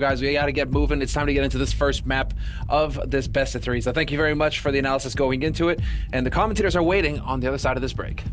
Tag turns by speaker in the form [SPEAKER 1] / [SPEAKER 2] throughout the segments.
[SPEAKER 1] guys, we got to get moving. It's time to get into this first map of this best of 3. So thank you very much for the analysis going into it. And the commentators are waiting on the other side of this break.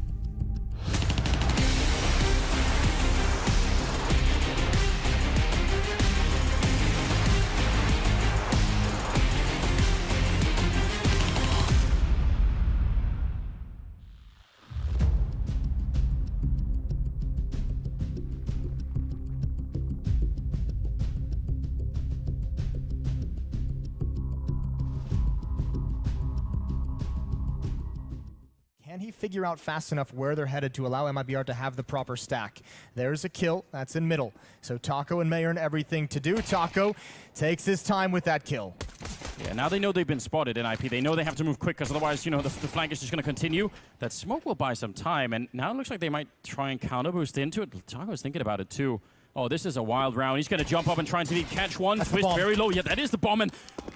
[SPEAKER 2] Can he figure out fast enough where they're headed to allow MIBR to have the proper stack? There's a kill. That's in middle. So Taco and MIBR everything to do. Taco takes his time with that kill.
[SPEAKER 3] Yeah, now they know they've been spotted in IP. They know they have to move quick because otherwise, you know, the flank is just going to continue. That smoke will buy some time, and now it looks like they might try and counter boost into it. Taco's thinking about it too. Oh, this is a wild round. He's going to jump up and try and catch one.
[SPEAKER 2] That's
[SPEAKER 3] Twist very low. Yeah, that is the bomb. And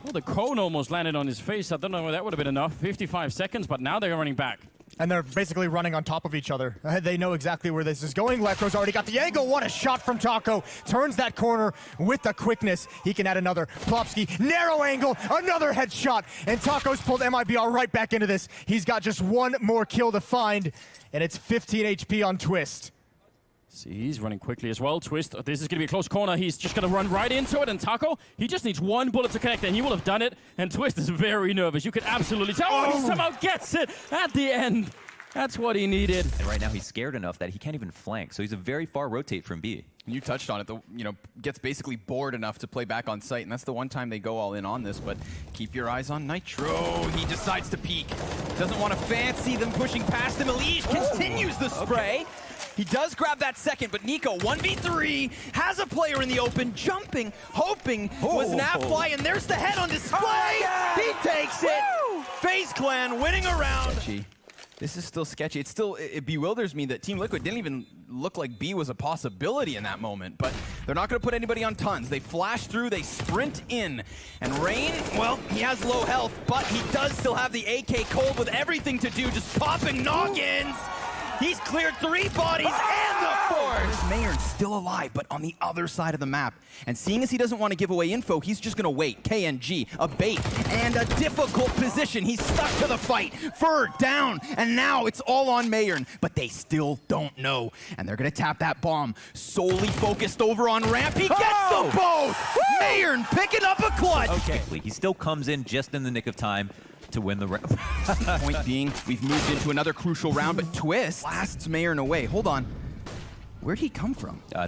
[SPEAKER 3] oh, the cone almost landed on his face. I don't know whether that would have been enough. 55 seconds, but now they're running back.
[SPEAKER 2] And they're basically running on top of each other. They know exactly where this is going. Lecro's already got the angle. What a shot from Taco. Turns that corner with the quickness. He can add another. Plopsky, narrow angle, another headshot. And Taco's pulled MIBR right back into this. He's got just one more kill to find, and it's 15 HP on Twist.
[SPEAKER 3] See, he's running quickly as well. Twist, this is going to be a close corner. He's just going to run right into it. And Taco, he just needs one bullet to connect, and he will have done it. And Twist is very nervous. You could absolutely tell. Oh, he somehow gets it at the end. That's what he needed.
[SPEAKER 4] And right now he's scared enough that he can't even flank. So he's a very far rotate from B.
[SPEAKER 5] You touched on it, gets basically bored enough to play back on site, and that's the one time they go all in on this, but keep your eyes on Nitro. He decides to peek. Doesn't want to fancy them pushing past him. Elige continues the spray. Okay. He does grab that second, but Nico, 1v3, has a player in the open, jumping, hoping was an fly, and there's the head on display. He takes it. FaZe Clan winning a round. Sketchy. This is still sketchy. It bewilders me that Team Liquid didn't even look like B was a possibility in that moment, but they're not going to put anybody on tons. They flash through, they sprint in, and Rain, well, he has low health, but he does still have the AK cold with everything to do, just popping noggins. He's cleared 3 bodies and the 4th. Mayern's still alive, but on the other side of the map. And seeing as he doesn't want to give away info, he's just going to wait. KNG, a bait, and a difficult position. He's stuck to the fight. Fur down, and now it's all on Mayern. But they still don't know. And they're going to tap that bomb. Solely focused over on ramp. He gets them both! Mayern picking up a clutch!
[SPEAKER 4] Okay. He still comes in just in the nick of time to win the round.
[SPEAKER 5] Point being, we've moved into another crucial round, but Twist blasts Mayern away. Hold on. Where'd he come from?
[SPEAKER 4] I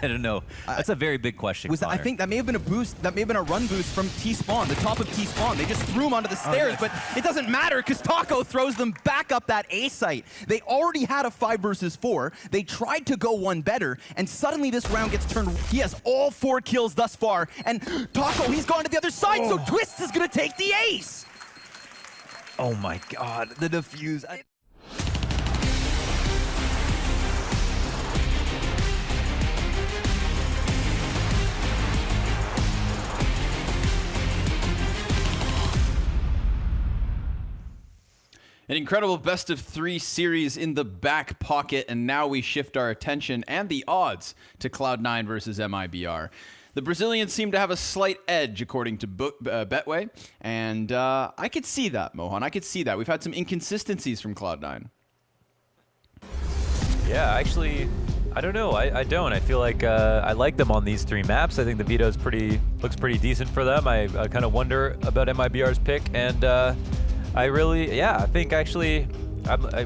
[SPEAKER 4] don't know. That's a very big question.
[SPEAKER 5] I think that may have been a boost. That may have been a run boost from T-Spawn, the top of T-Spawn. They just threw him onto the stairs, but it doesn't matter because Taco throws them back up that A site. They already had a 5 versus 4. They tried to go one better, and suddenly this round gets turned. He has all 4 kills thus far, and Taco, he's gone to the other side, so Twist is going to take the ace.
[SPEAKER 4] Oh my god, the defuse.
[SPEAKER 5] An incredible best of 3 series in the back pocket, and now we shift our attention and the odds to Cloud9 versus MIBR. The Brazilians seem to have a slight edge, according to Betway, and I could see that, Mohan. I could see that. We've had some inconsistencies from Cloud9.
[SPEAKER 6] Yeah, actually, I don't know. I don't. I feel like I like them on these 3 maps. I think the Vito's looks pretty decent for them. I kind of wonder about MIBR's pick, and I really, I think actually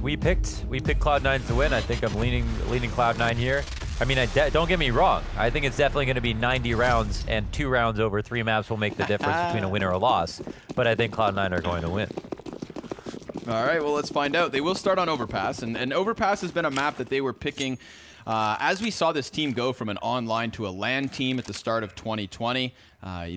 [SPEAKER 6] we picked Cloud9 to win. I think I'm leaning Cloud9 here. I mean, don't get me wrong. I think it's definitely going to be 90 rounds, and 2 rounds over 3 maps will make the difference between a win or a loss. But I think Cloud9 are going to win.
[SPEAKER 5] All right, well, let's find out. They will start on Overpass, and Overpass has been a map that they were picking as we saw this team go from an online to a LAN team at the start of 2020.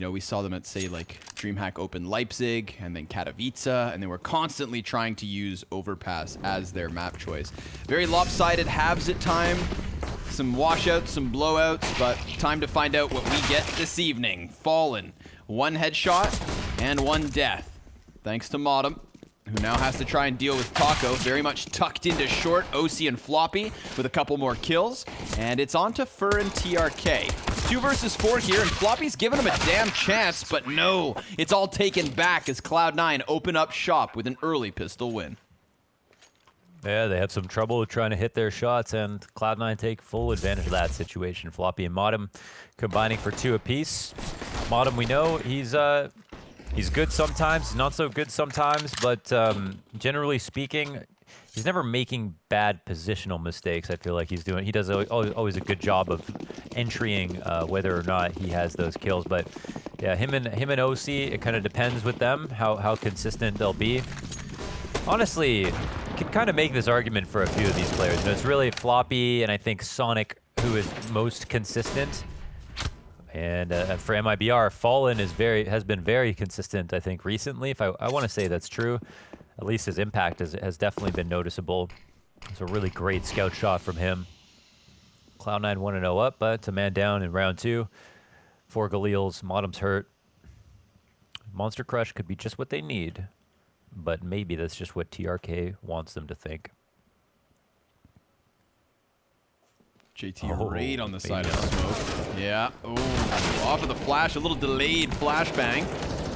[SPEAKER 5] We saw them at, say, like DreamHack Open Leipzig and then Katowice, and they were constantly trying to use Overpass as their map choice. Very lopsided halves at time. Some washouts, some blowouts, but time to find out what we get this evening. Fallen, 1 headshot and 1 death. Thanks to Modem, who now has to try and deal with Taco, very much tucked into short, OC and Floppy with a couple more kills. And it's on to Fur and TRK. 2 versus 4 here, and Floppy's giving him a damn chance, but no. It's all taken back as Cloud9 open up shop with an early pistol win.
[SPEAKER 6] Yeah, they have some trouble trying to hit their shots, and Cloud9 take full advantage of that situation. Floppy and Modem combining for 2 apiece. Modem, we know he's good sometimes, not so good sometimes, but generally speaking, he's never making bad positional mistakes. I feel like he does always a good job of entrying whether or not he has those kills. But yeah, him and OC, it kind of depends with them how consistent they'll be. Honestly, you can kind of make this argument for a few of these players. You know, it's really Floppy and I think Sonic who is most consistent. And for MIBR, Fallen has been very consistent, I think, recently. If I want to say that's true, at least his impact has definitely been noticeable. It's a really great scout shot from him. Cloud9 1-0 up, but it's a man down in round 2. 4 Galils, Modem's hurt. Monster Crush could be just what they need, but maybe that's just what TRK wants them to think.
[SPEAKER 5] JT right on the side of the smoke. Yeah. Ooh, off of the flash, a little delayed flashbang.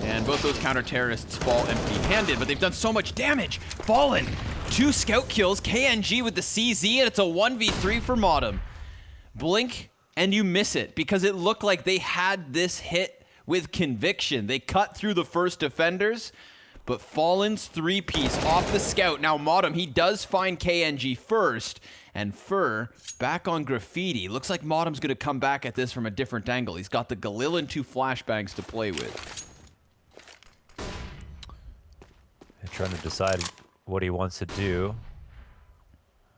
[SPEAKER 5] And both those counter-terrorists fall empty-handed, but they've done so much damage. Fallen, 2 scout kills, KNG with the CZ, and it's a 1v3 for Modem. Blink, and you miss it, because it looked like they had this hit with conviction. They cut through the first defenders, but Fallen's 3-piece off the scout. Now Modem, he does find KNG first, and Fur back on Graffiti. Looks like Modem's going to come back at this from a different angle. He's got the Galil and 2 flashbangs to play with.
[SPEAKER 6] They're trying to decide what he wants to do.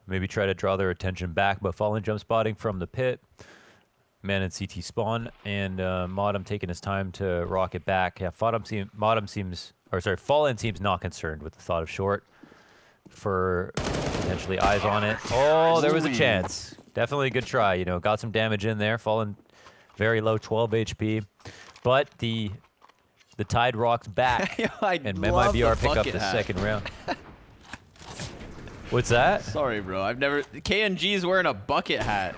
[SPEAKER 6] Maybe try to draw their attention back, but Fallen jump spotting from the pit. Man in CT spawn, and Modem taking his time to rock it back. Yeah, Fallen seems not concerned with the thought of short. For potentially eyes on it. Oh, there was a chance. Definitely a good try. You know, got some damage in there. Fallen very low, 12 HP. But the tide rocks back, and MIBR pick up the second round. What's that?
[SPEAKER 5] Sorry, bro. I've never... KNG's wearing a bucket hat.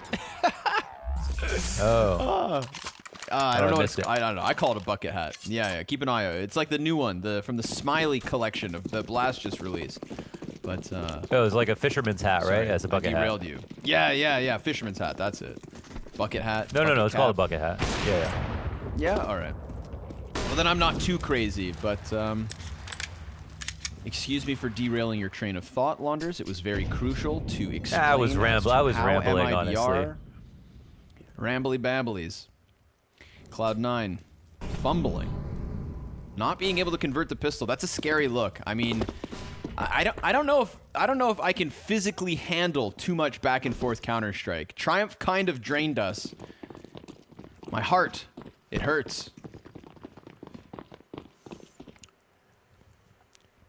[SPEAKER 5] I don't know. I don't know. I call it a bucket hat. Yeah. Keep an eye out. It's like the new one, from the Smiley collection of the Blast just released. But
[SPEAKER 6] it was like a fisherman's hat, right? As a bucket hat.
[SPEAKER 5] Derailed you. Yeah. Fisherman's hat. That's it. Bucket hat.
[SPEAKER 6] No. It's called a bucket hat. Yeah.
[SPEAKER 5] Yeah. All right. Well, then I'm not too crazy, but excuse me for derailing your train of thought, Launders. It was very crucial to explain.
[SPEAKER 6] I was rambling,
[SPEAKER 5] MIBR,
[SPEAKER 6] honestly.
[SPEAKER 5] Rambly babblies. Cloud9 fumbling, not being able to convert the pistol. That's a scary look. I mean, I don't know if I can physically handle too much back and forth Counter-Strike. Triumph kind of drained us. My heart, it hurts.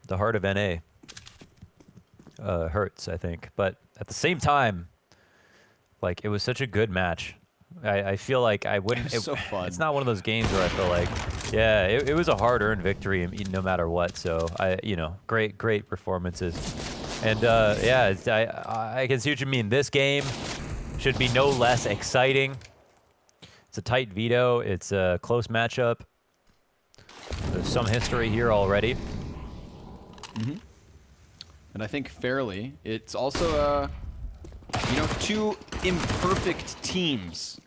[SPEAKER 6] The heart of NA hurts, I think, but at the same time, like, it was such a good match. I feel like I wouldn't.
[SPEAKER 5] It was so fun.
[SPEAKER 6] It's not one of those games where I feel like, yeah, it was a hard-earned victory, no matter what. So great performances, and yeah, I can see what you mean. This game should be no less exciting. It's a tight veto. It's a close matchup. There's some history here already.
[SPEAKER 5] Mm-hmm. And I think fairly, it's also 2 imperfect teams.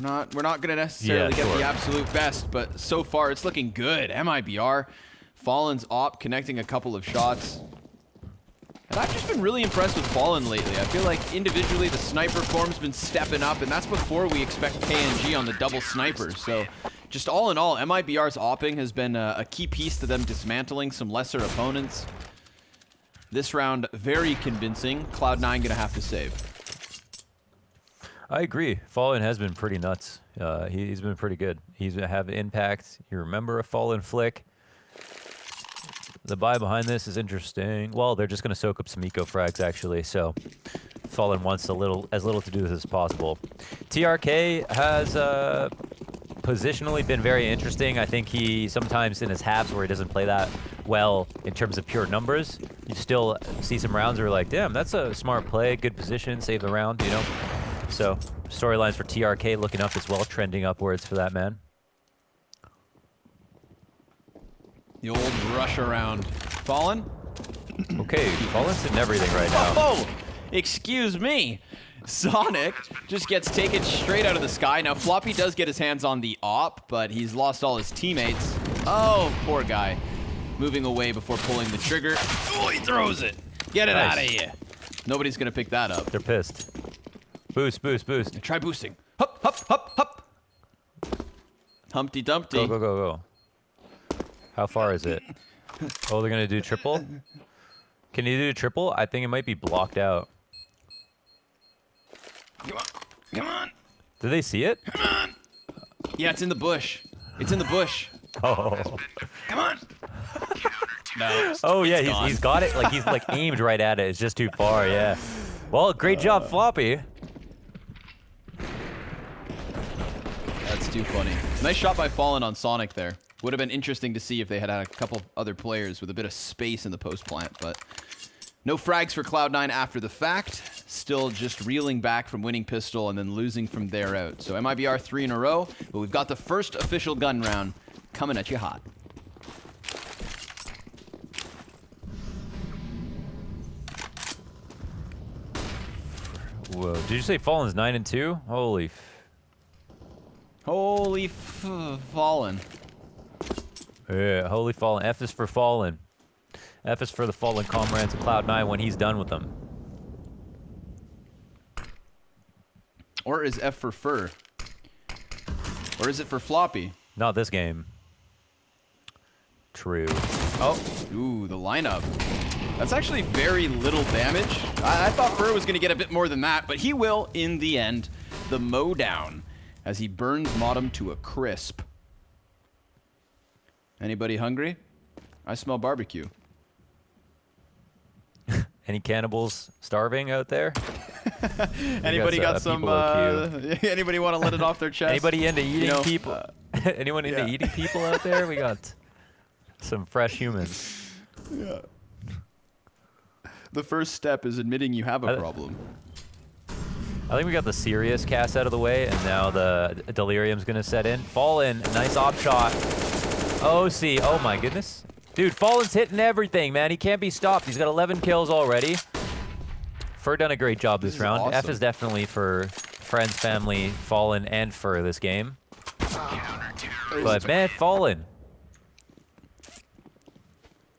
[SPEAKER 5] We're not gonna necessarily get the absolute best, but so far it's looking good. MIBR, Fallen's op connecting a couple of shots. And I've just been really impressed with Fallen lately. I feel like individually the sniper form's been stepping up, and that's before we expect KNG on the double sniper. So just all in all, MIBR's opping has been a key piece to them dismantling some lesser opponents. This round, very convincing. Cloud9 gonna have to save.
[SPEAKER 6] I agree. Fallen has been pretty nuts. He's been pretty good. He's gonna have impact. You remember a Fallen flick? The buy behind this is interesting. Well, they're just gonna soak up some eco frags actually. So Fallen wants as little to do with this as possible. TRK has positionally been very interesting. I think he sometimes in his halves where he doesn't play that well in terms of pure numbers, you still see some rounds where you're like, damn, that's a smart play, good position, save the round, you know. So storylines for TRK looking up as well, trending upwards for that man.
[SPEAKER 5] The old rush around. Fallen?
[SPEAKER 6] Okay, Fallen's hitting everything right now.
[SPEAKER 5] Oh, excuse me. Sonic just gets taken straight out of the sky. Now, Floppy does get his hands on the op, but he's lost all his teammates. Oh, poor guy. Moving away before pulling the trigger. Oh, he throws it. Get it
[SPEAKER 6] Nice.
[SPEAKER 5] out of here. Nobody's going to pick that up.
[SPEAKER 6] They're pissed. Boost, boost, boost.
[SPEAKER 5] Try boosting. Hup, hup, hup, hup. Humpty Dumpty.
[SPEAKER 6] Go, go, go, go. How far is it? Oh, they're going to do triple? Can you do triple? I think it might be blocked out.
[SPEAKER 5] Come on. Come on.
[SPEAKER 6] Did they see it?
[SPEAKER 5] Come on. Yeah, it's in the bush. It's in the bush.
[SPEAKER 6] Oh.
[SPEAKER 5] Come on. No.
[SPEAKER 6] Oh yeah,
[SPEAKER 5] gone.
[SPEAKER 6] he's got it. Like he's like aimed right at it. It's just too far. Yeah. Well, great job, Floppy.
[SPEAKER 5] That's too funny. Nice shot by Fallen on Sonic there. Would have been interesting to see if they had a couple other players with a bit of space in the post plant, but no frags for Cloud9 after the fact. Still just reeling back from winning pistol and then losing from there out. So MIBR 3 in a row, but we've got the first official gun round coming at you hot.
[SPEAKER 6] Whoa. Did you say Fallen's 9-2? Holy.
[SPEAKER 5] Holy Fallen.
[SPEAKER 6] Yeah, holy Fallen. F is for Fallen. F is for the fallen comrades of Cloud9 when he's done with them.
[SPEAKER 5] Or is F for fur? Or is it for floppy?
[SPEAKER 6] Not this game. True.
[SPEAKER 5] Oh, ooh, the lineup. That's actually very little damage. I thought Fur was going to get a bit more than that, but he will in the end. The mow down as he burns Modem to a crisp. Anybody hungry? I smell barbecue.
[SPEAKER 6] Any cannibals starving out there?
[SPEAKER 5] Anybody got some? Anybody want to let it off their chest?
[SPEAKER 6] Anybody into eating
[SPEAKER 5] You know,
[SPEAKER 6] people? Anyone into
[SPEAKER 5] yeah.
[SPEAKER 6] eating people out there? We got some fresh humans.
[SPEAKER 5] Yeah. The first step is admitting you have a problem.
[SPEAKER 6] I think we got the serious cast out of the way, and now the delirium's gonna set in. Fallen, nice op shot. OC, oh my goodness. Dude, Fallen's hitting everything, man. He can't be stopped. He's got 11 kills already. Fur done a great job this round.
[SPEAKER 5] Awesome.
[SPEAKER 6] F is definitely for friends, family, Fallen, and Fur this game. But man, Fallen.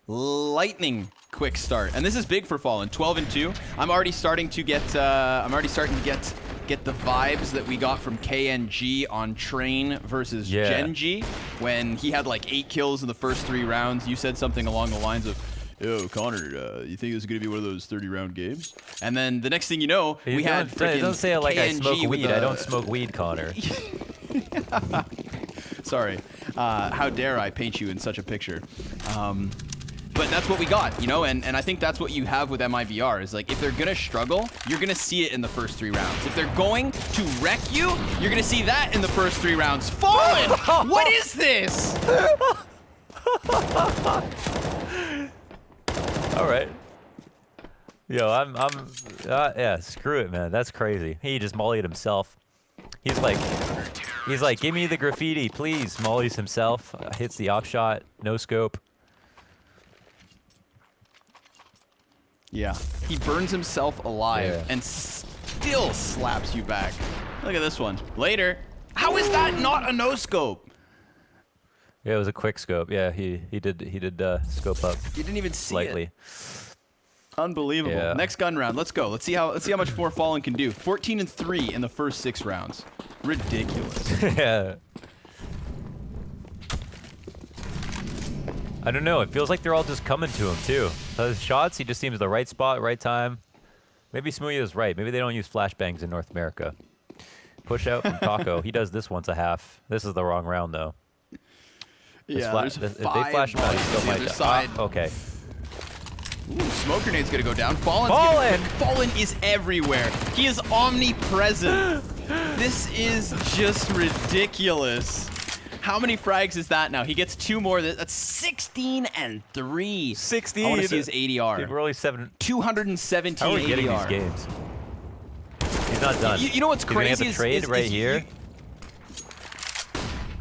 [SPEAKER 5] Lightning quick start, and this is big for Fallen. 12-2. I'm already starting to get the vibes that we got from KNG on Train versus Genji when he had like 8 kills in the first 3 rounds. You said something along the lines of, "Yo, Connor, you think this is gonna be one of those 30-round games?" And then the next thing you know, we had freaking
[SPEAKER 6] Don't say it like I
[SPEAKER 5] KNG
[SPEAKER 6] smoke
[SPEAKER 5] with
[SPEAKER 6] weed. I don't smoke weed, Connor.
[SPEAKER 5] Sorry. How dare I paint you in such a picture? But that's what we got, you know, and I think that's what you have with MIBR is like if they're gonna struggle, you're gonna see it in the first 3 rounds. If they're going to wreck you, you're gonna see that in the first 3 rounds. Fallen! What is this?
[SPEAKER 6] All right. Yo, yeah, screw it, man. That's crazy. He just mollied himself. He's like, give me the graffiti, please. Mollies himself, hits the op shot, no scope.
[SPEAKER 5] Yeah, he burns himself alive and still slaps you back. Look at this one. Later. How is that not a no-scope?
[SPEAKER 6] Yeah, it was a quick scope. Yeah, he did scope up.
[SPEAKER 5] You didn't even see
[SPEAKER 6] slightly.
[SPEAKER 5] it. Unbelievable.
[SPEAKER 6] Yeah.
[SPEAKER 5] Next gun round. Let's go. Let's see how much more Fallen can do. 14-3 in the first 6 rounds. Ridiculous.
[SPEAKER 6] Yeah. I don't know. It feels like they're all just coming to him too. So his shots, he just seems the right spot, right time. Maybe Smoothie's right. Maybe they don't use flashbangs in North America. Push out from Taco. He does this once a half. This is the wrong round though.
[SPEAKER 5] Yeah, there's
[SPEAKER 6] if they
[SPEAKER 5] 5
[SPEAKER 6] flash him out, he
[SPEAKER 5] bodies
[SPEAKER 6] still
[SPEAKER 5] on the
[SPEAKER 6] might
[SPEAKER 5] other
[SPEAKER 6] die.
[SPEAKER 5] side.
[SPEAKER 6] Okay.
[SPEAKER 5] Ooh, smoke grenade's gonna go down.
[SPEAKER 6] Fallen!
[SPEAKER 5] Fallen is everywhere. He is omnipresent. This is just ridiculous. How many frags is that now? He gets 2 more. That's 16-3.
[SPEAKER 6] 16.
[SPEAKER 5] I want to see his ADR.
[SPEAKER 6] Dude, we're only 7.
[SPEAKER 5] 217
[SPEAKER 6] How are we getting
[SPEAKER 5] ADR.
[SPEAKER 6] these games? He's He's not done.
[SPEAKER 5] You know what's
[SPEAKER 6] He's gonna
[SPEAKER 5] crazy
[SPEAKER 6] have a trade right here.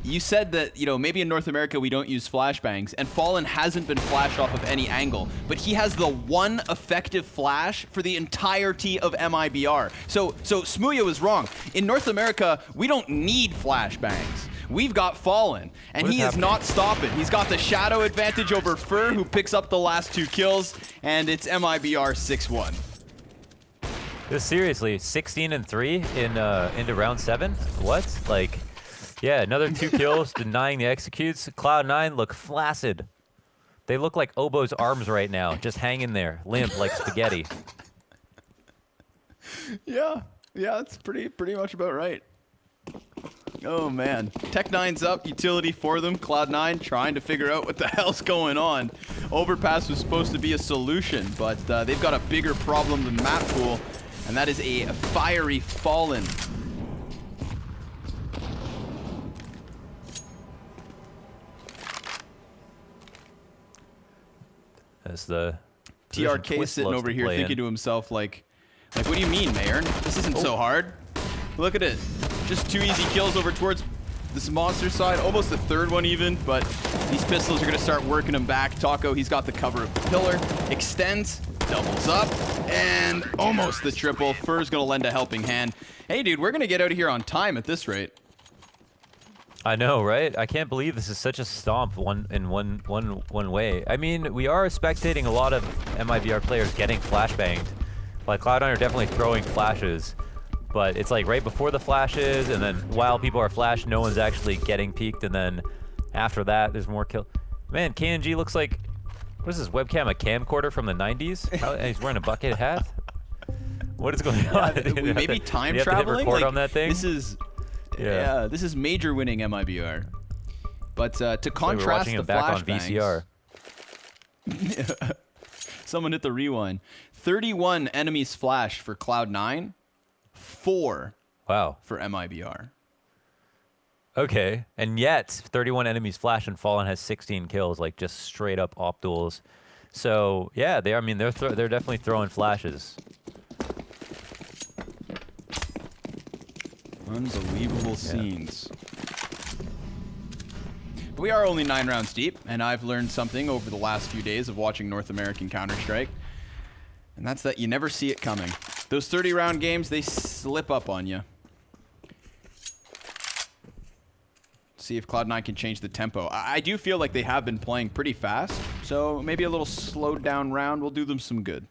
[SPEAKER 5] You said that, maybe in North America we don't use flashbangs, and Fallen hasn't been flashed off of any angle, but he has the one effective flash for the entirety of MIBR. So Smooya was wrong. In North America, we don't need flashbangs. We've got Fallen, and he is not stopping. He's got the shadow advantage over Fur, who picks up the last 2 kills, and it's MIBR 6-1.
[SPEAKER 6] Seriously, 16-3 into round 7? What? Like, yeah, another 2 kills, denying the executes. Cloud9 look flaccid. They look like Obo's arms right now, just hanging there, limp like spaghetti.
[SPEAKER 5] Yeah, that's pretty much about right. Oh man, Tech9's up, utility for them. Cloud9 trying to figure out what the hell's going on. Overpass was supposed to be a solution, but they've got a bigger problem than map pool, and that is a fiery Fallen.
[SPEAKER 6] As the
[SPEAKER 5] TRK sitting over here thinking to himself, like, what do you mean, Mayor? This isn't so hard. Look at it. Just 2 easy kills over towards this monster side. Almost the 3rd one even, but these pistols are going to start working him back. Taco, he's got the cover of the pillar. Extends, doubles up, and almost the triple. Fur's going to lend a helping hand. Hey, dude, we're going to get out of here on time at this rate.
[SPEAKER 6] I know, right? I can't believe this is such a stomp one way. I mean, we are spectating a lot of MIBR players getting flashbanged. Like, Cloud9 are definitely throwing flashes, but it's like right before the flashes, and then while people are flashed, no one's actually getting peeked, and then after that, there's more kill. Man, KNG looks like, what is this webcam, a camcorder from the 90s? He's wearing a bucket hat? What is going on?
[SPEAKER 5] Maybe time
[SPEAKER 6] you have
[SPEAKER 5] traveling?
[SPEAKER 6] To hit record on that thing?
[SPEAKER 5] This is... Yeah, this is major winning MIBR. But to contrast the flashbangs, someone hit the rewind. 31 enemies flashed for Cloud9, 4 for MIBR.
[SPEAKER 6] Okay, and yet 31 enemies flash and Fallen has 16 kills, like just straight up op duels. So yeah, they're definitely throwing flashes.
[SPEAKER 5] Unbelievable scenes. But we are only 9 rounds deep, and I've learned something over the last few days of watching North American Counter-Strike, and that's that you never see it coming. Those 30-round games, they slip up on you. See if Cloud9 can change the tempo. I do feel like they have been playing pretty fast, so maybe a little slowed down round will do them some good.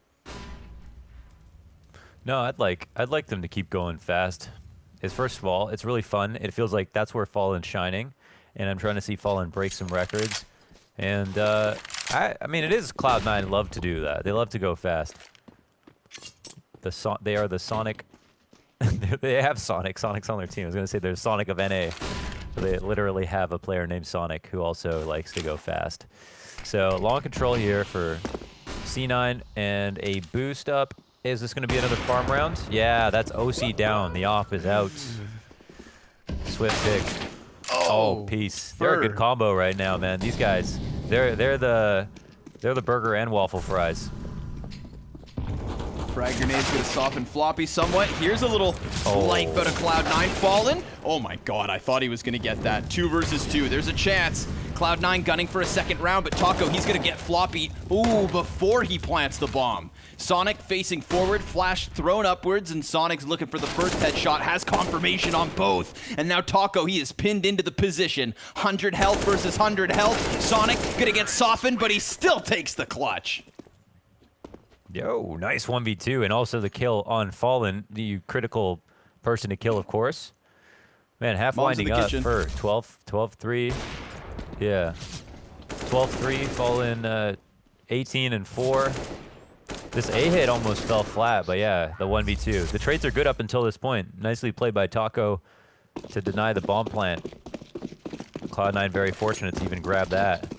[SPEAKER 6] No, I'd like them to keep going fast. First of all, it's really fun. It feels like that's where Fallen's shining, and I'm trying to see Fallen break some records. And I mean, it is Cloud9 love to do that. They love to go fast. They are the Sonic. They have Sonic. Sonic's on their team. I was gonna say they're Sonic of NA. So they literally have a player named Sonic who also likes to go fast. So long control here for C9 and a boost up. Is this going to be another farm round? Yeah, that's OC down. The off is out. Swift pick. Oh, peace. They're a good combo right now, man. These guys, they're the burger and waffle fries.
[SPEAKER 5] Frag grenade's gonna soften Floppy somewhat. Here's a little life out of Cloud9. Fallen. Oh my god, I thought he was gonna get that. 2 versus 2. There's a chance. Cloud9 gunning for a second round, but Taco, he's gonna get Floppy. Ooh, before he plants the bomb. Sonic facing forward, flash thrown upwards, and Sonic's looking for the first headshot, has confirmation on both. And now Taco, he is pinned into the position. 100 health versus 100 health. Sonic gonna get softened, but he still takes the clutch.
[SPEAKER 6] Yo, nice 1v2, and also the kill on Fallen, the critical person to kill, of course. Man, half winding up for 12-3. Yeah. 12-3, Fallen 18-4. This A hit almost fell flat, but yeah, the 1v2. The trades are good up until this point. Nicely played by Taco to deny the bomb plant. Cloud9 very fortunate to even grab that.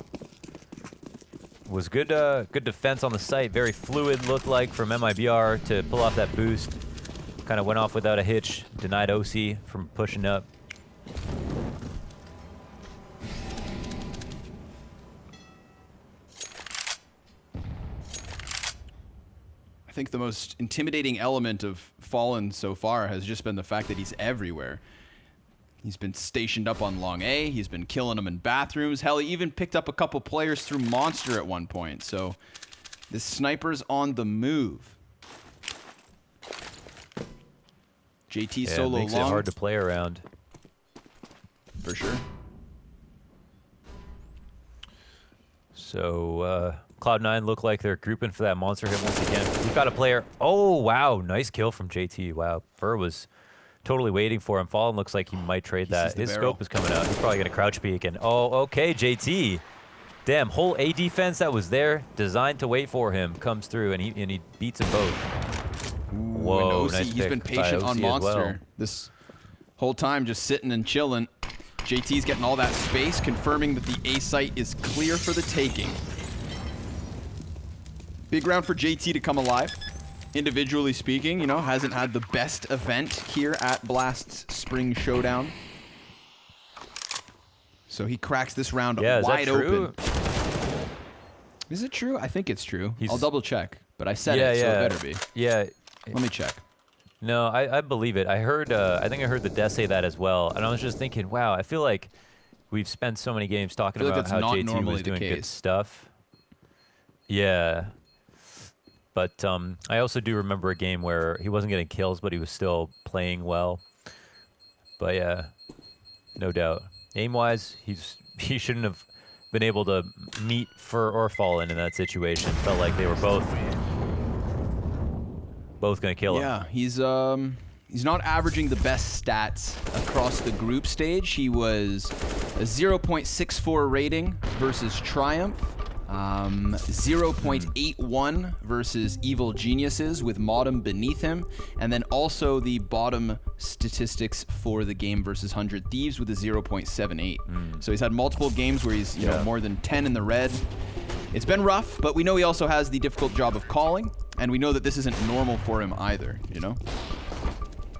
[SPEAKER 6] Was good good defense on the site. Very fluid looked like from MIBR to pull off that boost. Kind of went off without a hitch. Denied OC from pushing up.
[SPEAKER 5] I think the most intimidating element of Fallen so far has just been the fact that he's everywhere. He's been stationed up on long A. He's been killing them in bathrooms. Hell, he even picked up a couple players through Monster at one point. So this sniper's on the move. JT
[SPEAKER 6] Yeah,
[SPEAKER 5] solo
[SPEAKER 6] it makes
[SPEAKER 5] long.
[SPEAKER 6] it hard to play around.
[SPEAKER 5] For sure.
[SPEAKER 6] So Cloud9 look like they're grouping for that monster hit once again. We've got a player. Oh, wow. Nice kill from JT. Wow. Fur was totally waiting for him. Fallen looks like he might trade that. His scope is coming out. He's probably going to crouch peek. And oh, okay, JT. Damn, whole A defense that was there, designed to wait for him, comes through, and he beats them both. Whoa,
[SPEAKER 5] OC,
[SPEAKER 6] nice
[SPEAKER 5] he's
[SPEAKER 6] pick
[SPEAKER 5] been
[SPEAKER 6] by
[SPEAKER 5] patient
[SPEAKER 6] OC
[SPEAKER 5] on
[SPEAKER 6] as
[SPEAKER 5] Monster.
[SPEAKER 6] well.
[SPEAKER 5] This whole time just sitting and chilling. JT's getting all that space, confirming that the A site is clear for the taking. Big round for JT to come alive. Individually speaking, you know, hasn't had the best event here at Blast's Spring Showdown. So he cracks this round wide open. Is it true? I think it's true. I'll double check, but I said it, so it better be.
[SPEAKER 6] Yeah.
[SPEAKER 5] Let me check.
[SPEAKER 6] No, I believe it. I heard. I think I heard the Death say that as well, and I was just thinking, wow, I feel like we've spent so many games talking
[SPEAKER 5] like
[SPEAKER 6] about
[SPEAKER 5] that's
[SPEAKER 6] how
[SPEAKER 5] not
[SPEAKER 6] JT
[SPEAKER 5] normally
[SPEAKER 6] was
[SPEAKER 5] the
[SPEAKER 6] doing good
[SPEAKER 5] case.
[SPEAKER 6] stuff. Yeah, but I also do remember a game where he wasn't getting kills, but he was still playing well. But yeah, no doubt. Aim-wise, he shouldn't have been able to meet Fur or Fallen in that situation. Felt like they were both going to kill him.
[SPEAKER 5] Yeah, he's not averaging the best stats across the group stage. He was a 0.64 rating versus Triumph, 0.81 versus Evil Geniuses with Modem beneath him, and then also the bottom statistics for the game versus 100 Thieves with a 0.78. So he's had multiple games where he's you know more than 10 in the red. It's been rough, but we know he also has the difficult job of calling, and we know that this isn't normal for him either, you know?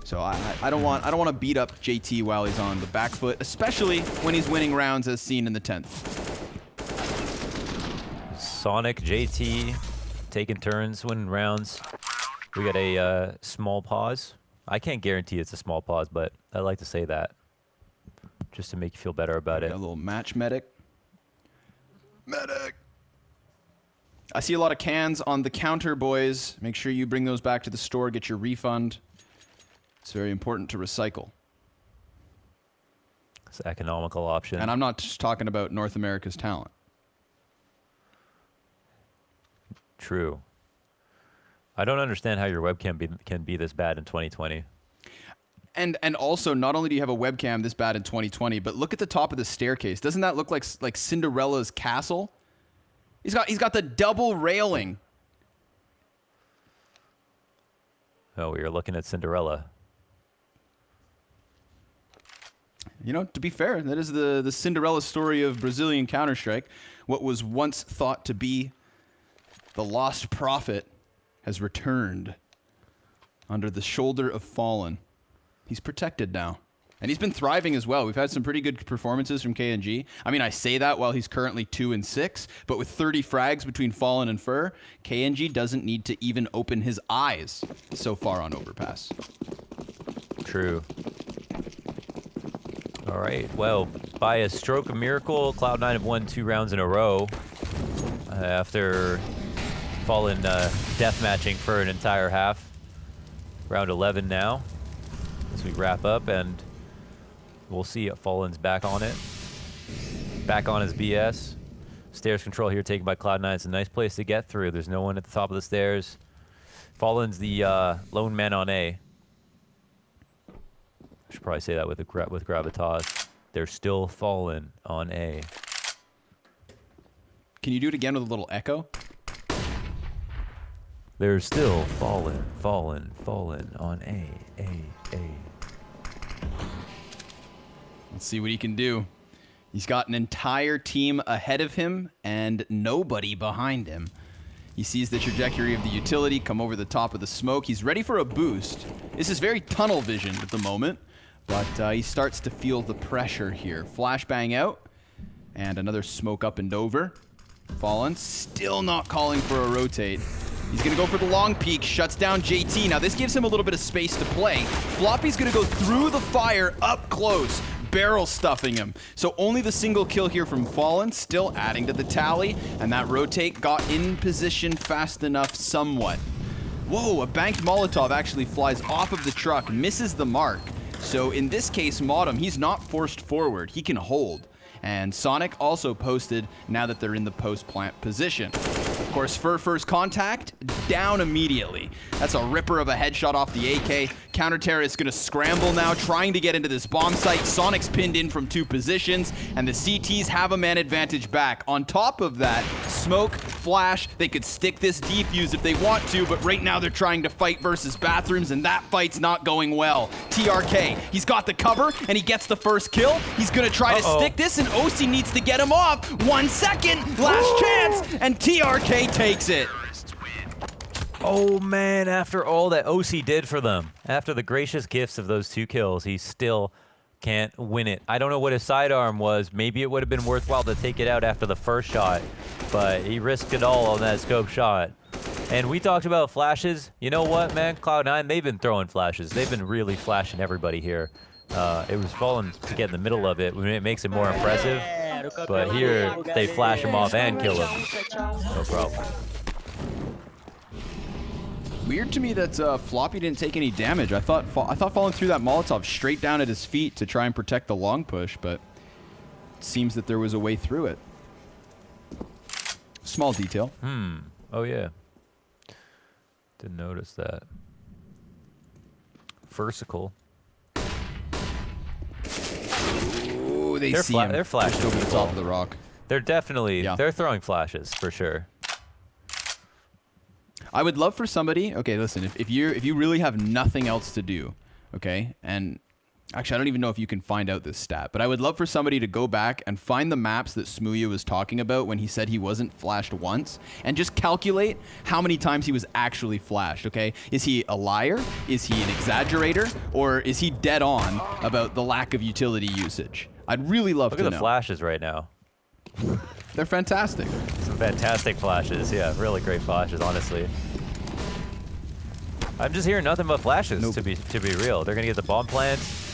[SPEAKER 5] So I don't want to beat up JT while he's on the back foot, especially when he's winning rounds as seen in the 10th.
[SPEAKER 6] Sonic, JT, taking turns, winning rounds. We got a small pause. I can't guarantee it's a small pause, but I like to say that just to make you feel better about it.
[SPEAKER 5] Got a little match medic. Medic! I see a lot of cans on the counter, boys. Make sure you bring those back to the store, get your refund. It's very important to recycle.
[SPEAKER 6] It's an economical option.
[SPEAKER 5] And I'm not just talking about North America's talent.
[SPEAKER 6] True. I don't understand how your webcam can be this bad in 2020.
[SPEAKER 5] And also, not only do you have a webcam this bad in 2020, but look at the top of the staircase. Doesn't that look like Cinderella's castle? He's got the double railing.
[SPEAKER 6] Oh, we were looking at Cinderella.
[SPEAKER 5] You know, to be fair, that is the Cinderella story of Brazilian Counter-Strike. What was once thought to be the lost prophet has returned under the shoulder of Fallen. He's protected now. And he's been thriving as well. We've had some pretty good performances from KNG. I mean, I say that while he's currently 2-6, but with 30 frags between Fallen and Fur, KNG doesn't need to even open his eyes so far on Overpass.
[SPEAKER 6] True. All right. Well, by a stroke of miracle, Cloud9 have won 2 rounds in a row after Fallen death matching for an entire half. Round 11 now as we wrap up, and we'll see Fallen's back on it. Back on his BS. Stairs control here taken by Cloud9. It's a nice place to get through. There's no one at the top of the stairs. Fallen's the lone man on A. I should probably say that with gravitas. They're still Fallen on A.
[SPEAKER 5] Can you do it again with a little echo?
[SPEAKER 6] They're still Fallen on A.
[SPEAKER 5] Let's see what he can do. He's got an entire team ahead of him and nobody behind him. He sees the trajectory of the utility come over the top of the smoke. He's ready for a boost. This is very tunnel vision at the moment, but he starts to feel the pressure here. Flashbang out, and another smoke up and over. Fallen still not calling for a rotate. He's gonna go for the long peek, shuts down JT. Now this gives him a little bit of space to play. Floppy's gonna go through the fire up close, barrel stuffing him. So only the single kill here from Fallen, still adding to the tally, and that rotate got in position fast enough somewhat. Whoa, a banked Molotov actually flies off of the truck, misses the mark. So in this case, Modem, he's not forced forward, he can hold. And Sonic also posted now that they're in the post-plant position. Of course, first contact, down immediately. That's a ripper of a headshot off the AK. Counter-Terror is gonna scramble now, trying to get into this bomb site. Sonic's pinned in from 2 positions, and the CTs have a man advantage back. On top of that, smoke, flash, they could stick this defuse if they want to, but right now they're trying to fight versus bathrooms, and that fight's not going well. TRK, he's got the cover, and he gets the first kill. He's gonna try to stick this, and OC needs to get him off. 1 second, last chance, and TRK takes it.
[SPEAKER 6] Oh man, after all that OC did for them, after the gracious gifts of those 2 kills, he still can't win it. I don't know what his sidearm was. Maybe it would have been worthwhile to take it out after the first shot, but he risked it all on that scope shot. And we talked about flashes. You know what, man? Cloud9, they've been throwing flashes. They've been really flashing everybody here. It was Fallen to get in the middle of it. It makes it more impressive. But here, they flash him off and kill him. No problem.
[SPEAKER 5] Weird to me that Floppy didn't take any damage. I thought Fallen threw that Molotov straight down at his feet to try and protect the long push, but it seems that there was a way through it. Small detail.
[SPEAKER 6] Oh yeah. Didn't notice that. Versicle.
[SPEAKER 5] Ooh, they see him.
[SPEAKER 6] They're flashing
[SPEAKER 5] over the top of the rock.
[SPEAKER 6] They're definitely, they're throwing flashes for sure.
[SPEAKER 5] I would love for somebody, okay, listen, if you really have nothing else to do, okay, and actually I don't even know if you can find out this stat, but I would love for somebody to go back and find the maps that Smooya was talking about when he said he wasn't flashed once, and just calculate how many times he was actually flashed, okay? Is he a liar? Is he an exaggerator? Or is he dead on about the lack of utility usage? I'd really love to know.
[SPEAKER 6] Look at the flashes right now.
[SPEAKER 5] They're fantastic.
[SPEAKER 6] Some fantastic flashes. Yeah, really great flashes, honestly. I'm just hearing nothing but flashes to be real. They're gonna get the bomb plants.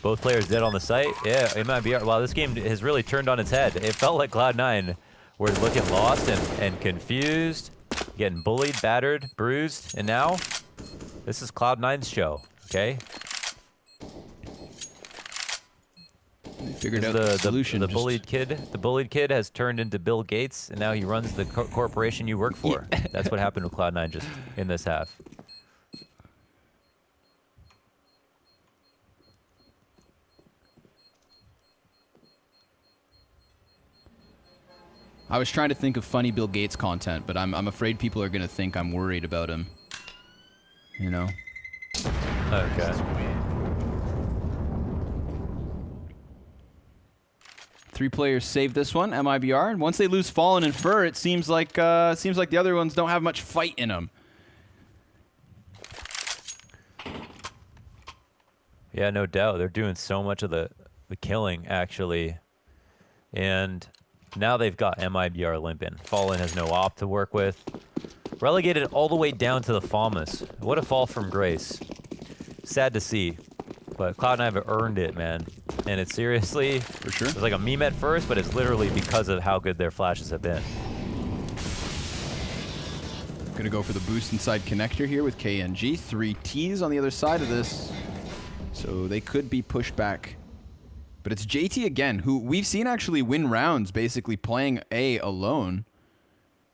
[SPEAKER 6] Both players dead on the site. Yeah, MIBR. Wow, this game has really turned on its head. It felt like Cloud9 were looking lost and confused, getting bullied, battered, bruised, and now this is Cloud9's show. Okay.
[SPEAKER 5] Figured out the solution.
[SPEAKER 6] The bullied kid has turned into Bill Gates, and now he runs the corporation you work for. That's what happened with Cloud9 just in this half.
[SPEAKER 5] I was trying to think of funny Bill Gates content, but I'm afraid people are gonna think I'm worried about him. You know?
[SPEAKER 6] Okay.
[SPEAKER 5] 3 players save this one, MIBR. And once they lose Fallen and Fur, it seems like the other ones don't have much fight in them.
[SPEAKER 6] Yeah, no doubt. They're doing so much of the killing, actually. And now they've got MIBR limping. Fallen has no op to work with. Relegated all the way down to the Falmus. What a fall from grace. Sad to see. But Cloud9 have earned it, man. And it's seriously,
[SPEAKER 5] for sure.
[SPEAKER 6] It's like a meme at first, but it's literally because of how good their flashes have been.
[SPEAKER 5] Gonna go for the boost inside connector here with KNG. 3 Ts on the other side of this. So they could be pushed back. But it's JT again, who we've seen actually win rounds basically playing A alone.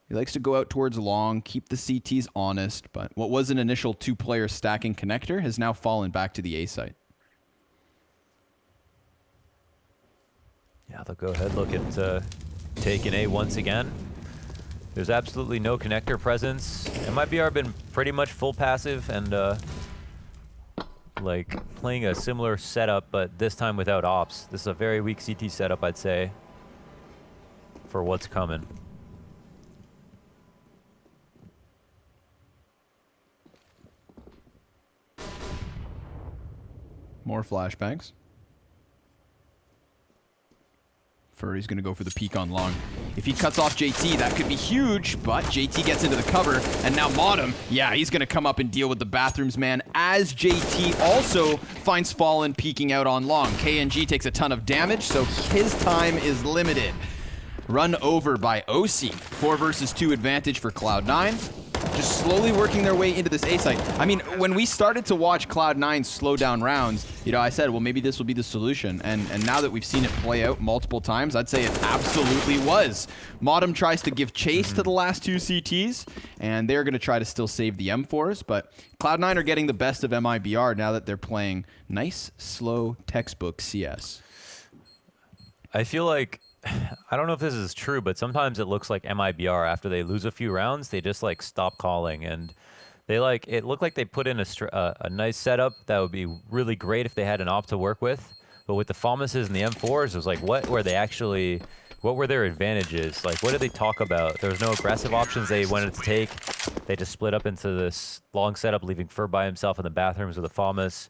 [SPEAKER 5] He likes to go out towards long, keep the CTs honest, but what was an initial 2-player stacking connector has now fallen back to the A site.
[SPEAKER 6] Yeah, they'll go ahead, look at taking A once again. There's absolutely no connector presence. MIBR been pretty much full passive and like playing a similar setup, but this time without ops. This is a very weak CT setup, I'd say, for what's coming.
[SPEAKER 5] More flashbangs. Furry's gonna go for the peek on long. If he cuts off JT, that could be huge, but JT gets into the cover, and now Modem, yeah, he's going to come up and deal with the bathrooms, man, as JT also finds Fallen peeking out on long. KNG takes a ton of damage, so his time is limited. Run over by OC. 4 versus 2 advantage for Cloud9. Just slowly working their way into this A site. I mean, when we started to watch Cloud9 slow down rounds, you know, I said, well, maybe this will be the solution. And now that we've seen it play out multiple times, I'd say it absolutely was. Modem tries to give chase to the last 2 CTs, and they're going to try to still save the M4s, but Cloud9 are getting the best of MIBR now that they're playing nice, slow, textbook CS.
[SPEAKER 6] I feel like, I don't know if this is true, but sometimes it looks like MIBR, after they lose a few rounds, they just like stop calling, and they like, it looked like they put in a nice setup that would be really great if they had an op to work with, but with the FAMASes and the M4s, it was like, what were their advantages? Like, what did they talk about? There was no aggressive options they wanted to take. They just split up into this long setup, leaving Fur by himself in the bathrooms with the FAMAS.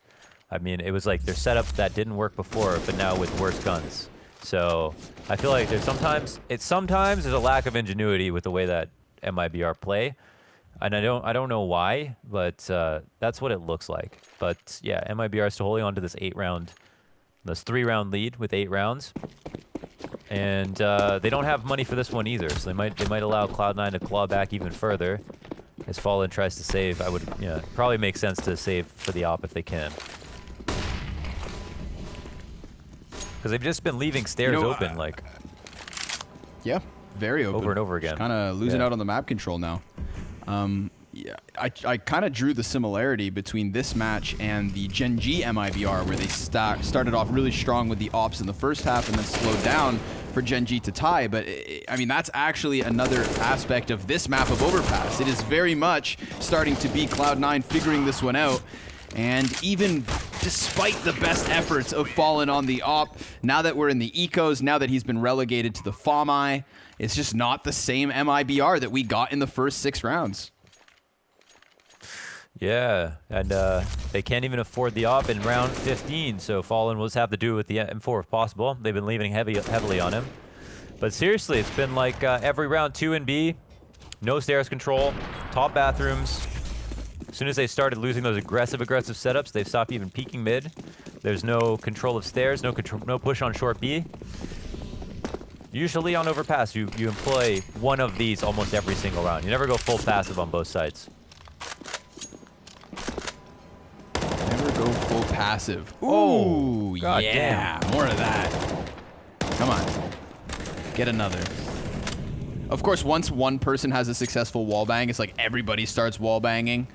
[SPEAKER 6] I mean, it was like their setup that didn't work before, but now with worse guns. So I feel like there's sometimes there's a lack of ingenuity with the way that MIBR play, and I don't know why, but that's what it looks like. But yeah, MIBR is still holding on to this 3-round lead with 8 rounds, and they don't have money for this one either. So they might allow Cloud9 to claw back even further as Fallen tries to save. I would probably make sense to save for the op if they can. Because they've just been leaving stairs open, like.
[SPEAKER 5] Yeah, very open.
[SPEAKER 6] Over and over again.
[SPEAKER 5] Kind of losing out on the map control now. Yeah, I kind of drew the similarity between this match and the Gen G MIBR, where they started off really strong with the ops in the first half and then slowed down for Gen G to tie. But I mean, that's actually another aspect of this map of Overpass. It is very much starting to be Cloud9 figuring this one out. And even despite the best efforts of Fallen on the op, now that we're in the ecos, now that he's been relegated to the FAMI, it's just not the same MIBR that we got in the first 6 rounds.
[SPEAKER 6] Yeah, and they can't even afford the op in round 15, so Fallen will just have to do it with the M4 if possible. They've been leaning heavily on him. But seriously, it's been like every round 2 and B, no stairs control, top bathrooms. As soon as they started losing those aggressive setups, they've stopped even peeking mid. There's no control of stairs, no push on short B. Usually on Overpass, you employ one of these almost every single round. You never go full passive on both sides.
[SPEAKER 5] Never go full passive. Ooh,
[SPEAKER 6] God
[SPEAKER 5] yeah,
[SPEAKER 6] damn.
[SPEAKER 5] More of that. Come on, get another. Of course, once one person has a successful wallbang, it's like everybody starts wallbanging.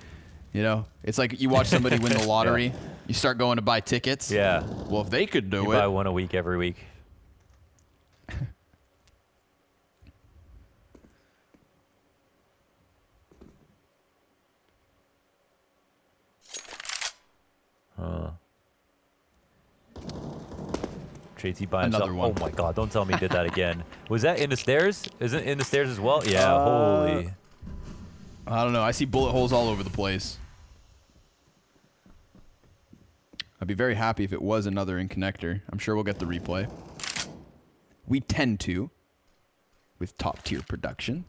[SPEAKER 5] You know, it's like you watch somebody win the lottery, you start going to buy tickets.
[SPEAKER 6] Yeah.
[SPEAKER 5] Well, if they could do
[SPEAKER 6] You
[SPEAKER 5] it.
[SPEAKER 6] buy one a week every week. JT by himself.
[SPEAKER 5] Another one.
[SPEAKER 6] Oh my god, don't tell me he did that again. Was that in the stairs? Isn't it in the stairs as well? Yeah, holy.
[SPEAKER 5] I don't know. I see bullet holes all over the place. I'd be very happy if it was another in connector. I'm sure we'll get the replay. We tend to, with top tier production.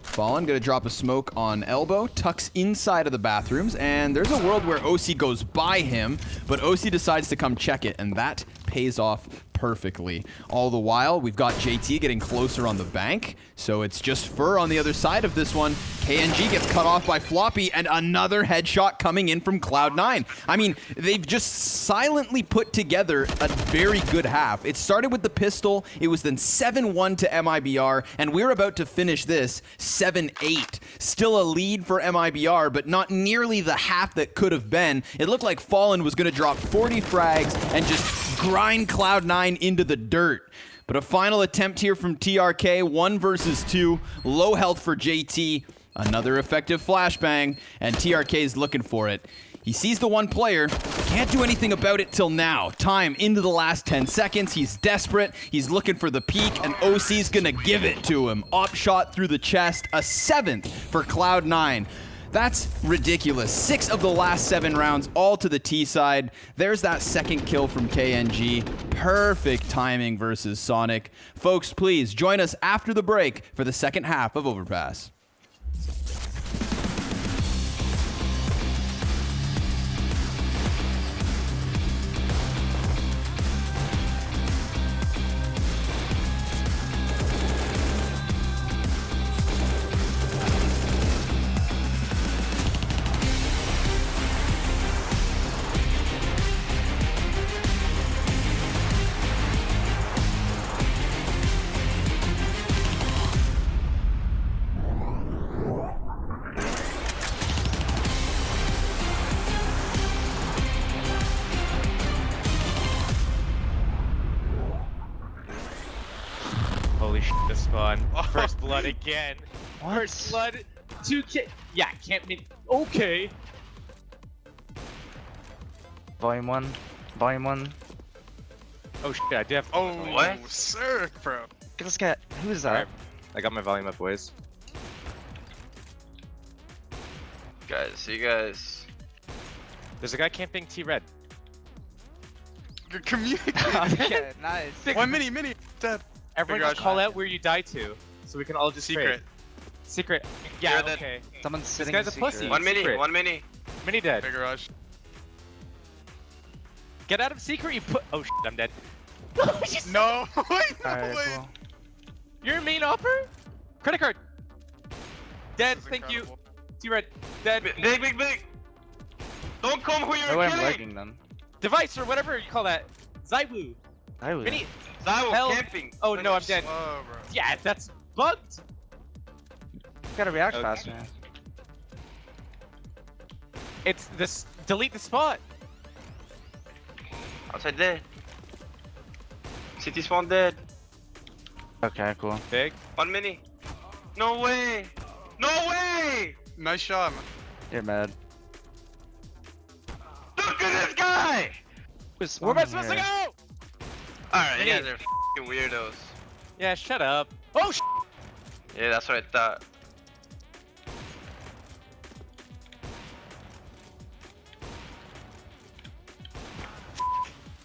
[SPEAKER 5] Fallen gonna drop a smoke on elbow, tucks inside of the bathrooms, and there's a world where OC goes by him, but OC decides to come check it, and that pays off perfectly. All the while, we've got JT getting closer on the bank, so it's just Fur on the other side of this one. KNG gets cut off by Floppy, and another headshot coming in from Cloud9. I mean, they've just silently put together a very good half. It started with the pistol, it was then 7-1 to MIBR, and we're about to finish this 7-8. Still a lead for MIBR, but not nearly the half that could have been. It looked like Fallen was going to drop 40 frags and just grind Cloud9 into the dirt. But a final attempt here from TRK, 1 versus 2, low health for JT, another effective flashbang, and TRK is looking for it. He sees the one player, can't do anything about it till now. Time into the last 10 seconds, he's desperate, he's looking for the peak, and OC's gonna give it to him. Op shot through the chest, a 7th for Cloud9. That's ridiculous. 6 of the last 7 rounds, all to the T side. There's that second kill from KNG. Perfect timing versus Sonic. Folks, please join us after the break for the second half of Overpass.
[SPEAKER 7] Holy shit, this spawn. First blood again. First blood. 2K. Yeah, can't be. Okay.
[SPEAKER 8] Volume 1. Volume 1.
[SPEAKER 7] Oh shit, I do have.
[SPEAKER 9] Oh,
[SPEAKER 7] what?
[SPEAKER 9] sir, bro.
[SPEAKER 8] This guy. Who is that?
[SPEAKER 7] Alright, I got my volume up, boys.
[SPEAKER 9] Guys, you guys.
[SPEAKER 7] There's a guy camping T-Red.
[SPEAKER 9] You're communicating.
[SPEAKER 8] Okay, nice.
[SPEAKER 9] One mini. Dead.
[SPEAKER 7] Everyone
[SPEAKER 9] Figure
[SPEAKER 7] just
[SPEAKER 9] out
[SPEAKER 7] call
[SPEAKER 9] shot.
[SPEAKER 7] out where you die to, so we can all just
[SPEAKER 9] Secret.
[SPEAKER 7] trade. Secret. Yeah,
[SPEAKER 9] You're
[SPEAKER 7] okay.
[SPEAKER 8] Someone's
[SPEAKER 7] This
[SPEAKER 8] sitting
[SPEAKER 7] guy's
[SPEAKER 8] in
[SPEAKER 7] a pussy.
[SPEAKER 8] secret.
[SPEAKER 9] One mini.
[SPEAKER 7] Secret.
[SPEAKER 9] One mini.
[SPEAKER 7] Mini dead.
[SPEAKER 9] Big rush.
[SPEAKER 7] Get out of secret, you put. Oh shit, I'm dead.
[SPEAKER 9] No. Wait, no
[SPEAKER 8] Alright,
[SPEAKER 9] way.
[SPEAKER 8] cool.
[SPEAKER 7] You're a main offer? Credit card. Dead,
[SPEAKER 9] This is
[SPEAKER 7] thank you.
[SPEAKER 9] incredible.
[SPEAKER 7] T-Red. Dead.
[SPEAKER 9] Big. Don't come who
[SPEAKER 8] No
[SPEAKER 9] you're
[SPEAKER 8] way I'm
[SPEAKER 9] killing.
[SPEAKER 8] lagging them.
[SPEAKER 7] Device or whatever you call that. Zaiwu.
[SPEAKER 8] I would.
[SPEAKER 7] Mini.
[SPEAKER 9] That was
[SPEAKER 7] Hell.
[SPEAKER 9] camping.
[SPEAKER 7] Oh no, I'm dead.
[SPEAKER 9] Slow, bro.
[SPEAKER 7] Yeah, that's bugged.
[SPEAKER 8] Gotta react
[SPEAKER 7] Okay.
[SPEAKER 8] faster, man.
[SPEAKER 7] It's this. Delete the spot.
[SPEAKER 9] Outside dead. City spawn dead.
[SPEAKER 8] Okay, cool.
[SPEAKER 7] Big.
[SPEAKER 9] One mini. No way. No way. Nice shot, man.
[SPEAKER 8] You're mad.
[SPEAKER 9] Look at this guy.
[SPEAKER 8] Who's
[SPEAKER 7] Where am I
[SPEAKER 8] spawning
[SPEAKER 7] supposed to
[SPEAKER 8] here?
[SPEAKER 7] go?
[SPEAKER 9] Alright, you
[SPEAKER 7] Mini.
[SPEAKER 9] guys are f***ing weirdos.
[SPEAKER 7] Yeah, shut up. Oh sh.
[SPEAKER 9] Yeah, that's what I thought.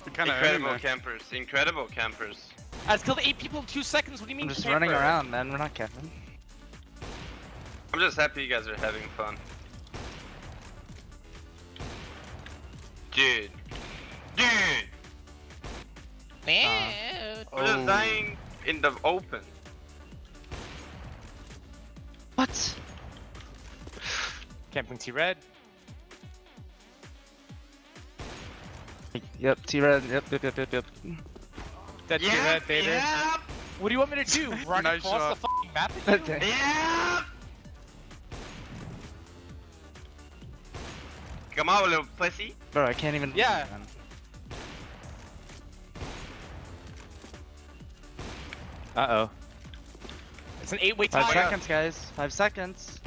[SPEAKER 9] Incredible campers. Incredible campers.
[SPEAKER 7] I just killed 8 people in 2 seconds. What do you mean?
[SPEAKER 8] I'm just
[SPEAKER 7] camper?
[SPEAKER 8] running around, man. We're not camping.
[SPEAKER 9] I'm just happy you guys are having fun. Dude. I'm just dying in the open.
[SPEAKER 8] What?
[SPEAKER 7] Camping T-Red.
[SPEAKER 8] Yep, T-Red. Yep.
[SPEAKER 7] Dead T-Red, baby.
[SPEAKER 9] Yeah.
[SPEAKER 7] What do you want me to do? Run
[SPEAKER 9] Nice
[SPEAKER 7] across
[SPEAKER 9] shot.
[SPEAKER 7] the fucking map at you?
[SPEAKER 8] Okay.
[SPEAKER 9] Yeah. Come on, little pussy.
[SPEAKER 8] Bro, I can't even.
[SPEAKER 7] Yeah.
[SPEAKER 8] Man.
[SPEAKER 7] Uh-oh. It's an 8-way
[SPEAKER 8] 5
[SPEAKER 7] tie.
[SPEAKER 8] seconds, guys. 5 seconds.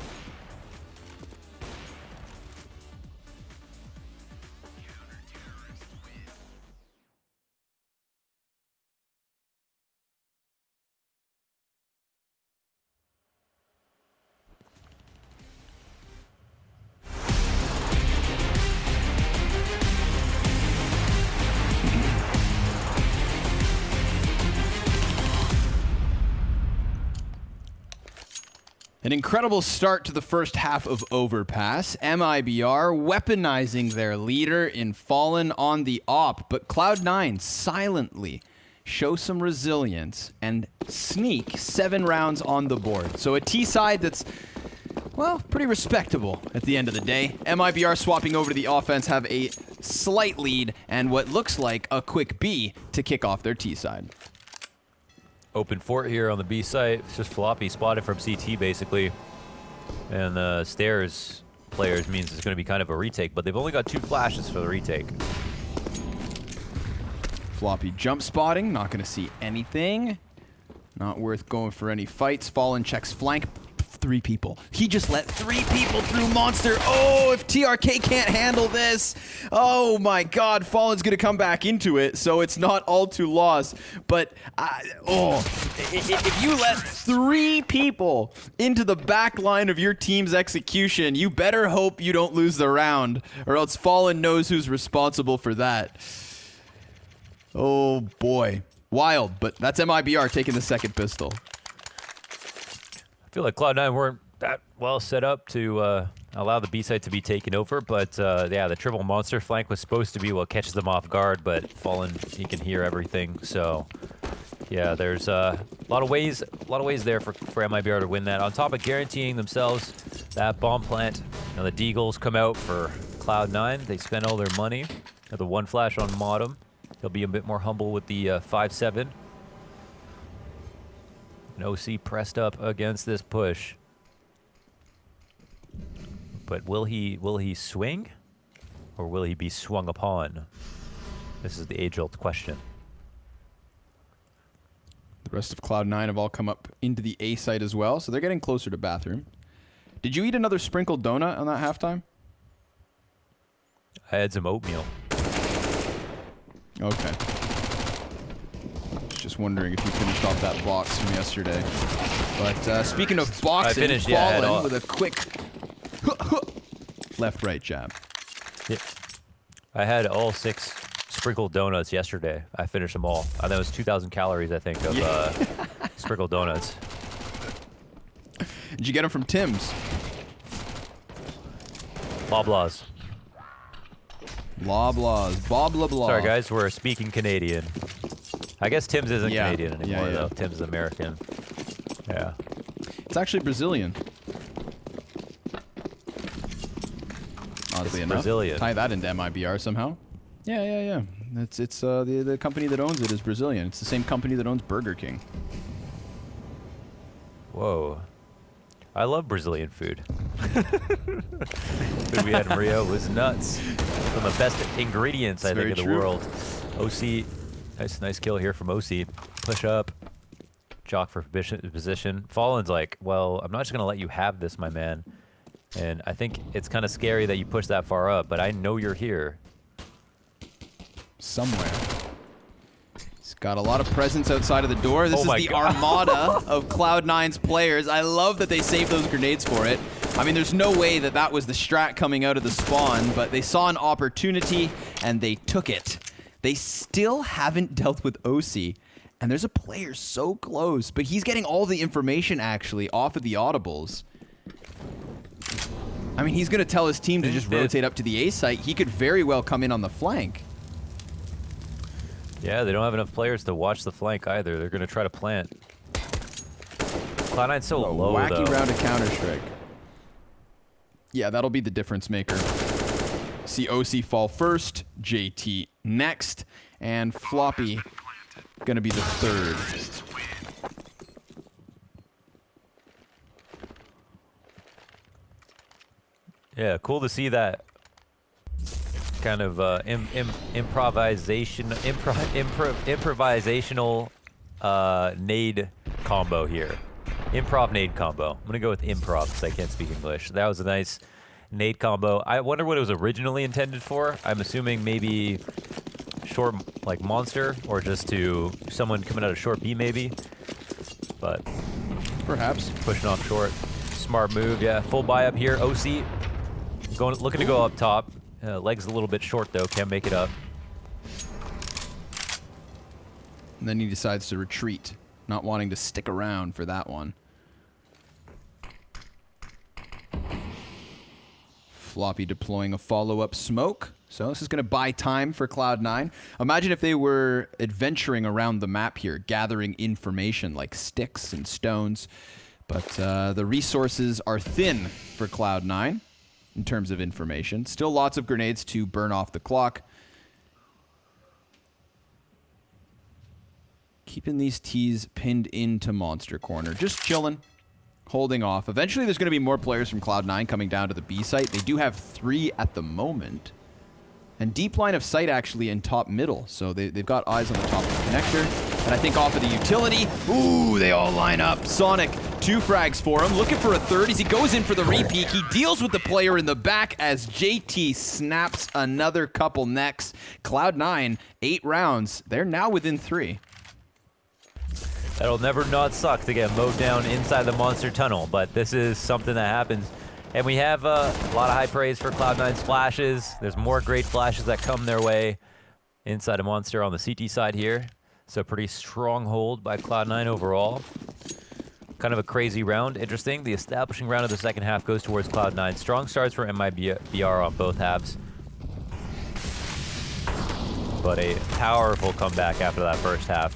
[SPEAKER 5] An incredible start to the first half of Overpass. MIBR weaponizing their leader in Fallen on the op, but Cloud9 silently show some resilience and sneak 7 rounds on the board. So a T side that's, well, pretty respectable at the end of the day. MIBR swapping over to the offense have a slight lead and what looks like a quick B to kick off their T side.
[SPEAKER 6] Open fort here on the B site. It's just Floppy spotted from CT basically. And the stairs players means it's going to be kind of a retake, but they've only got 2 flashes for the retake.
[SPEAKER 5] Floppy jump spotting, not going to see anything. Not worth going for any fights. Fallen checks flank. 3 people. He just let 3 people through Monster. Oh, if TRK can't handle this. Oh my God, Fallen's gonna come back into it, so it's not all too lost. But, if you let 3 people into the back line of your team's execution, you better hope you don't lose the round, or else Fallen knows who's responsible for that. Oh boy. Wild, but that's MIBR taking the second pistol.
[SPEAKER 6] I feel like Cloud9 weren't that well set up to allow the B site to be taken over, but yeah, the triple monster flank was supposed to be what catches them off guard, but Fallen, he can hear everything, so yeah, there's a lot of ways there for MIBR to win that. On top of guaranteeing themselves that bomb plant, you know, the Deagles come out for Cloud9. They spend all their money. Got the 1 flash on Modem. He'll be a bit more humble with the 5-7. And OC pressed up against this push. But will he swing? Or will he be swung upon? This is the age-old question.
[SPEAKER 5] The rest of Cloud9 have all come up into the A site as well, so they're getting closer to bathroom. Did you eat another sprinkled donut on that halftime?
[SPEAKER 6] I had some oatmeal.
[SPEAKER 5] Okay. Just wondering if you finished off that box from yesterday. But speaking of boxing,
[SPEAKER 6] I finished, yeah,
[SPEAKER 5] Fallen with a quick left-right jab.
[SPEAKER 6] Yeah. I had all 6 sprinkled donuts yesterday. I finished them all. That was 2,000 calories, I think, of sprinkled donuts.
[SPEAKER 5] Did you get them from Tim's?
[SPEAKER 6] Loblaws.
[SPEAKER 5] Loblaws. Bob Loblaw.
[SPEAKER 6] Sorry, guys, we're speaking Canadian. I guess Tim's isn't Canadian anymore, though. Tim's American. Yeah.
[SPEAKER 5] It's actually Brazilian. Oddly enough.
[SPEAKER 6] Brazilian.
[SPEAKER 5] Tie that into MIBR somehow. Yeah. It's the company that owns it is Brazilian. It's the same company that owns Burger King.
[SPEAKER 6] Whoa. I love Brazilian food. Food we had in Rio was nuts. Some of the best ingredients, I think, in the world. OC, nice kill here from OC. Push up. Jock for position. Fallen's like, well, I'm not just going to let you have this, my man. And I think it's kind of scary that you push that far up, but I know you're here.
[SPEAKER 5] Somewhere. He's got a lot of presence outside of the door. This is the armada of Cloud9's players. I love that they saved those grenades for it. I mean, there's no way that that was the strat coming out of the spawn, but they saw an opportunity and they took it. They still haven't dealt with OC, and there's a player so close, but he's getting all the information actually off of the audibles. I mean, he's going to tell his team to just rotate up to the A site. He could very well come in on the flank.
[SPEAKER 6] Yeah, they don't have enough players to watch the flank either. They're going to try to plant. Cloud9's so low,
[SPEAKER 5] wacky
[SPEAKER 6] though.
[SPEAKER 5] round of Counter-Strike. Yeah, that'll be the difference maker. See OC fall first, JT next, and Floppy going to be the third.
[SPEAKER 6] Yeah, cool to see that kind of improvisational nade combo here. Improv nade combo. I'm gonna go with improv because I can't speak English. That was a nice nade combo. I wonder what it was originally intended for. I'm assuming maybe short, like monster, or just to someone coming out of short B maybe. But
[SPEAKER 5] perhaps
[SPEAKER 6] pushing off short. Smart move. Yeah, full buy up here. OC looking to go up top. Legs a little bit short though. Can't make it up.
[SPEAKER 5] And then he decides to retreat, not wanting to stick around for that one. Floppy deploying a follow-up smoke. So this is going to buy time for Cloud9. Imagine if they were adventuring around the map here, gathering information like sticks and stones. But the resources are thin for Cloud9 in terms of information. Still lots of grenades to burn off the clock. Keeping these T's pinned into Monster Corner. Just chilling. Holding off. Eventually there's going to be more players from Cloud9 coming down to the B site. They do have 3 at the moment. And deep line of sight actually in top middle. So they've got eyes on the top of the connector. And I think off of the utility. Ooh, they all line up. Sonic 2 frags for him, looking for a third as he goes in for the repeat. He deals with the player in the back as JT snaps another couple necks. Cloud9, 8 rounds. They're now within 3.
[SPEAKER 6] That'll never not suck to get mowed down inside the monster tunnel, but this is something that happens. And we have a lot of high praise for Cloud9's flashes. There's more great flashes that come their way inside a monster on the CT side here. So pretty strong hold by Cloud9 overall. Kind of a crazy round. Interesting. The establishing round of the second half goes towards Cloud9. Strong starts for MIBR on both halves. But a powerful comeback after that first half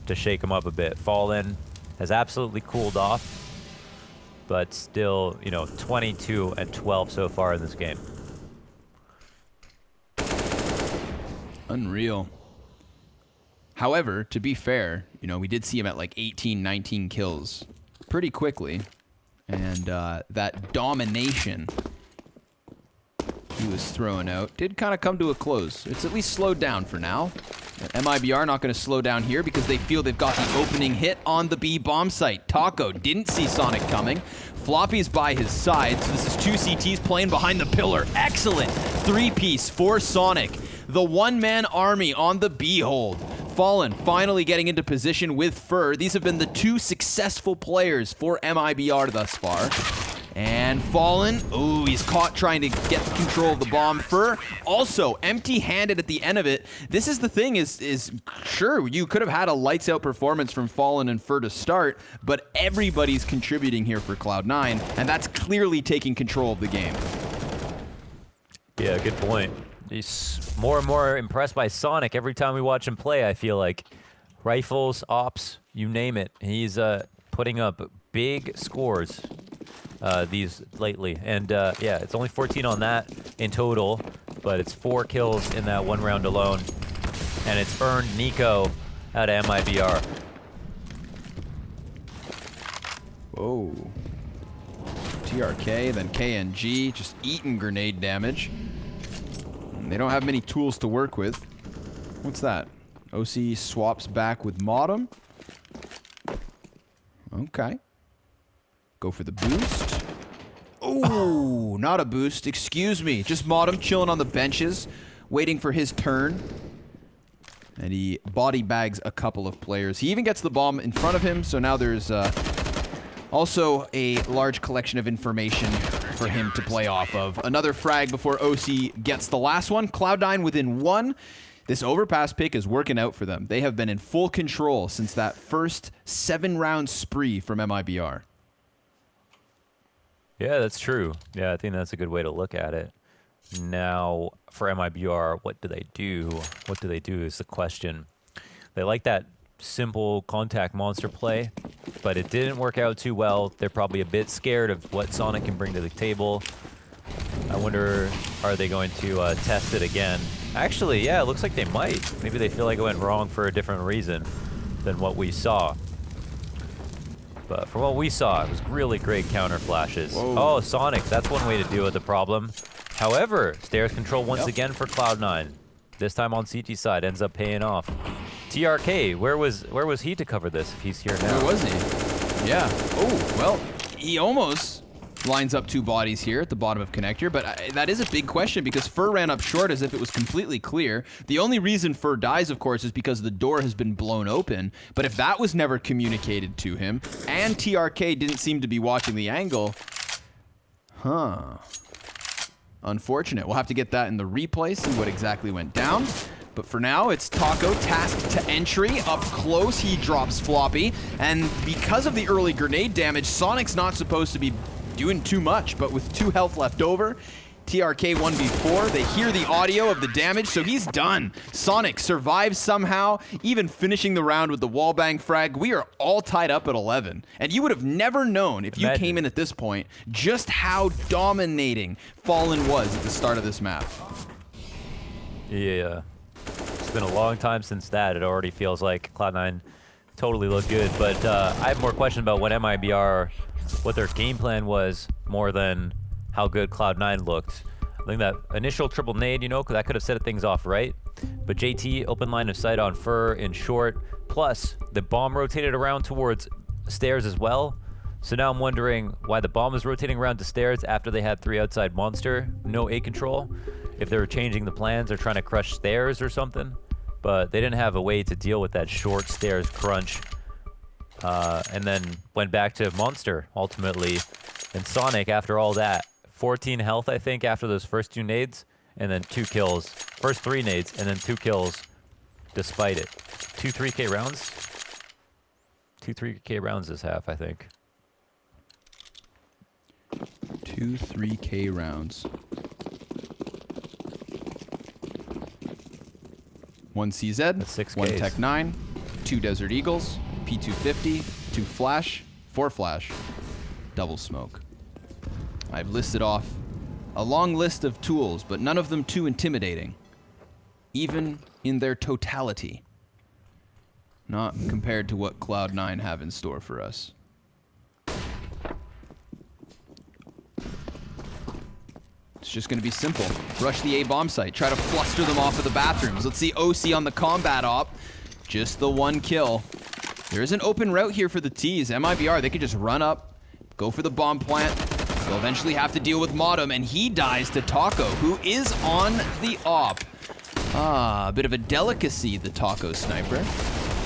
[SPEAKER 6] to shake him up a bit. Fallen has absolutely cooled off, but still, you know, 22 and 12 so far in this game.
[SPEAKER 5] Unreal. However, to be fair, you know, we did see him at like 18, 19 kills pretty quickly. And that domination he was throwing out did kind of come to a close. It's at least slowed down for now. MIBR not going to slow down here because they feel they've got the opening hit on the B bomb site. Taco didn't see Sonic coming. Floppy's by his side, so this is 2 CTs playing behind the pillar. Excellent 3-piece for Sonic. The one-man army on the B hold. Fallen finally getting into position with Fur. These have been the 2 successful players for MIBR thus far. And Fallen, ooh, he's caught trying to get control of the bomb. Fur also empty-handed at the end of it. This is the thing is sure, you could have had a lights-out performance from Fallen and Fur to start, but everybody's contributing here for Cloud9, and that's clearly taking control of the game.
[SPEAKER 6] Yeah, good point. He's more and more impressed by Sonic every time we watch him play, I feel like. Rifles, ops, you name it. He's putting up big scores these lately. And yeah, it's only 14 on that in total, but it's 4 kills in that 1 round alone. And it's earned Nico out of MIBR.
[SPEAKER 5] Whoa. TRK, then KNG, just eating grenade damage. They don't have many tools to work with. What's that? OC swaps back with Modem. Okay. Go for the boost. Oh, not a boost. Excuse me. Just Modem chilling on the benches, waiting for his turn. And he body bags a couple of players. He even gets the bomb in front of him, so now there's also a large collection of information for him to play off of. Another frag before OC gets the last one. Cloud9 within 1. This Overpass pick is working out for them. They have been in full control since that first 7-round spree from MIBR.
[SPEAKER 6] Yeah, that's true. Yeah, I think that's a good way to look at it. Now, for MIBR, what do they do? What do they do is the question. They like that simple contact monster play, but it didn't work out too well. They're probably a bit scared of what Sonic can bring to the table. I wonder, are they going to test it again? Actually, yeah, it looks like they might. Maybe they feel like it went wrong for a different reason than what we saw. But from what we saw, it was really great counter flashes.
[SPEAKER 5] Whoa.
[SPEAKER 6] Oh, Sonic, that's one way to deal with the problem. However, stairs control once again for Cloud9. This time on CT side, ends up paying off. TRK, where was he to cover this if he's here now?
[SPEAKER 5] Where was he? Yeah. Oh, well, he almost lines up 2 bodies here at the bottom of connector, but that is a big question because Fur ran up short as if it was completely clear. The only reason Fur dies, of course, is because the door has been blown open, but if that was never communicated to him, and TRK didn't seem to be watching the angle, unfortunate. We'll have to get that in the replay, see what exactly went down. But for now, it's Taco tasked to entry. Up close, he drops Floppy. And because of the early grenade damage, Sonic's not supposed to be doing too much. But with 2 health left over, TRK 1v4, they hear the audio of the damage, so he's done. Sonic survives somehow, even finishing the round with the wallbang frag. We are all tied up at 11. And you would have never known, if you came in at this point, just how dominating Fallen was at the start of this map.
[SPEAKER 6] Yeah. It's been a long time since that. It already feels like Cloud9 totally looked good. But I have more questions about what MIBR, what their game plan was, more than how good Cloud9 looked. I think that initial triple nade, you know, that could have set things off right. But JT, open line of sight on Fur in short. Plus, the bomb rotated around towards stairs as well. So now I'm wondering why the bomb is rotating around to stairs after they had 3 outside monster, no A control. If they were changing the plans or trying to crush stairs or something. But they didn't have a way to deal with that short stairs crunch. And then went back to monster, ultimately. And Sonic, after all that, 14 health, I think, after those first 2 nades. And then 2 kills. First 3 nades, and then 2 kills despite it. 2 3K rounds? 2 3K rounds this half, I think.
[SPEAKER 5] 2 3K rounds. 1 CZ,
[SPEAKER 6] That's 6
[SPEAKER 5] 1
[SPEAKER 6] Ks.
[SPEAKER 5] Tech 9, 2 Desert Eagles, P250, 2 Flash, 4 Flash, double smoke. I've listed off a long list of tools, but none of them too intimidating, even in their totality. Not compared to what Cloud9 have in store for us. It's just going to be simple. Rush the A-bomb site. Try to fluster them off of the bathrooms. Let's see OC on the combat op. Just the 1 kill. There is an open route here for the T's. MIBR, they could just run up, go for the bomb plant. They'll eventually have to deal with Modem, and he dies to Taco, who is on the op. Ah, a bit of a delicacy, the Taco sniper.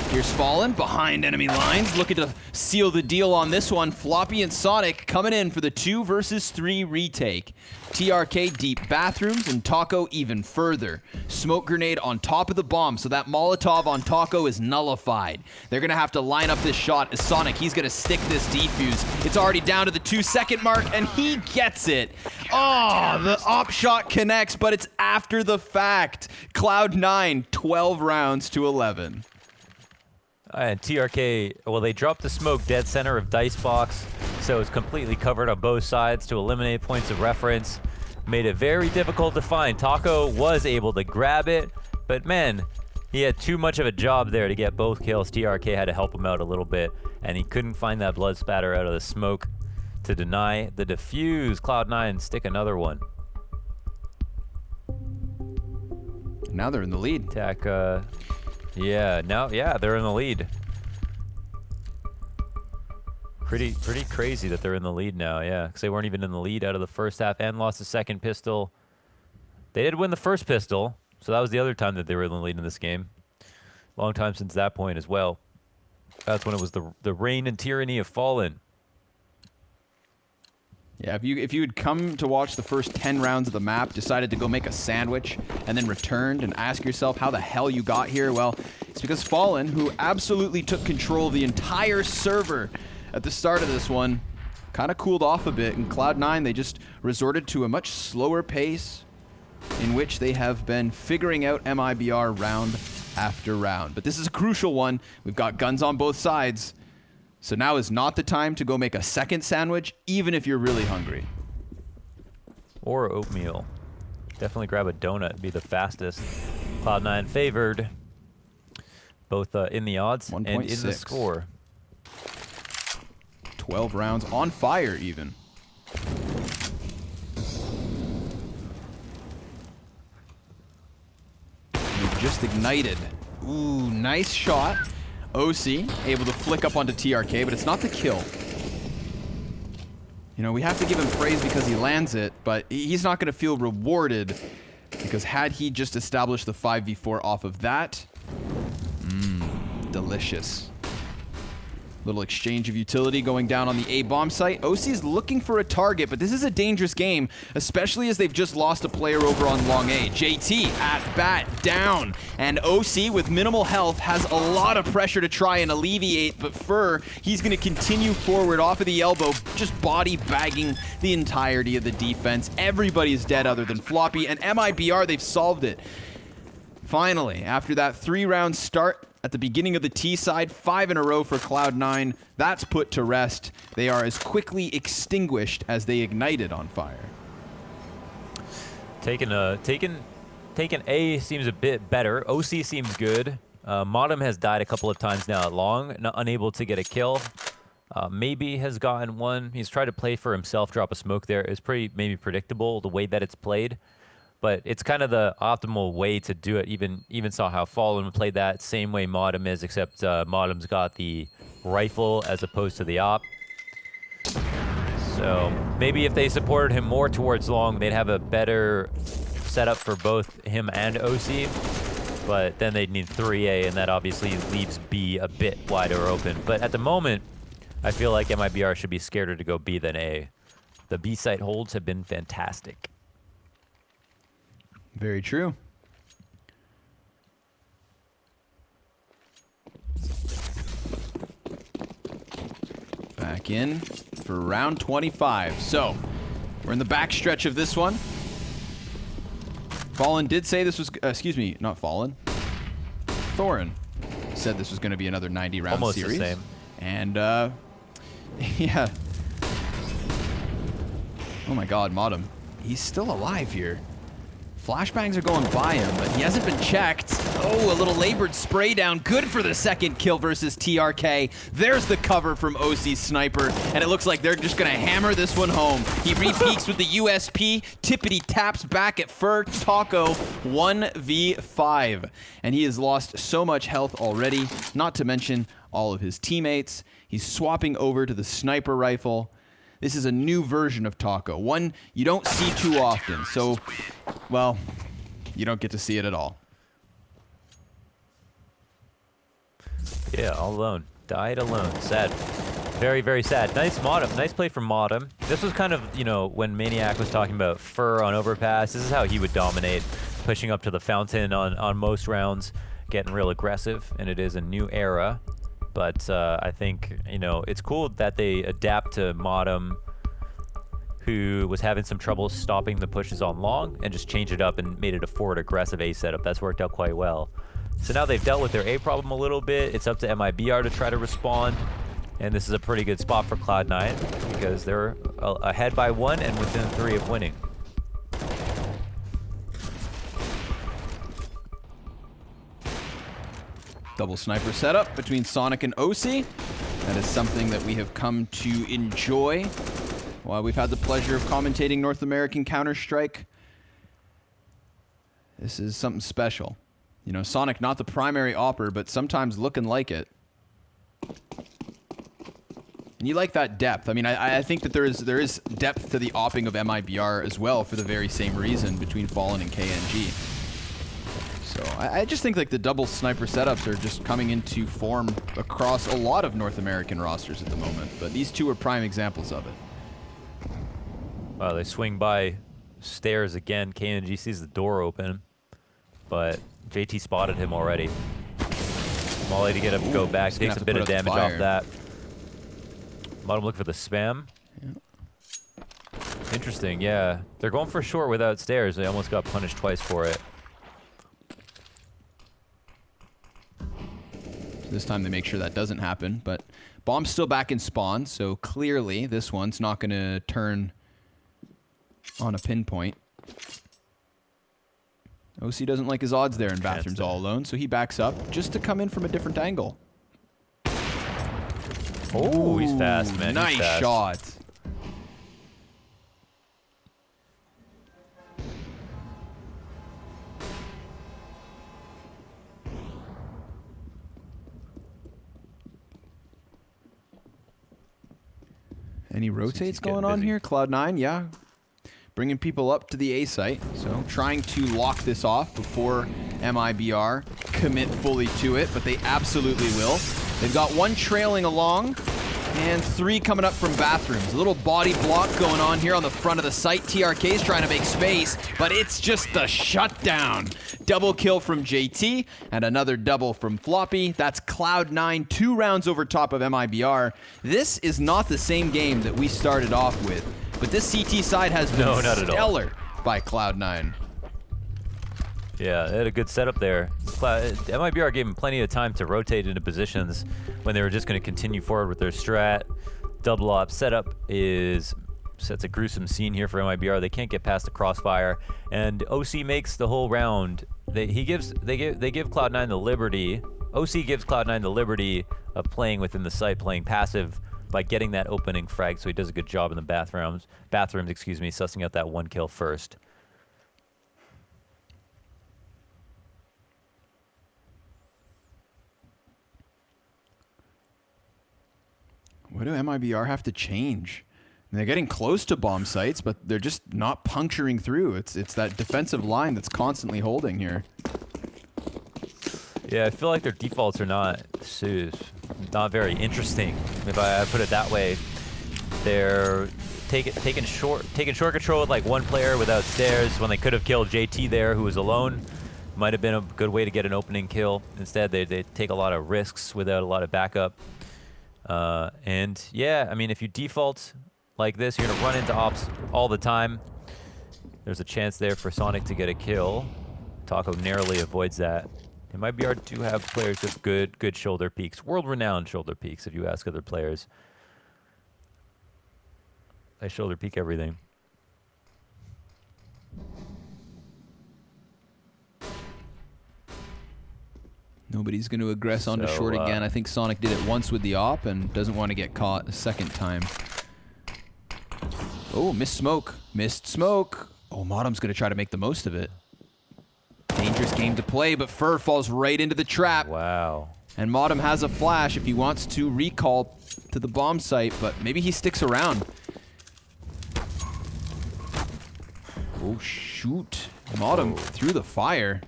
[SPEAKER 5] Here's Fallen behind enemy lines, looking to seal the deal on this one. Floppy and Sonic coming in for the 2 versus 3 retake. TRK deep bathrooms and Taco even further. Smoke grenade on top of the bomb, so that Molotov on Taco is nullified. They're gonna have to line up this shot as Sonic, he's gonna stick this defuse. It's already down to the 2-second mark, and he gets it. Oh, the op shot connects, but it's after the fact. Cloud9, 12 rounds to 11.
[SPEAKER 6] And TRK, well, they dropped the smoke dead center of Dice Box, so it's completely covered on both sides to eliminate points of reference. Made it very difficult to find. Taco was able to grab it, but man, he had too much of a job there to get both kills. TRK had to help him out a little bit, and he couldn't find that blood spatter out of the smoke to deny the defuse. Cloud9 stick another one.
[SPEAKER 5] Now they're in the lead.
[SPEAKER 6] Attack, yeah, they're in the lead. Pretty crazy that they're in the lead now, yeah. Because they weren't even in the lead out of the first half and lost the second pistol. They did win the first pistol, so that was the other time that they were in the lead in this game. Long time since that point as well. That's when it was the reign and tyranny of Fallen.
[SPEAKER 5] Yeah, if you had come to watch the first 10 rounds of the map, decided to go make a sandwich, and then returned and ask yourself how the hell you got here, well, it's because Fallen, who absolutely took control of the entire server at the start of this one, kind of cooled off a bit, and Cloud9, they just resorted to a much slower pace in which they have been figuring out MIBR round after round. But this is a crucial one. We've got guns on both sides. So now is not the time to go make a second sandwich, even if you're really hungry.
[SPEAKER 6] Or oatmeal. Definitely grab a donut and be the fastest. Cloud9 favored, both in the odds and in the score.
[SPEAKER 5] 12 rounds on fire, even. You've just ignited. Ooh, nice shot. OC able to flick up onto TRK, but it's not the kill. You know, we have to give him praise because he lands it, but he's not going to feel rewarded because had he just established the 5v4 off of that, delicious. Little exchange of utility going down on the A-bomb site. OC is looking for a target, but this is a dangerous game, especially as they've just lost a player over on long A. JT at bat, down. And OC, with minimal health, has a lot of pressure to try and alleviate, but Fur, he's going to continue forward off of the elbow, just body bagging the entirety of the defense. Everybody's dead other than Floppy, and MIBR, they've solved it. Finally, after that 3-round start, at the beginning of the T side, 5 in a row for Cloud9. That's put to rest. They are as quickly extinguished as they ignited on fire.
[SPEAKER 6] Taking A seems a bit better. OC seems good. Modem has died a couple of times now at long, unable to get a kill. Maybe has gotten one. He's tried to play for himself, drop a smoke there. It's pretty maybe predictable the way that it's played. But it's kind of the optimal way to do it. Even saw how Fallen played that same way Modem is, except Modem's got the rifle as opposed to the op. So maybe if they supported him more towards long, they'd have a better setup for both him and OC. But then they'd need 3A, and that obviously leaves B a bit wider open. But at the moment, I feel like MIBR should be scareder to go B than A. The B site holds have been fantastic.
[SPEAKER 5] Very true. Back in for round 25. So, we're in the back stretch of this one. Fallen did say this was, excuse me, not Fallen. Thorin said this was going to be another 90-round
[SPEAKER 6] Almost
[SPEAKER 5] series.
[SPEAKER 6] the same.
[SPEAKER 5] And, yeah. Oh my god, Modem. He's still alive here. Flashbangs are going by him, but he hasn't been checked. Oh, a little labored spray down. Good for the second kill versus TRK. There's the cover from OC's sniper, and it looks like they're just going to hammer this one home. He re-peeks with the USP. Tippity taps back at Fur Taco 1v5. And he has lost so much health already, not to mention all of his teammates. He's swapping over to the sniper rifle. This is a new version of Taco, one you don't see too often, so, well, you don't get to see it at all.
[SPEAKER 6] Yeah, all alone. Died alone. Sad. Very, very sad. Nice Modem. Nice play from Modem. This was kind of, you know, when Maniac was talking about Fur on Overpass, this is how he would dominate, pushing up to the fountain on most rounds, getting real aggressive, and it is a new era. But I think, you know, it's cool that they adapt to Modem, who was having some trouble stopping the pushes on long, and just change it up and made it a forward aggressive A setup. That's worked out quite well. So now they've dealt with their A problem a little bit. It's up to MIBR to try to respond. And this is a pretty good spot for Cloud9 because they're ahead by 1 and within 3 of winning.
[SPEAKER 5] Double sniper setup between Sonic and OC. That is something that we have come to enjoy while we've had the pleasure of commentating North American Counter-Strike. This is something special. You know, Sonic not the primary opper, but sometimes looking like it. And you like that depth. I mean, I think that there is depth to the opping of MIBR as well for the very same reason between Fallen and KNG. So I just think like the double sniper setups are just coming into form across a lot of North American rosters at the moment, but these two are prime examples of it.
[SPEAKER 6] Wow, they swing by stairs again. KNG sees the door open, but JT spotted him already. Molly to get him to go back, takes a bit of damage off that. Bottom look for the spam. Yeah. Interesting, yeah. They're going for short without stairs. They almost got punished twice for it.
[SPEAKER 5] This time they make sure that doesn't happen, but bomb's still back in spawn, so clearly this one's not going to turn on a pinpoint. OC doesn't like his odds there in bathrooms all alone, so he backs up just to come in from a different angle.
[SPEAKER 6] Oh, he's fast, man.
[SPEAKER 5] Nice shot. Any rotates going on here? Cloud9, yeah. Bringing people up to the A site. So trying to lock this off before MIBR commit fully to it, but they absolutely will. They've got one trailing along and 3 coming up from bathrooms. A little body block going on here on the front of the site. TRK's trying to make space, but it's just a shutdown. Double kill from JT and another double from Floppy. That's Cloud9, 2 rounds over top of MIBR. This is not the same game that we started off with, but this CT side has been stellar by Cloud9.
[SPEAKER 6] Yeah, they had a good setup there. MIBR gave him plenty of time to rotate into positions when they were just going to continue forward with their strat. Double op setup sets a gruesome scene here for MIBR. They can't get past the crossfire, and OC makes the whole round. They give Cloud9 the liberty. OC gives Cloud9 the liberty of playing within the site, playing passive by getting that opening frag. So he does a good job in the bathrooms, sussing out that 1 kill first.
[SPEAKER 5] What do MIBR have to change And they're getting close to bomb sites, but they're just not puncturing through. It's that defensive line that's constantly holding here.
[SPEAKER 6] Yeah, I feel like their defaults are not very interesting, if I put it that way. They're taking short control with like one player without stairs when they could have killed JT there, who was alone. Might have been a good way to get an opening kill. Instead, they take a lot of risks without a lot of backup. And yeah, I mean, if you default like this, you're gonna run into ops all the time. There's a chance there for Sonic to get a kill. Taco narrowly avoids that. MIBR do have players with good shoulder peaks, world-renowned shoulder peaks, if you ask other players. They shoulder peak everything.
[SPEAKER 5] Nobody's going to aggress onto short again. I think Sonic did it once with the op and doesn't want to get caught a second time. Oh, missed smoke. Missed smoke. Oh, Modem's going to try to make the most of it. Dangerous game to play, but Fur falls right into the trap.
[SPEAKER 6] Wow.
[SPEAKER 5] And Modem has a flash if he wants to recall to the bomb site, but maybe he sticks around. Oh, shoot. Modem through the fire.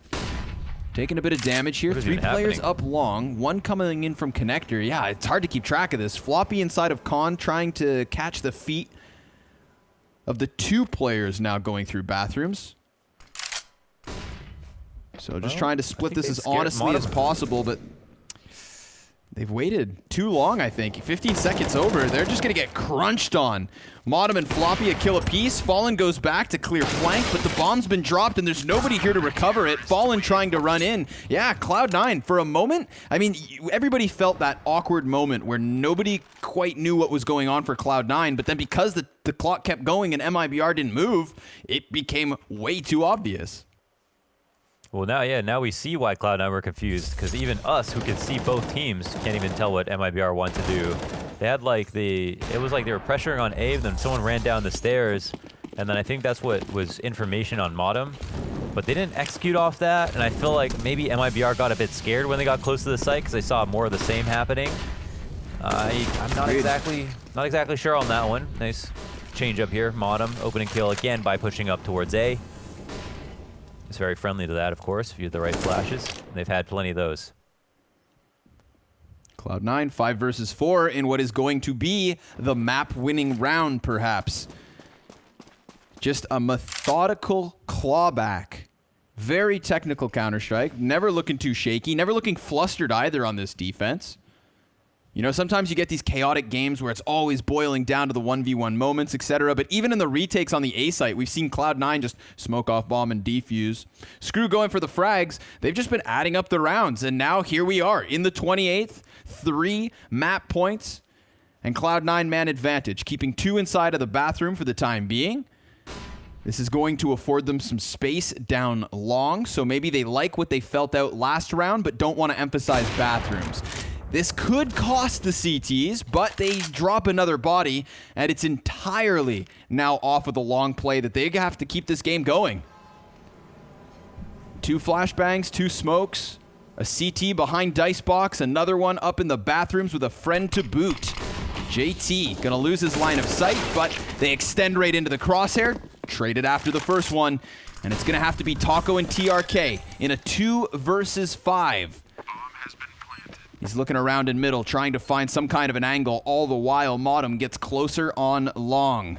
[SPEAKER 5] Taking a bit of damage here. 3 players up long, 1 coming in from connector. Yeah, it's hard to keep track of this. Floppy inside of Con trying to catch the feet of the 2 players now going through bathrooms. So just trying to split this as honestly as possible, but they've waited too long, I think. 15 seconds over. They're just going to get crunched on. Modem and Floppy a kill apiece. Fallen goes back to clear flank, but the bomb's been dropped and there's nobody here to recover it. Fallen trying to run in. Yeah, Cloud9, for a moment, I mean, everybody felt that awkward moment where nobody quite knew what was going on for Cloud9, but then because the clock kept going and MIBR didn't move, it became way too obvious.
[SPEAKER 6] Well, now we see why Cloud9 were confused, because even us, who could see both teams, can't even tell what MIBR wanted to do. They had like it was like they were pressuring on A, then someone ran down the stairs, and then I think that's what was information on Modem. But they didn't execute off that, and I feel like maybe MIBR got a bit scared when they got close to the site, because they saw more of the same happening. I'm not exactly sure on that one. Nice change up here. Modem opening kill again by pushing up towards A. It's very friendly to that, of course, if you have the right flashes. They've had plenty of those.
[SPEAKER 5] Cloud9, 5 versus 4 in what is going to be the map-winning round, perhaps. Just a methodical clawback. Very technical Counter-Strike. Never looking too shaky. Never looking flustered either on this defense. You know, sometimes you get these chaotic games where it's always boiling down to the 1v1 moments, etc. But even in the retakes on the A site, we've seen Cloud9 just smoke off bomb and defuse. Screw going for the frags. They've just been adding up the rounds. And now here we are in the 28th. 3 map points and Cloud9 man advantage, keeping 2 inside of the bathroom for the time being. This is going to afford them some space down long. So maybe they like what they felt out last round, but don't want to emphasize bathrooms. This could cost the CTs, but they drop another body, and it's entirely now off of the long play that they have to keep this game going. 2 flashbangs, 2 smokes, a CT behind Dicebox, another one up in the bathrooms with a friend to boot. JT gonna lose his line of sight, but they extend right into the crosshair, traded after the first one, and it's gonna have to be Taco and TRK in a 2 versus 5. He's looking around in middle, trying to find some kind of an angle. All the while, Modem gets closer on long.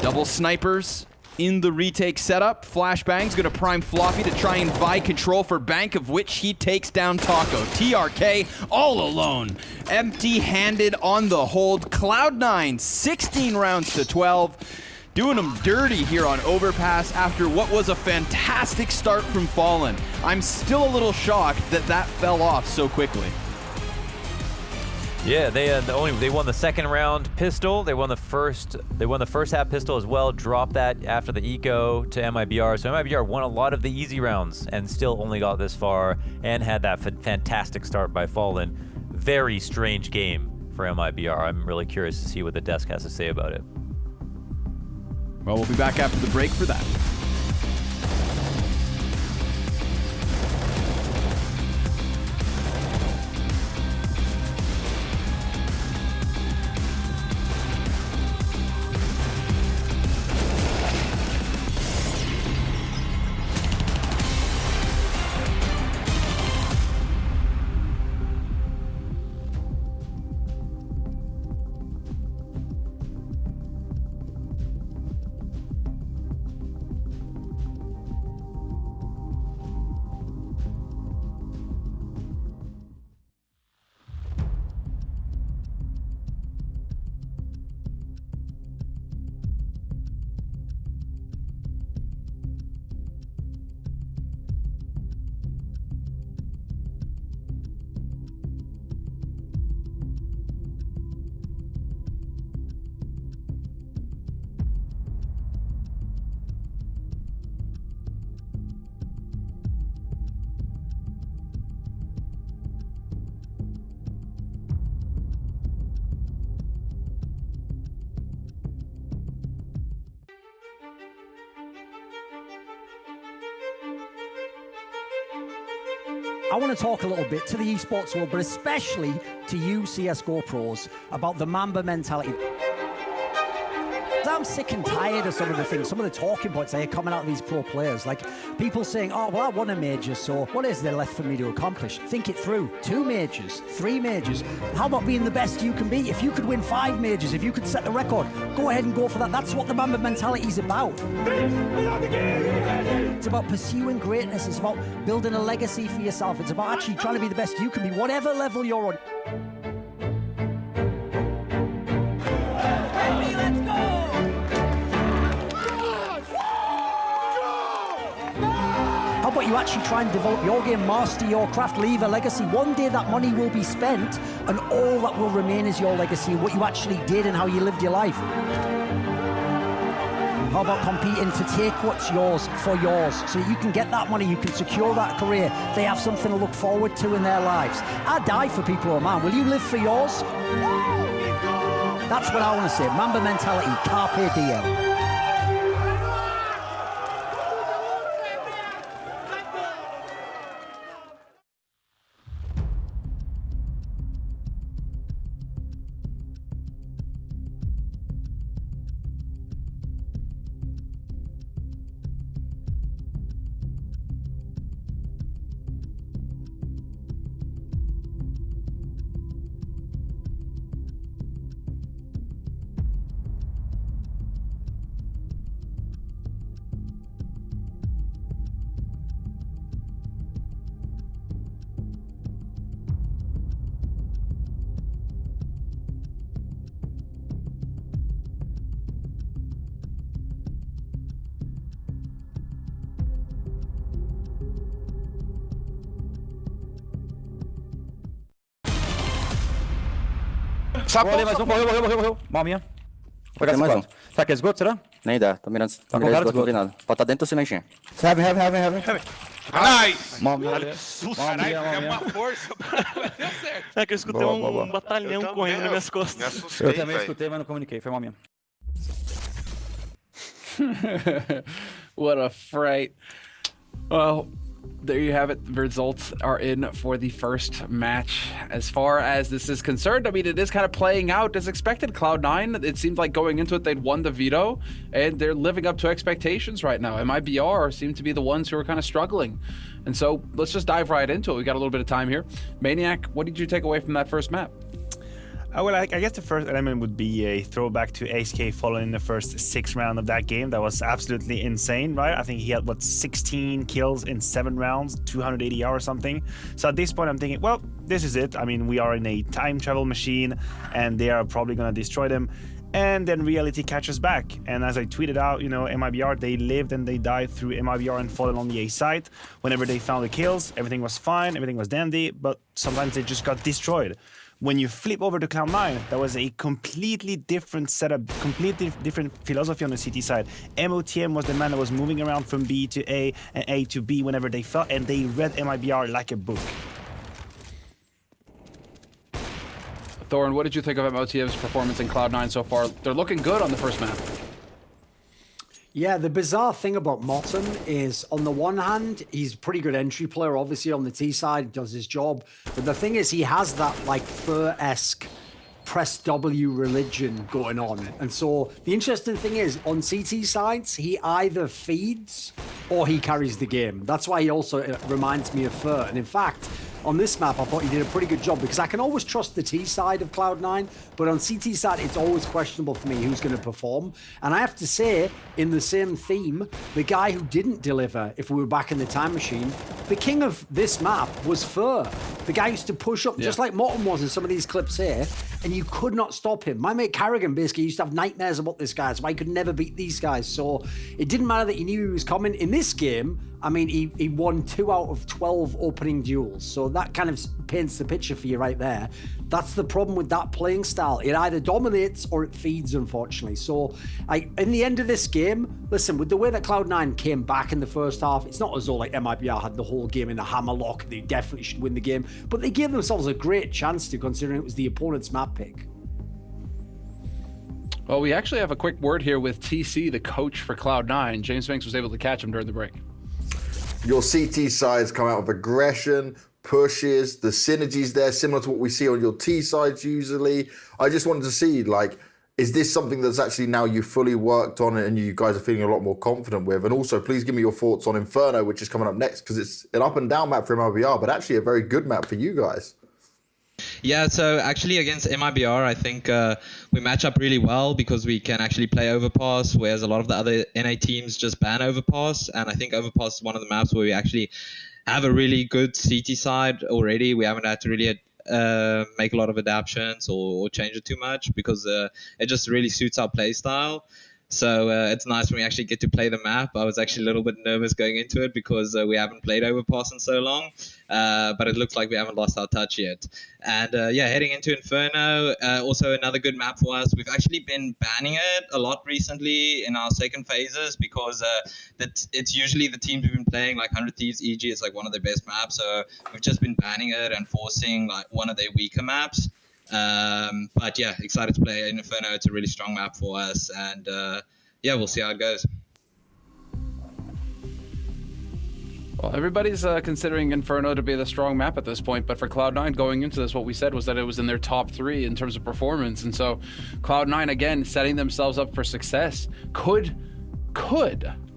[SPEAKER 5] Double snipers in the retake setup. Flashbang's gonna prime Floppy to try and vie control for Bank, of which he takes down Taco. TRK all alone, empty-handed on the hold. Cloud9, 16 rounds to 12. Doing them dirty here on Overpass after what was a fantastic start from Fallen. I'm still a little shocked that that fell off so quickly.
[SPEAKER 6] Yeah, they won the second round pistol. They won the first half pistol as well. Dropped that after the eco to MIBR. So MIBR won a lot of the easy rounds and still only got this far and had that fantastic start by Fallen. Very strange game for MIBR. I'm really curious to see what the desk has to say about it.
[SPEAKER 5] Well, we'll be back after the break for that.
[SPEAKER 10] I want to talk a little bit to the esports world, but especially to you CSGO pros about the Mamba mentality. I'm sick and tired of some of the things, some of the talking points that are coming out of these pro players. Like people saying, oh, well, I won a major, so what is there left for me to accomplish? Think it through. 2 majors, 3 majors. How about being the best you can be? If you could win 5 majors, if you could set the record, go ahead and go for that. That's what the Mamba mentality is about. It's about pursuing greatness. It's about building a legacy for yourself. It's about actually trying to be the best you can be, whatever level you're on. How about you actually try and develop your game, master your craft, leave a legacy? One day that money will be spent and all that will remain is your legacy and what you actually did and how you lived your life. How about competing to take what's yours for yours so that you can get that money, you can secure that career, they have something to look forward to in their lives. I die for people who are mine. Will you live for yours? That's what I want to say. Mamba mentality, carpe diem.
[SPEAKER 11] Morreu mais um, morreu. Mal minha. Vou pegar mais um. Será que é esgoto, será? Nem dá, tô mirando. Tá com cara de esgoto, não vi nada. Pode estar dentro do cimentinho. Heavy.
[SPEAKER 9] Nice!
[SPEAKER 11] Mal minha.
[SPEAKER 9] Caralho, é uma força. Deu certo.
[SPEAKER 7] É que eu escutei um batalhão correndo nas minhas costas.
[SPEAKER 9] Me assustei,
[SPEAKER 11] Eu também escutei, mas não comuniquei. Foi mal minha.
[SPEAKER 1] What a fright. Well, there you have it. The results are in for the first match. As far as this is concerned, I mean, it is kind of playing out as expected. Cloud9, it seemed like going into it, they'd won the veto, and they're living up to expectations right now. MIBR seem to be the ones who are kind of struggling. And so let's just dive right into it. We got a little bit of time here. Maniac, what did you take away from that first map?
[SPEAKER 12] Well, I guess the first element would be a throwback to ASK following the first 6 rounds of that game. That was absolutely insane, right? I think he had, 16 kills in 7 rounds, 280 hours or something. So at this point, I'm thinking, well, this is it. I mean, we are in a time travel machine, and they are probably going to destroy them. And then reality catches back. And as I tweeted out, you know, MIBR, they lived and they died through MIBR and fallen on the A side. Whenever they found the kills, everything was fine, everything was dandy, but sometimes they just got destroyed. When you flip over to Cloud9, that was a completely different setup, completely different philosophy on the CT side. MOTM was the man that was moving around from B to A and A to B whenever they fell, and they read MIBR like a book.
[SPEAKER 1] Thorin, what did you think of MOTM's performance in Cloud9 so far? They're looking good on the first map.
[SPEAKER 10] Yeah, the bizarre thing about Motten is, on the one hand, he's a pretty good entry player. Obviously, on the T side, does his job. But the thing is, he has that, like, Fur-esque press W religion going on. And so the interesting thing is, on CT sides, he either feeds or he carries the game. That's why he also reminds me of Fur. And in fact, on this map, I thought he did a pretty good job because I can always trust the T side of Cloud9, but on CT side, it's always questionable for me who's going to perform. And I have to say, in the same theme, the guy who didn't deliver, if we were back in the time machine, the king of this map was Fur. The guy used to push up, just like Motten was in some of these clips here, and you could not stop him. My mate Carrigan basically used to have nightmares about this guy, so I could never beat these guys. So it didn't matter that he knew he was coming. In this game, I mean, he won 2 out of 12 opening duels. So that kind of paints the picture for you right there. That's the problem with that playing style. It either dominates or it feeds, unfortunately. So in the end of this game, listen, with the way that Cloud9 came back in the first half, it's not as though like MIBR had the whole game in the hammerlock. They definitely should win the game. But they gave themselves a great chance to, considering it was the opponent's map pick.
[SPEAKER 1] Well, we actually have a quick word here with TC, the coach for Cloud9. James Banks was able to catch him during the break.
[SPEAKER 13] Your CT sides come out with aggression, pushes, the synergies there, similar to what we see on your T sides usually. I just wanted to see, like, is this something that's actually now you fully worked on and you guys are feeling a lot more confident with? And also, please give me your thoughts on Inferno, which is coming up next, because it's an up and down map for MIBR, but actually a very good map for you guys.
[SPEAKER 14] Yeah, so actually against MIBR, I think we match up really well because we can actually play Overpass, whereas a lot of the other NA teams just ban Overpass. And I think Overpass is one of the maps where we actually have a really good CT side already. We haven't had to really make a lot of adaptations or change it too much because it just really suits our play style. So it's nice when we actually get to play the map. I was actually a little bit nervous going into it because we haven't played Overpass in so long, but it looks like we haven't lost our touch yet. And yeah, heading into Inferno, also another good map for us. We've actually been banning it a lot recently in our second phases because it's usually the teams we've been playing, like 100 Thieves, EG, it's like one of their best maps. So we've just been banning it and forcing like one of their weaker maps. But yeah, excited to play Inferno. It's a really strong map for us, and yeah, we'll see how it goes.
[SPEAKER 1] Well, everybody's considering Inferno to be the strong map at this point, but for Cloud9 going into this, what we said was that it was in their top 3 in terms of performance, and so Cloud9 again setting themselves up for success could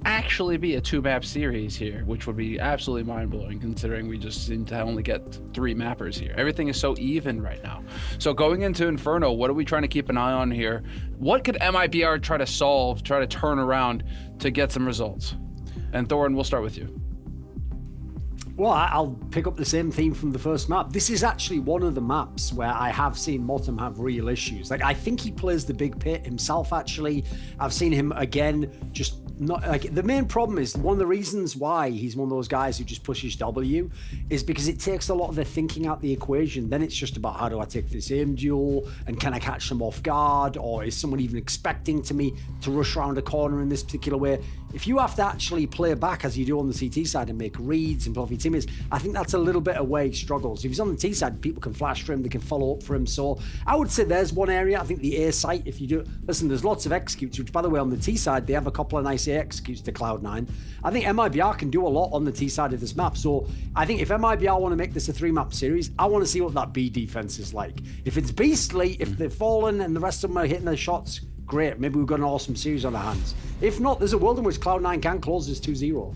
[SPEAKER 1] actually be a 2-map series here, which would be absolutely mind-blowing considering we just seem to only get 3 mappers here. Everything is so even right now. So going into Inferno, what are we trying to keep an eye on here? What could MIBR try to solve, try to turn around to get some results? And Thorin, we'll start with you.
[SPEAKER 10] Well, I'll pick up the same theme from the first map. This is actually one of the maps where I have seen Motum have real issues. Like, I think he plays the big pit himself, actually. I've seen him, again, just not... Like, the main problem is, one of the reasons why he's one of those guys who just pushes W is because it takes a lot of the thinking out the equation. Then it's just about, how do I take this aim duel? And can I catch them off guard? Or is someone even expecting me to rush around a corner in this particular way? If you have to actually play back as you do on the CT side and make reads and bluff your teammates, I think that's a little bit of where he struggles. If he's on the T side, people can flash for him, they can follow up for him. So I would say there's one area. I think the A site, if you do... Listen, there's lots of executes, which, by the way, on the T side, they have a couple of nice A executes to Cloud9. I think MIBR can do a lot on the T side of this map. So I think if MIBR want to make this a 3-map series, I want to see what that B defense is like. If it's beastly, if they're falling and the rest of them are hitting their shots, great. Maybe we've got an awesome series on our hands. If not, there's a world in which Cloud9 can close this 2-0.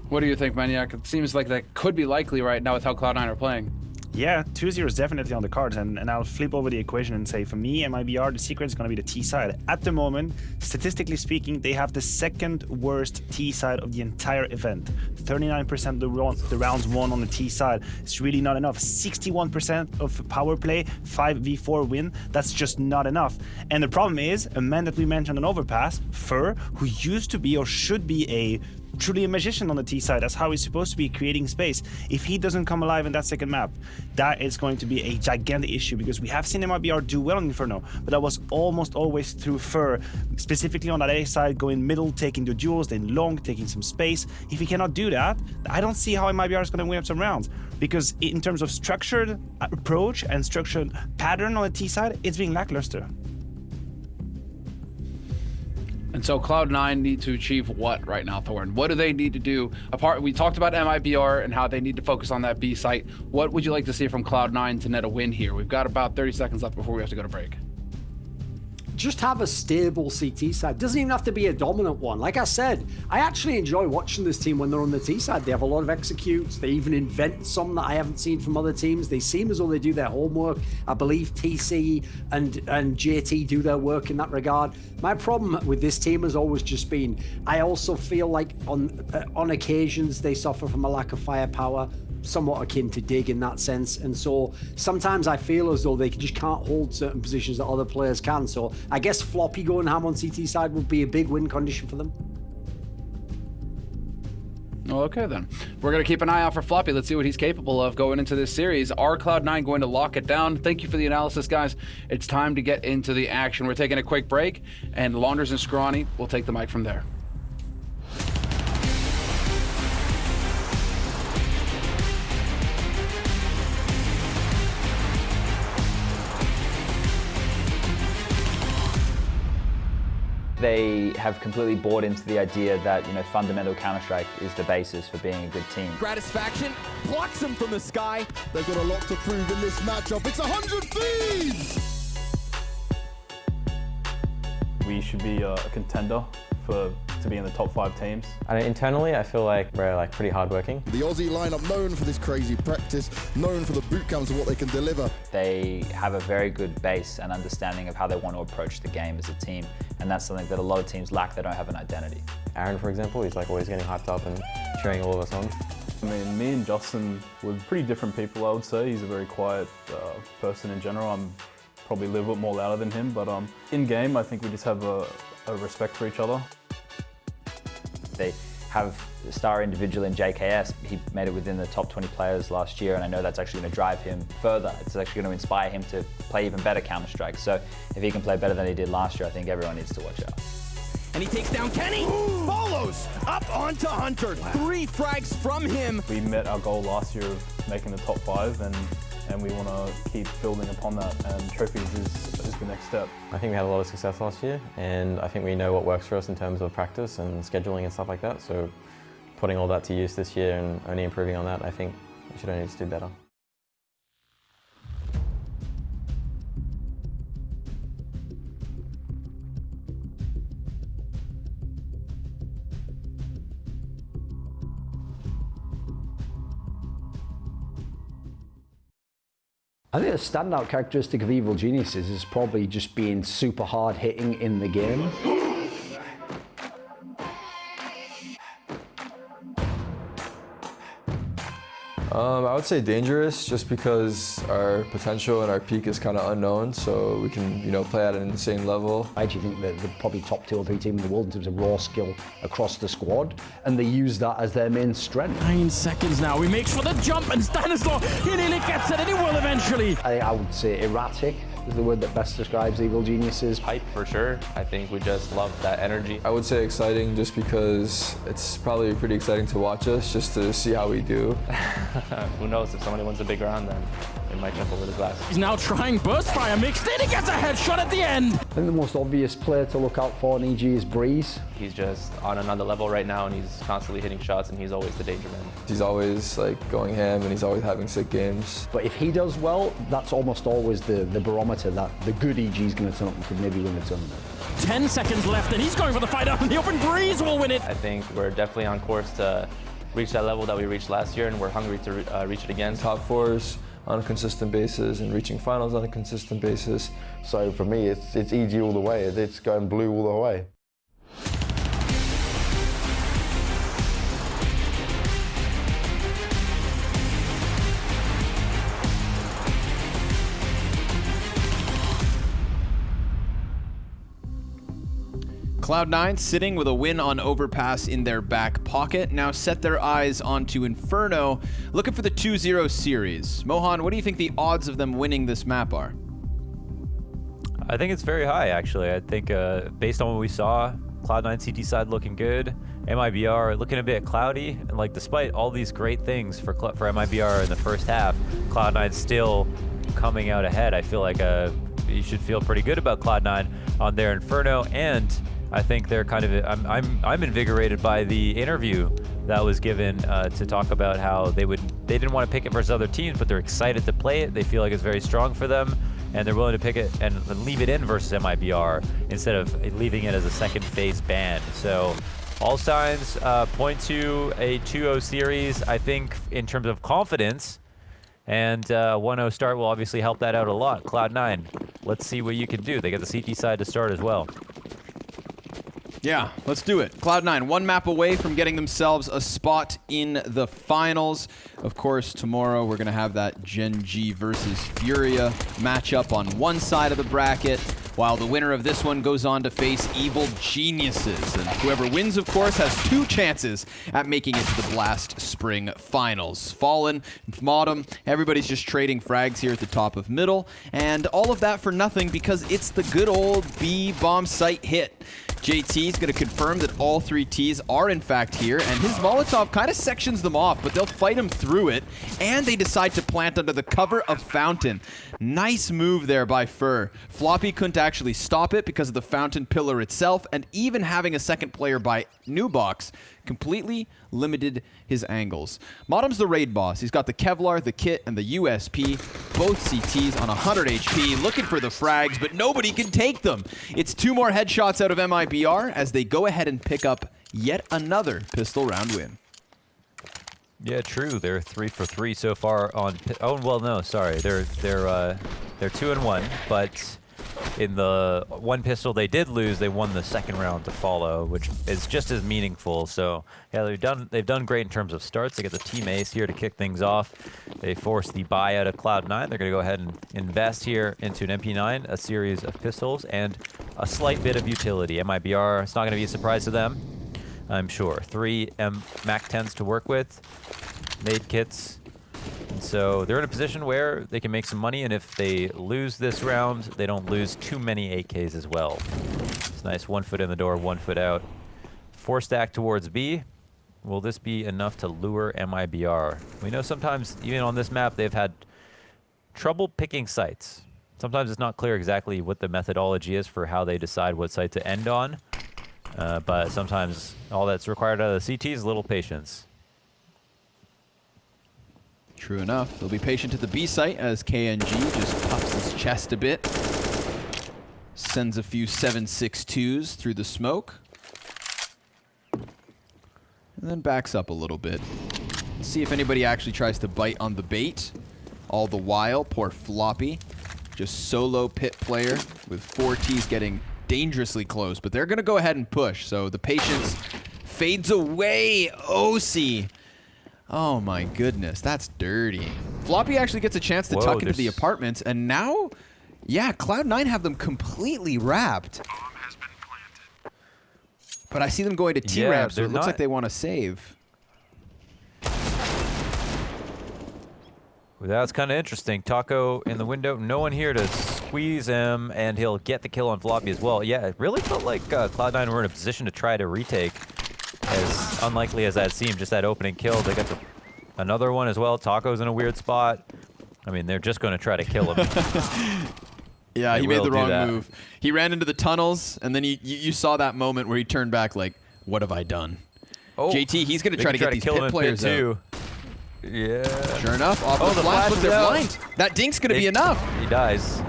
[SPEAKER 1] What do you think, Maniac? It seems like that could be likely right now with how Cloud9 are playing.
[SPEAKER 12] Yeah, 2-0 is definitely on the cards, and I'll flip over the equation and say, for me, MIBR, the secret is going to be the T side. At the moment, statistically speaking, they have the second worst T side of the entire event. 39% of the rounds won on the T side. It's really not enough. 61% of power play, 5v4 win. That's just not enough. And the problem is, a man that we mentioned on Overpass, Fur, who used to be or should be truly a magician on the T side. That's how he's supposed to be, creating space. If he doesn't come alive in that second map, that is going to be a gigantic issue, because we have seen MIBR do well in Inferno, but that was almost always through Fur, specifically on that A side, going middle, taking the duels, then long, taking some space. If he cannot do that, I don't see how MIBR is going to win up some rounds, because in terms of structured approach and structured pattern on the T side, it's being lackluster.
[SPEAKER 1] And so Cloud9 need to achieve what right now, Thorin? What do they need to do? We talked about MIBR and how they need to focus on that B site. What would you like to see from Cloud9 to net a win here? We've got about 30 seconds left before we have to go to break.
[SPEAKER 10] Just have a stable CT side. Doesn't even have to be a dominant one. Like I said, I actually enjoy watching this team when they're on the T side. They have a lot of executes. They even invent some that I haven't seen from other teams. They seem as though they do their homework. I believe TC and JT do their work in that regard. My problem with this team has always just been, I also feel like on occasions they suffer from a lack of firepower, somewhat akin to Dig in that sense, and so sometimes I feel as though they just can't hold certain positions that other players can. So I guess Floppy going ham on CT side would be a big win condition for them.
[SPEAKER 1] Okay then, we're gonna keep an eye out for Floppy. Let's see what he's capable of going into this series. Are Cloud9 going to lock it down? Thank you for the analysis, guys. It's time to get into the action. We're taking a quick break, and Launders and Scrawny will take the mic from there.
[SPEAKER 15] they have completely bought into the idea that, you know, fundamental Counter-Strike is the basis for being a good team.
[SPEAKER 16] Gratisfaction plucks him from the sky. They've got a lot to prove in this matchup. It's 100 Thieves!
[SPEAKER 17] We should be a contender to be in the top 5 teams.
[SPEAKER 18] Internally, I feel like we're pretty hardworking.
[SPEAKER 16] The Aussie lineup known for this crazy practice, known for the boot camps of what they can deliver.
[SPEAKER 15] They have a very good base and understanding of how they want to approach the game as a team, and that's something that a lot of teams lack. They don't have an identity.
[SPEAKER 18] Aaron, for example, he's always getting hyped up and cheering all of us on.
[SPEAKER 17] I mean, me and Justin were pretty different people, I would say. He's a very quiet person in general. I'm probably a little bit more louder than him, but in game, I think we just have a respect for each other.
[SPEAKER 15] They have a star individual in JKS. He made it within the top 20 players last year, and I know that's actually going to drive him further. It's actually going to inspire him to play even better Counter-Strike. So if he can play better than he did last year, I think everyone needs to watch out.
[SPEAKER 16] And he takes down Kenny, follows up onto Hunter. 3 frags from him.
[SPEAKER 17] We met our goal last year of making the top 5, and we want to keep building upon that, and trophies is the next step.
[SPEAKER 18] I think we had a lot of success last year, and I think we know what works for us in terms of practice and scheduling and stuff like that. So putting all that to use this year and only improving on that, I think we should only just do better.
[SPEAKER 19] I think a standout characteristic of Evil Geniuses is probably just being super hard hitting in the game.
[SPEAKER 20] I would say dangerous, just because our potential and our peak is kind of unknown, so we can, play at an insane level.
[SPEAKER 19] I actually think that they're probably top 2 or 3 team in the world in terms of raw skill across the squad, and they use that as their main strength.
[SPEAKER 3] 9 seconds now. He makes for the jump, and Stanislaw, he nearly gets it, and he will eventually.
[SPEAKER 19] I would say erratic is the word that best describes Evil Geniuses.
[SPEAKER 18] Hype for sure. I think we just love that energy.
[SPEAKER 20] I would say exciting, just because it's probably pretty exciting to watch us, just to see how we do.
[SPEAKER 18] Who knows, if somebody wins a big round, then it might jump over the glass.
[SPEAKER 3] He's now trying burst fire mixed in. He gets a headshot at the end.
[SPEAKER 19] I think the most obvious player to look out for in EG is Breeze.
[SPEAKER 18] He's just on another level right now, and he's constantly hitting shots, and he's always the danger man.
[SPEAKER 20] He's always going ham, and he's always having sick games.
[SPEAKER 19] But if he does well, that's almost always the barometer that the good EG is going to turn up and could maybe win the tournament.
[SPEAKER 3] 10 seconds left, and he's going for the fight out in the open. Breeze will win it.
[SPEAKER 18] I think we're definitely on course to reach that level that we reached last year, and we're hungry to reach it again.
[SPEAKER 20] Top 4s on a consistent basis and reaching finals on a consistent basis.
[SPEAKER 21] So for me, it's EG all the way. It's going blue all the way.
[SPEAKER 5] Cloud9 sitting with a win on Overpass in their back pocket, now set their eyes onto Inferno, looking for the 2-0 series. Mohan, what do you think the odds of them winning this map are?
[SPEAKER 6] I think it's very high, actually. I think based on what we saw, Cloud9 CT side looking good, MIBR looking a bit cloudy, and despite all these great things for MIBR in the first half, Cloud9 still coming out ahead. I feel like you should feel pretty good about Cloud9 on their Inferno, and I think they're kind of, I'm invigorated by the interview that was given to talk about how they didn't want to pick it versus other teams, but they're excited to play it. They feel like it's very strong for them, and they're willing to pick it and leave it in versus MIBR instead of leaving it as a second phase ban. So all signs point to a 2-0 series. I think in terms of confidence, and 1-0 start will obviously help that out a lot. Cloud9, let's see what you can do. They got the CT side to start as well.
[SPEAKER 5] Yeah, let's do it. Cloud9, 1 map away from getting themselves a spot in the finals. Of course, tomorrow we're going to have that Gen G versus Furia matchup on one side of the bracket, while the winner of this one goes on to face Evil Geniuses. And whoever wins, of course, has 2 chances at making it to the Blast Spring Finals. Fallen, Modem, everybody's just trading frags here at the top of middle, and all of that for nothing because it's the good old B bomb site hit. JT is going to confirm that all 3 Ts are in fact here, and his Molotov kind of sections them off, but they'll fight him through it, and they decide to plant under the cover of Fountain. Nice move there by Fur. Floppy couldn't actually stop it because of the fountain pillar itself, and even having a second player by Nubox completely limited his angles. Modem's the raid boss. He's got the Kevlar, the kit, and the USP. Both CTs on 100 HP, looking for the frags, but nobody can take them. It's 2 more headshots out of MIBR as they go ahead and pick up yet another pistol round win.
[SPEAKER 6] Yeah, true. They're 3 for 3 so far on. Oh well, no, sorry. They're 2 and 1, but in the one pistol they did lose, they won the second round to follow, which is just as meaningful. So yeah, they've done great in terms of starts. They get the team ace here to kick things off. They force the buy out of Cloud9. They're going to go ahead and invest here into an MP9, a series of pistols, and a slight bit of utility. MIBR, it's not going to be a surprise to them, I'm sure. 3 MAC-10s to work with, made kits. And so they're in a position where they can make some money, and if they lose this round, they don't lose too many AKs as well. It's nice, 1 foot in the door, 1 foot out. 4 stack towards B. Will this be enough to lure MIBR? We know sometimes, even on this map, they've had trouble picking sites. Sometimes it's not clear exactly what the methodology is for how they decide what site to end on. But sometimes all that's required out of the CT is a little patience.
[SPEAKER 5] True enough. They'll be patient at the B site as KNG just puffs his chest a bit. Sends a few 7.62s through the smoke. And then backs up a little bit. See if anybody actually tries to bite on the bait. All the while, poor Floppy. Just solo pit player with 4 Ts getting dangerously close. But they're going to go ahead and push. So the patience fades away. OC. Oh my goodness, that's dirty. Floppy actually gets a chance to tuck into the apartments, and now, yeah, Cloud9 have them completely wrapped. But I see them going to T-ramp, so it looks like they want to save.
[SPEAKER 6] Well, that's kind of interesting. Taco in the window, no one here to squeeze him, and he'll get the kill on Floppy as well. Yeah, it really felt like Cloud9 were in a position to try to retake. As unlikely as that seemed, just that opening kill. They got another one as well. Taco's in a weird spot. I mean, they're just going to try to kill him.
[SPEAKER 5] Yeah, he made the wrong move. He ran into the tunnels, and then you saw that moment where he turned back like, what have I done? Oh, JT, he's going to try to get these pit players out.
[SPEAKER 6] Yeah.
[SPEAKER 5] Sure enough, off the flash, but they're blind. That dink's going to be enough.
[SPEAKER 6] He dies.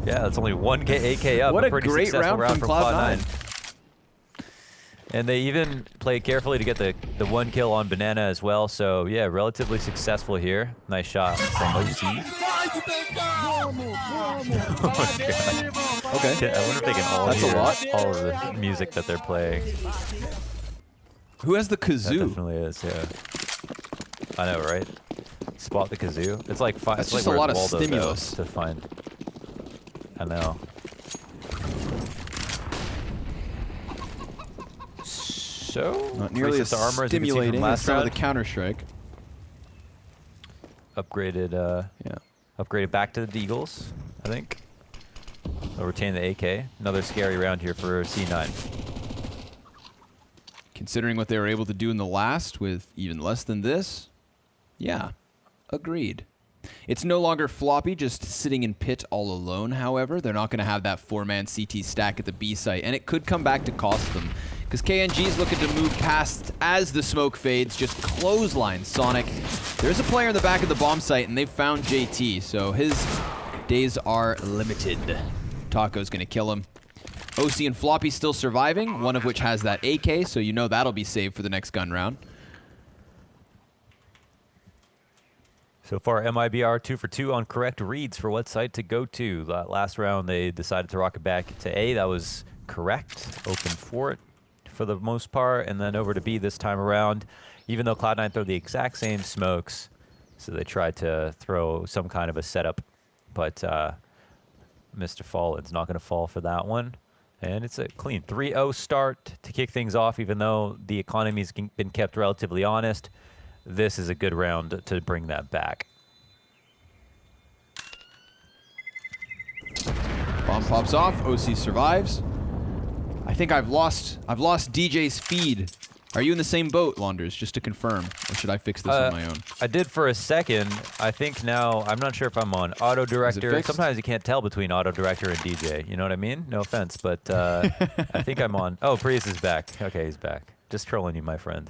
[SPEAKER 6] Yeah, that's only 1 AK up.
[SPEAKER 5] What a
[SPEAKER 6] pretty
[SPEAKER 5] great
[SPEAKER 6] successful
[SPEAKER 5] round from Cloud9.
[SPEAKER 6] And they even played carefully to get the 1 kill on Banana as well. So yeah, relatively successful here. Nice shot from OC. Okay. I wonder if they can all hear all of the music that they're playing.
[SPEAKER 5] Who has the kazoo?
[SPEAKER 6] That definitely is, yeah. I know, right? Spot the kazoo. It's like
[SPEAKER 5] that's just a lot of stimulus
[SPEAKER 6] to find. I know. So
[SPEAKER 5] not nearly as
[SPEAKER 6] armor
[SPEAKER 5] stimulating as some of the
[SPEAKER 6] round.
[SPEAKER 5] Counter-Strike.
[SPEAKER 6] Upgraded, yeah. Upgraded back to the Deagles, I think. They'll retain the AK. Another scary round here for C9.
[SPEAKER 5] Considering what they were able to do in the last with even less than this, yeah, agreed. It's no longer Floppy just sitting in pit all alone, however. They're not going to have that 4-man CT stack at the B site, and it could come back to cost them. Because KNG is looking to move past as the smoke fades, just clothesline Sonic. There's a player in the back of the bomb site, and they've found JT, so his days are limited. Taco's going to kill him. OC and Floppy still surviving, one of which has that AK, so you know that'll be saved for the next gun round.
[SPEAKER 6] So far, MIBR 2 for 2 on correct reads for what site to go to. Last round, they decided to rock it back to A. That was correct. Open for it for the most part, and then over to B this time around, even though Cloud9 throw the exact same smokes. So they tried to throw some kind of a setup, but Mr. Fallen's not going to fall for that one. And it's a clean 3-0 start to kick things off, even though the economy's been kept relatively honest. This is a good round to bring that back.
[SPEAKER 5] Bomb pops off. OC survives. I think I've lost DJ's feed Are you in the same boat, Launders, just to confirm? Or should I fix this on my own?
[SPEAKER 6] I did for a second. I think now, I'm not sure if I'm on auto director.
[SPEAKER 5] fixed?
[SPEAKER 6] Sometimes you can't tell between auto director and DJ. You know what I mean? No offense, but I think I'm on. Oh, Prius is back. Okay, he's back. Just trolling you, my friend.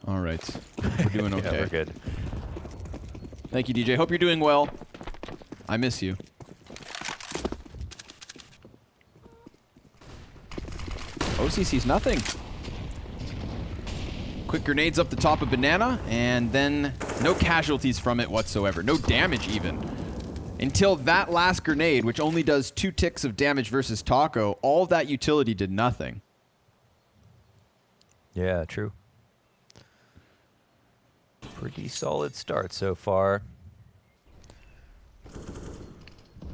[SPEAKER 5] All right. We're doing okay.
[SPEAKER 6] Yeah, we're good.
[SPEAKER 5] Thank you, DJ. Hope you're doing well. I miss you. OC sees nothing. Quick grenades up the top of Banana, and then no casualties from it whatsoever. No damage even. Until that last grenade, which only does 2 ticks of damage versus Taco, all of that utility did nothing.
[SPEAKER 6] Yeah, true. Pretty solid start so far.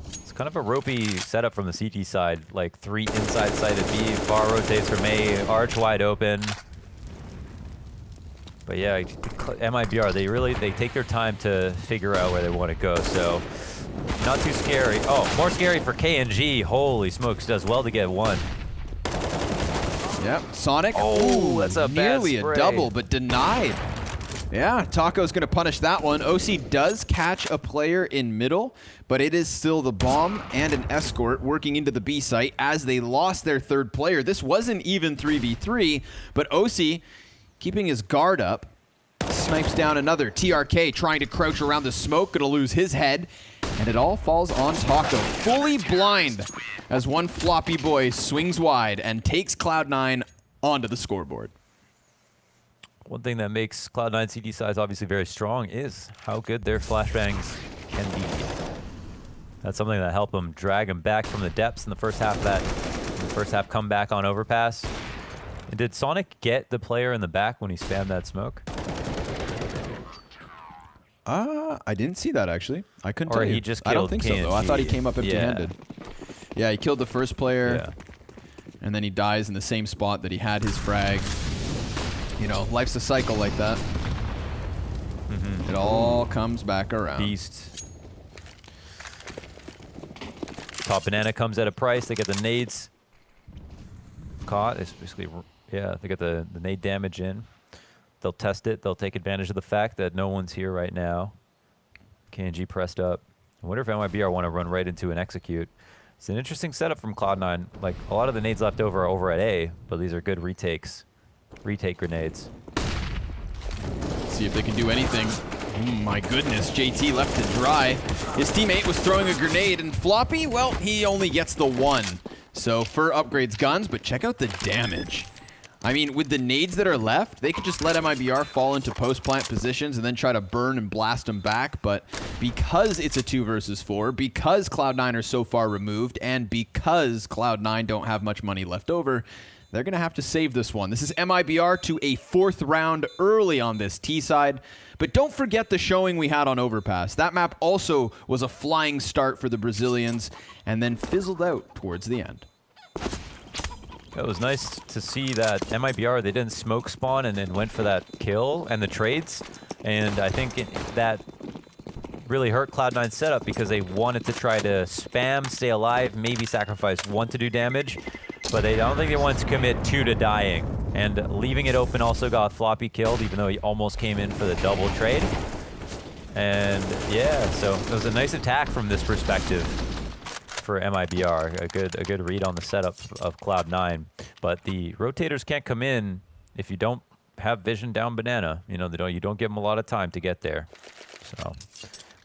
[SPEAKER 6] It's kind of a ropey setup from the CT side, like 3 inside sighted B, far rotates from A, arch wide open. But yeah, MIBR, they take their time to figure out where they want to go, so not too scary. Oh, more scary for KNG. Holy smokes, does well to get 1.
[SPEAKER 5] Yep, Sonic.
[SPEAKER 6] Oh, that's a
[SPEAKER 5] nearly
[SPEAKER 6] bad
[SPEAKER 5] a double, but denied. Yeah, Taco's going to punish that one. OC does catch a player in middle, but it is still the bomb and an escort working into the B site as they lost their 3rd player. This was an even 3v3, but OC, keeping his guard up, snipes down another. TRK trying to crouch around the smoke, going to lose his head, and it all falls on Taco. Fully blind as one floppy boy swings wide and takes Cloud9 onto the scoreboard.
[SPEAKER 6] One thing that makes Cloud9 CD size obviously very strong is how good their flashbangs can be. That's something that helped them drag them back from the depths in the first half. Comeback on Overpass. And did Sonic get the player in the back when he spammed that smoke?
[SPEAKER 5] I didn't see that actually. I couldn't tell you.
[SPEAKER 6] He just
[SPEAKER 5] I don't
[SPEAKER 6] killed
[SPEAKER 5] think so though. I thought he came up empty-handed. Yeah, he killed the first player, and then he dies in the same spot that he had his frag. You know, life's a cycle like that. It all comes back around.
[SPEAKER 6] Beast. Top Banana comes at a price. They get the nades caught. It's basically, yeah, they get the nade damage in. They'll test it. They'll take advantage of the fact that no one's here right now. KNG pressed up. I wonder if MIBR want to run right into an execute. It's an interesting setup from Cloud9. Like, a lot of the nades left over are over at A, but these are good retakes. Retake grenades.
[SPEAKER 5] See if they can do anything. Oh my goodness, JT left to dry. His teammate was throwing a grenade, and Floppy, well, he only gets the 1. So Fur upgrades guns, but check out the damage. I mean, with the nades that are left, they could just let MIBR fall into post-plant positions and then try to burn and blast them back, but because it's a 2 versus 4, because Cloud9 are so far removed, and because Cloud9 don't have much money left over, they're going to have to save this one. This is MIBR to a 4th round early on this T side. But don't forget the showing we had on Overpass. That map also was a flying start for the Brazilians and then fizzled out towards the end.
[SPEAKER 6] It was nice to see that MIBR, they didn't smoke spawn and then went for that kill and the trades. And I think that really hurt Cloud9's setup because they wanted to try to spam, stay alive, maybe sacrifice 1 to do damage. But I don't think they wanted to commit 2 to dying. And leaving it open also got Floppy killed, even though he almost came in for the double trade. And yeah, so it was a nice attack from this perspective for MIBR. A good read on the setup of Cloud9. But the rotators can't come in if you don't have vision down Banana. You know, you don't give them a lot of time to get there. So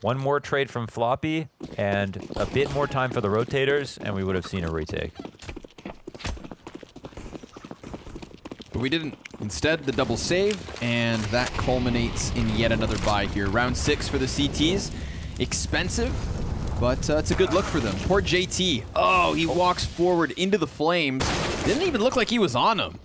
[SPEAKER 6] 1 more trade from Floppy and a bit more time for the rotators, and we would have seen a retake.
[SPEAKER 5] But we didn't. Instead, the double save, and that culminates in yet another bye here. Round 6 for the CTs. Expensive, but it's a good look for them. Poor JT. Oh, he walks forward into the flames. Didn't even look like he was on him.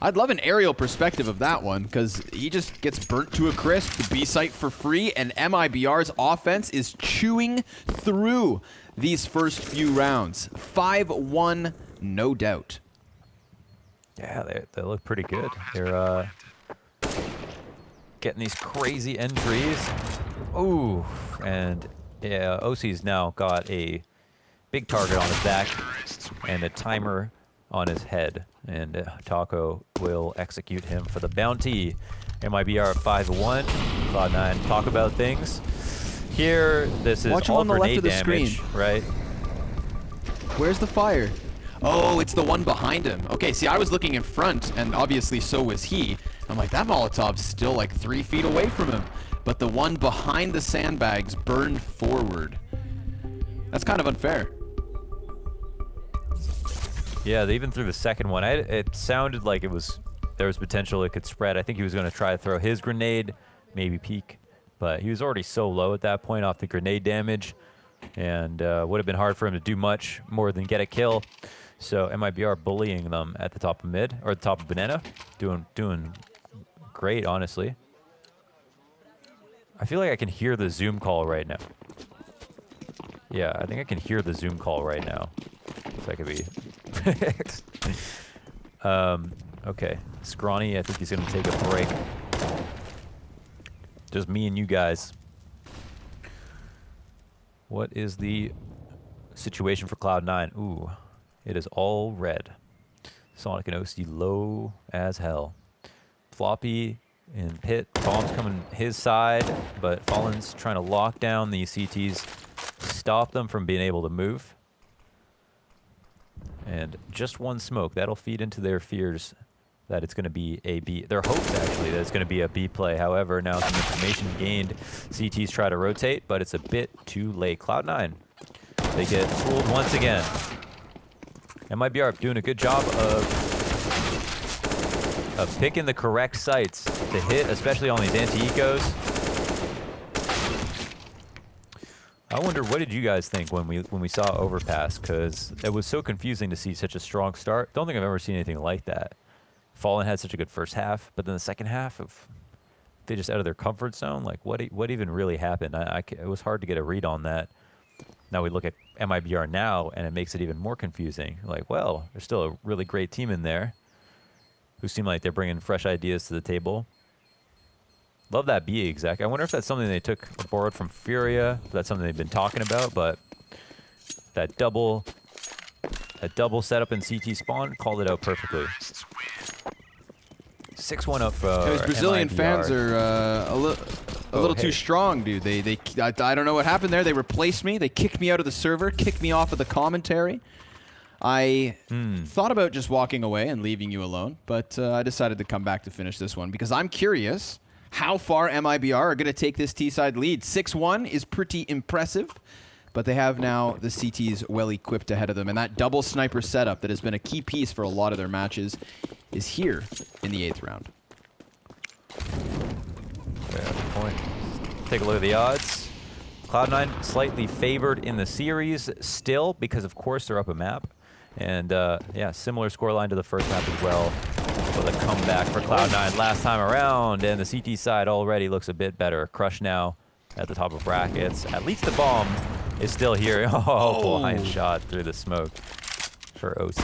[SPEAKER 5] I'd love an aerial perspective of that one, because he just gets burnt to a crisp, the B site for free, and MIBR's offense is chewing through these first few rounds. 5-1, no doubt.
[SPEAKER 6] Yeah, they look pretty good. They're getting these crazy entries. Ooh, and yeah, OC's now got a big target on his back and a timer on his head, and Taco will execute him for the bounty. MIBR 5-1. Cloud9 talk about things. Here, this is
[SPEAKER 5] Watch him
[SPEAKER 6] all
[SPEAKER 5] on the left
[SPEAKER 6] grenade
[SPEAKER 5] of the
[SPEAKER 6] damage,
[SPEAKER 5] screen.
[SPEAKER 6] right?
[SPEAKER 5] Where's the fire? Oh, it's the one behind him. Okay, see, I was looking in front, and obviously so was he. I'm like, that Molotov's still like 3 feet away from him. But the one behind the sandbags burned forward. That's kind of unfair.
[SPEAKER 6] Yeah, they even threw the second one. It sounded like there was potential it could spread. I think he was going to try to throw his grenade, maybe peek. But he was already so low at that point off the grenade damage. And would have been hard for him to do much more than get a kill. So MIBR bullying them at the top of mid, or the top of banana. Doing great, honestly. I feel like I can hear the Zoom call right now. Yeah, I think I can hear the Zoom call right now. So that could be... okay, Scrawny, I think he's going to take a break. Just me and you guys. What is the situation for Cloud9? Ooh, it is all red. Sonic and OC low as hell. Floppy in pit. Bomb's coming his side, but Fallen's trying to lock down these CTs, stop them from being able to move. And just one smoke. That'll feed into their fears that it's going to be a B. Their hopes, actually, that it's going to be a B play. However, now some information gained. CTs try to rotate, but it's a bit too late. Cloud9, they get fooled once again. MIBR doing a good job of picking the correct sites to hit, especially on these anti-ecos. I wonder, what did you guys think when we saw Overpass? Because it was so confusing to see such a strong start. Don't think I've ever seen anything like that. Fallen had such a good first half, but then the second half, they just out of their comfort zone. Like, what even really happened? It was hard to get a read on that. Now we look at MIBR now, and it makes it even more confusing. Like, well, there's still a really great team in there who seem like they're bringing fresh ideas to the table. Love that B exec. I wonder if that's something they took borrowed from Furia. If that's something they've been talking about, but that double setup in CT spawn called it out perfectly. 6-1 up for
[SPEAKER 5] Those Brazilian
[SPEAKER 6] MIBR.
[SPEAKER 5] fans are a little too strong, dude. I don't know what happened there. They replaced me. They kicked me out of the server, kicked me off of the commentary. I thought about just walking away and leaving you alone, but I decided to come back to finish this one because I'm curious how far MIBR are going to take this T-side lead. 6-1 is pretty impressive, but they have now the CTs well equipped ahead of them, and that double sniper setup that has been a key piece for a lot of their matches is here in the 8th round.
[SPEAKER 6] Yeah, good point. Take a look at the odds. Cloud9 slightly favored in the series still because, of course, they're up a map. And, yeah, similar scoreline to the first map as well. But a comeback for Cloud9 last time around, and the CT side already looks a bit better. Crush now at the top of brackets. At least the bomb is still here. Oh, blind shot through the smoke for OC.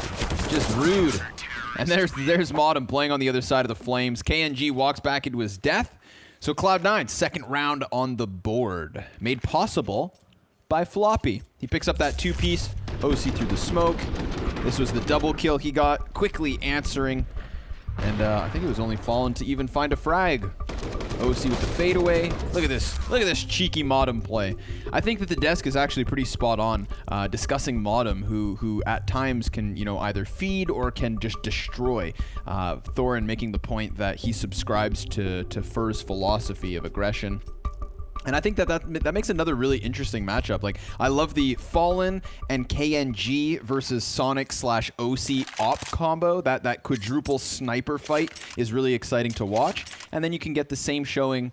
[SPEAKER 5] Just rude. And there's Modem playing on the other side of the flames. KNG walks back into his death. So Cloud9, second round on the board. Made possible by Floppy. He picks up that 2-piece. OC through the smoke. This was the double kill he got, quickly answering. And I think it was only Fallen to even find a frag. OC with the fadeaway. Look at this. Look at this cheeky Modem play. I think that the desk is actually pretty spot on discussing Modem, who at times can, either feed or can just destroy. Thorin making the point that he subscribes to Fur's philosophy of aggression. And I think that makes another really interesting matchup. Like, I love the Fallen and KNG versus Sonic/OC op combo. That quadruple sniper fight is really exciting to watch. And then you can get the same showing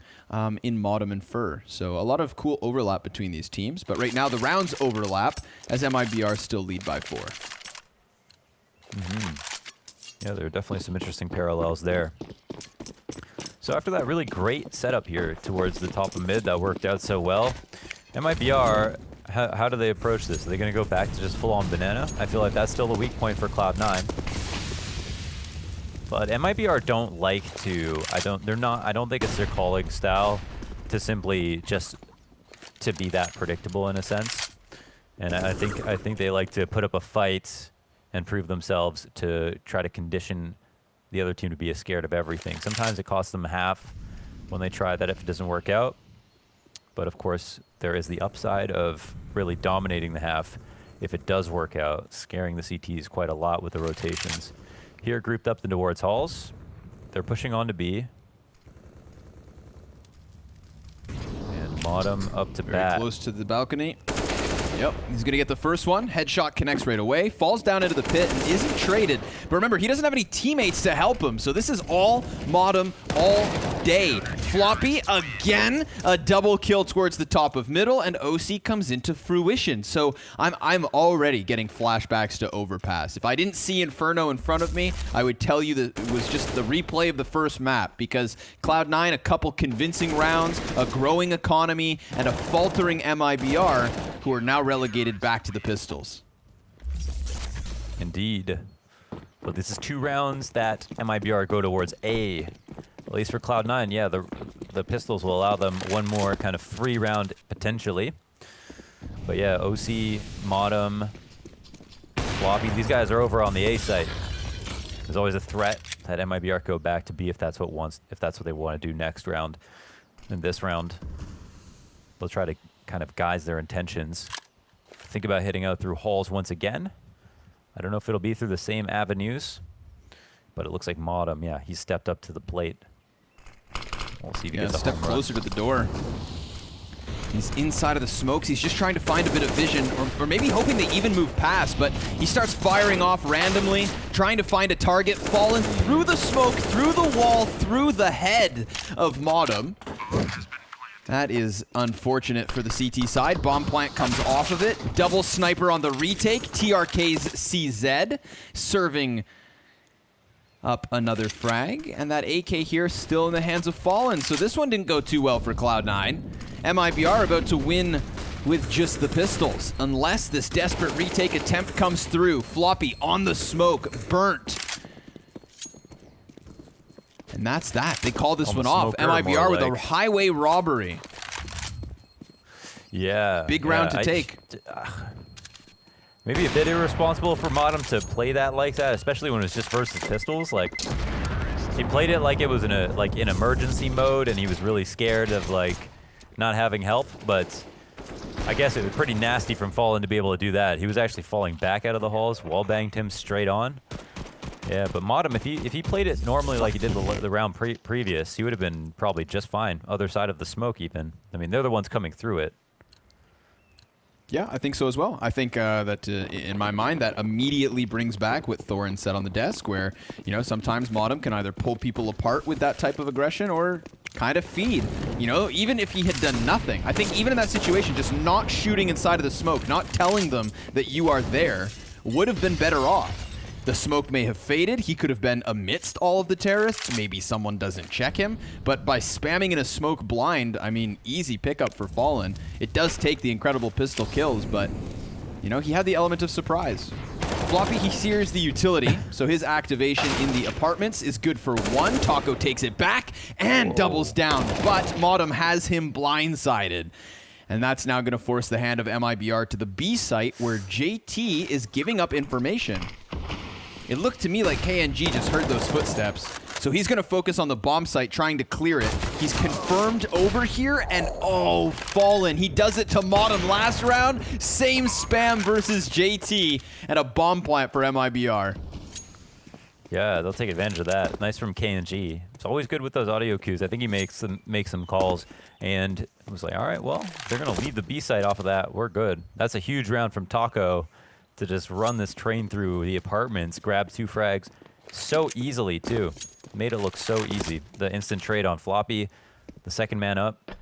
[SPEAKER 5] in Modem and Fur. So a lot of cool overlap between these teams. But right now the rounds overlap as MIBR still lead by 4.
[SPEAKER 6] Yeah, there are definitely some interesting parallels there. So after that really great setup here towards the top of mid that worked out so well, MIBR, how do they approach this? Are they going to go back to just full-on banana? I feel like that's still the weak point for Cloud9. But MIBR don't like to, I don't think it's their calling style to simply just to be that predictable in a sense. And I think they like to put up a fight and prove themselves to try to condition the other team to be scared of everything. Sometimes it costs them half when they try that if it doesn't work out. But of course, there is the upside of really dominating the half if it does work out, scaring the CTs quite a lot with the rotations. Here, grouped up towards halls. They're pushing on to B. And Modem up to
[SPEAKER 5] Very
[SPEAKER 6] bat.
[SPEAKER 5] close to the balcony. Yep, he's going to get the first one. Headshot connects right away, falls down into the pit, and isn't traded. But remember, he doesn't have any teammates to help him, so this is all Modem all day. Floppy, again, a double kill towards the top of middle, and OC comes into fruition. So I'm already getting flashbacks to Overpass. If I didn't see Inferno in front of me, I would tell you that it was just the replay of the first map, because Cloud9, a couple convincing rounds, a growing economy, and a faltering MIBR, who are now relegated back to the Pistols.
[SPEAKER 6] Indeed. But this is 2 rounds that MIBR go towards A. At least for Cloud9, yeah, the Pistols will allow them one more kind of free round potentially. But yeah, OC, Modem, Floppy, these guys are over on the A site. There's always a threat that MIBR go back to B if that's what they want to do next round. In this round, they'll try to kind of guise their intentions. Think about hitting out through halls once again. I don't know if it'll be through the same avenues, but it looks like Modem, yeah, he stepped up to the plate. We'll see if he gets a
[SPEAKER 5] step
[SPEAKER 6] home run.
[SPEAKER 5] closer to the door. He's inside of the smokes. He's just trying to find a bit of vision, or maybe hoping they even move past, but he starts firing off randomly, trying to find a target, falling through the smoke, through the wall, through the head of Modem. That is unfortunate for the CT side. Bomb plant comes off of it. Double sniper on the retake. TRK's CZ serving up another frag. And that AK here still in the hands of Fallen. So this one didn't go too well for Cloud9. MIBR about to win with just the pistols. Unless this desperate retake attempt comes through. Floppy on the smoke. Burnt. And that's that. They call this one off. MIBR with a highway robbery.
[SPEAKER 6] Yeah.
[SPEAKER 5] Big round to take.
[SPEAKER 6] Maybe a bit irresponsible for Modem to play that like that, especially when it's just versus pistols. Like, he played it like it was in emergency mode, and he was really scared of like not having help. But I guess it was pretty nasty from Fallen to be able to do that. He was actually falling back out of the halls, wall banged him straight on. Yeah, but Modem, if he played it normally like he did the round previous, he would have been probably just fine. Other side of the smoke, even. I mean, they're the ones coming through it.
[SPEAKER 5] Yeah, I think so as well. I think that, in my mind, that immediately brings back what Thorin said on the desk, where, you know, sometimes Modem can either pull people apart with that type of aggression or kind of feed. You know, even if he had done nothing. I think even in that situation, just not shooting inside of the smoke, not telling them that you are there, would have been better off. The smoke may have faded. He could have been amidst all of the terrorists. Maybe someone doesn't check him. But by spamming in a smoke blind, I mean, easy pickup for Fallen. It does take the incredible pistol kills, but, you know, he had the element of surprise. Floppy, he sears the utility, so his activation in the apartments is good for 1. Taco takes it back and doubles down, but Modem has him blindsided. And that's now going to force the hand of MIBR to the B site, where JT is giving up information. It looked to me like KNG just heard those footsteps. So he's going to focus on the bomb site, trying to clear it. He's confirmed over here, and oh, Fallen. He does it to Modem last round. Same spam versus JT, and a bomb plant for MIBR.
[SPEAKER 6] Yeah, they'll take advantage of that. Nice from KNG. It's always good with those audio cues. I think he makes some calls, and it was like, all right, well, they're going to leave the B site off of that. We're good. That's a huge round from Taco to just run this train through the apartments, grab 2 frags so easily, too. Made it look so easy. The instant trade on Floppy, the second man up.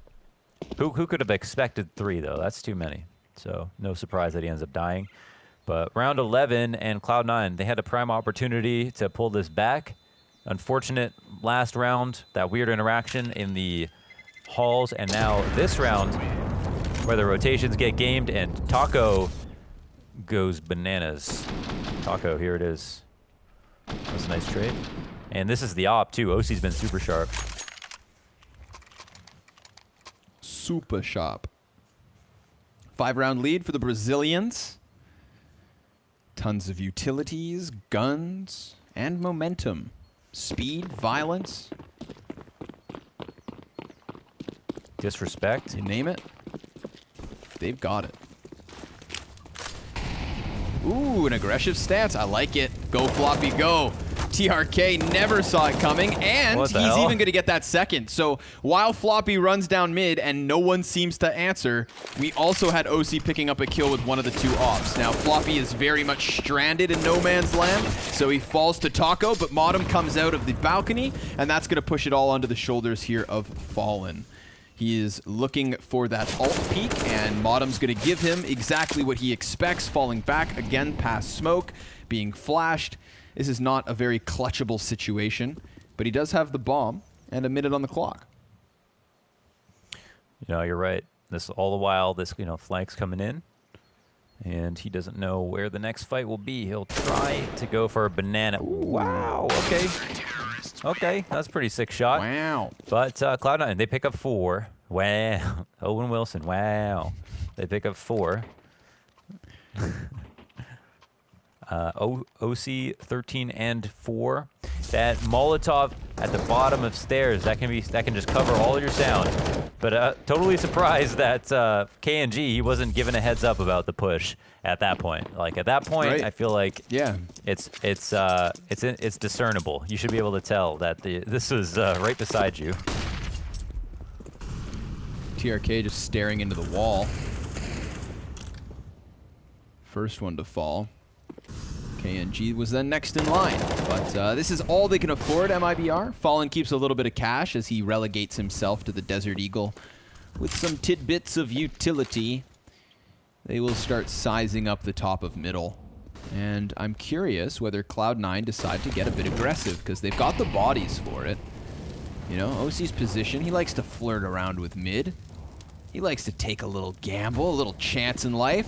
[SPEAKER 6] Who could have expected 3, though? That's too many. So no surprise that he ends up dying. But round 11 and Cloud9, they had a prime opportunity to pull this back. Unfortunate last round, that weird interaction in the halls. And now this round, where the rotations get gamed and Taco goes bananas. Taco, here it is. That's a nice trade. And this is the op, too. OC's been super sharp.
[SPEAKER 5] Super sharp. 5-round lead for the Brazilians. Tons of utilities, guns, and momentum. Speed, violence.
[SPEAKER 6] Disrespect.
[SPEAKER 5] You name it. They've got it. Ooh, an aggressive stance. I like it. Go, Floppy, go. TRK never saw it coming, and he's even going to get that second. So while Floppy runs down mid and no one seems to answer, we also had OC picking up a kill with one of the two ops. Now, Floppy is very much stranded in no man's land, so he falls to Taco, but Modem comes out of the balcony, and that's going to push it all onto the shoulders here of Fallen. He is looking for that alt peek, and Modem's going to give him exactly what he expects, falling back again past smoke, being flashed. This is not a very clutchable situation, but he does have the bomb and a minute on the clock.
[SPEAKER 6] No, you're right. This all the while, this flank's coming in, and he doesn't know where the next fight will be. He'll try to go for a banana. Wow. Okay. Okay, that's a pretty sick shot.
[SPEAKER 5] Wow.
[SPEAKER 6] But Cloud9, they pick up 4. Wow. Owen Wilson. Wow. They pick up 4. OC 13 and 4. That Molotov at the bottom of stairs, that can just cover all your sound. But totally surprised that KNG, he wasn't given a heads up about the push at that point. Like at that point, right. I feel like it's discernible. You should be able to tell that this was right beside you.
[SPEAKER 5] TRK just staring into the wall. First one to fall. KNG was then next in line, but this is all they can afford, MIBR. Fallen keeps a little bit of cash as he relegates himself to the Desert Eagle with some tidbits of utility. They will start sizing up the top of middle, and I'm curious whether Cloud9 decide to get a bit aggressive, because they've got the bodies for it. You know, OC's position, he likes to flirt around with mid. He likes to take a little gamble, a little chance in life.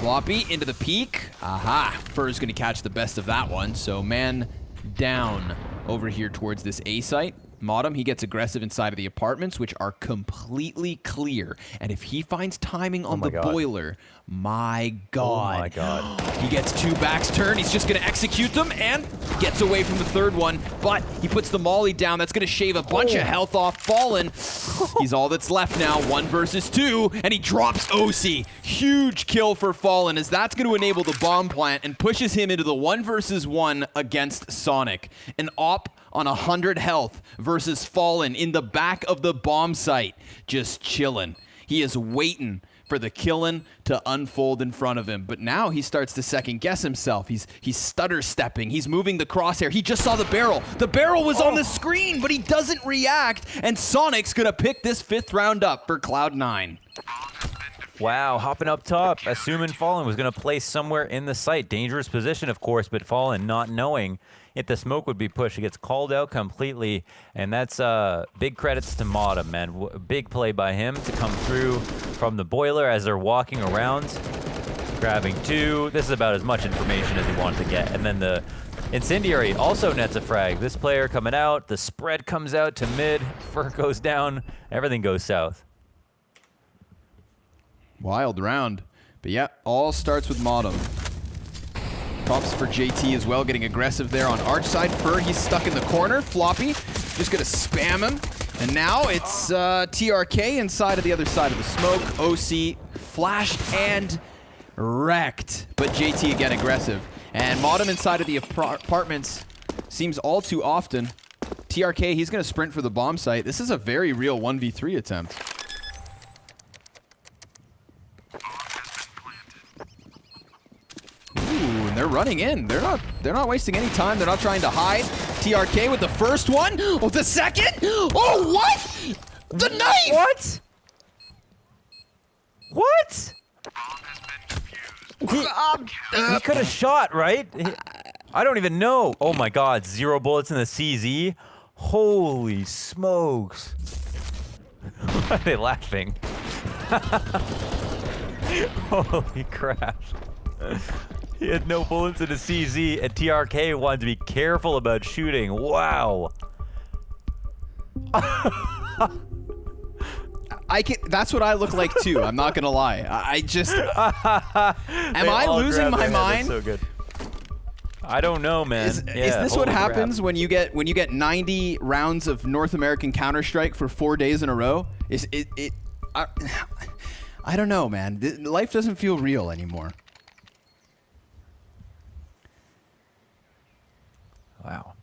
[SPEAKER 5] Floppy into the peak. Aha. Fur's going to catch the best of that one. So man down over here towards this A site. Modem, he gets aggressive inside of the apartments, which are completely clear. And if he finds timing on the boiler, my God.
[SPEAKER 6] Oh my God.
[SPEAKER 5] He gets 2 backs turned. He's just going to execute them and gets away from the third one. But he puts the molly down. That's going to shave a bunch of health off Fallen. He's all that's left now. 1 versus 2. And he drops OC. Huge kill for Fallen, as that's going to enable the bomb plant and pushes him into the 1 versus 1 against Sonic. An op on 100 health versus Fallen in the back of the bomb site, just chilling. He is waiting for the killing to unfold in front of him, but now he starts to second guess himself. He's stutter stepping. He's moving the crosshair. He just saw the barrel. The barrel was on the screen, but he doesn't react, and Sonic's gonna pick this 5th round up for Cloud9.
[SPEAKER 6] Wow, hopping up top, assuming Fallen was going to place somewhere in the site. Dangerous position, of course, but Fallen not knowing if the smoke would be pushed. He gets called out completely, and that's big credits to Modem, man. Big play by him to come through from the boiler as they're walking around, grabbing 2. This is about as much information as he wanted to get. And then the Incendiary also nets a frag. This player coming out, the spread comes out to mid, Fur goes down, everything goes south.
[SPEAKER 5] Wild round. But yeah, all starts with Modem. Props for JT as well, getting aggressive there on Arch side. Fur, he's stuck in the corner. Floppy, just gonna spam him. And now it's TRK inside of the other side of the smoke. OC flashed and wrecked. But JT again aggressive. And Modem inside of the apartments seems all too often. TRK, he's gonna sprint for the bomb site. This is a very real 1v3 attempt. Ooh, and they're running in. They're not wasting any time. They're not trying to hide. TRK with the first one. Oh, the second. Oh, what? The knife.
[SPEAKER 6] What? What? He could have shot, right? I don't even know. Oh my God, 0 bullets in the CZ. Holy smokes. Why are they laughing? Holy crap. He had no bullets in his CZ, and TRK wanted to be careful about shooting. Wow.
[SPEAKER 5] That's what I look like too. I'm not gonna lie. I just. Am I
[SPEAKER 6] all
[SPEAKER 5] losing
[SPEAKER 6] grab
[SPEAKER 5] my
[SPEAKER 6] their head.
[SPEAKER 5] mind?
[SPEAKER 6] That's so good. I don't know, man.
[SPEAKER 5] Is this what
[SPEAKER 6] holy crap.
[SPEAKER 5] happens when you get 90 rounds of North American Counter-Strike for 4 days in a row? I don't know, man. Life doesn't feel real anymore.
[SPEAKER 6] Wow.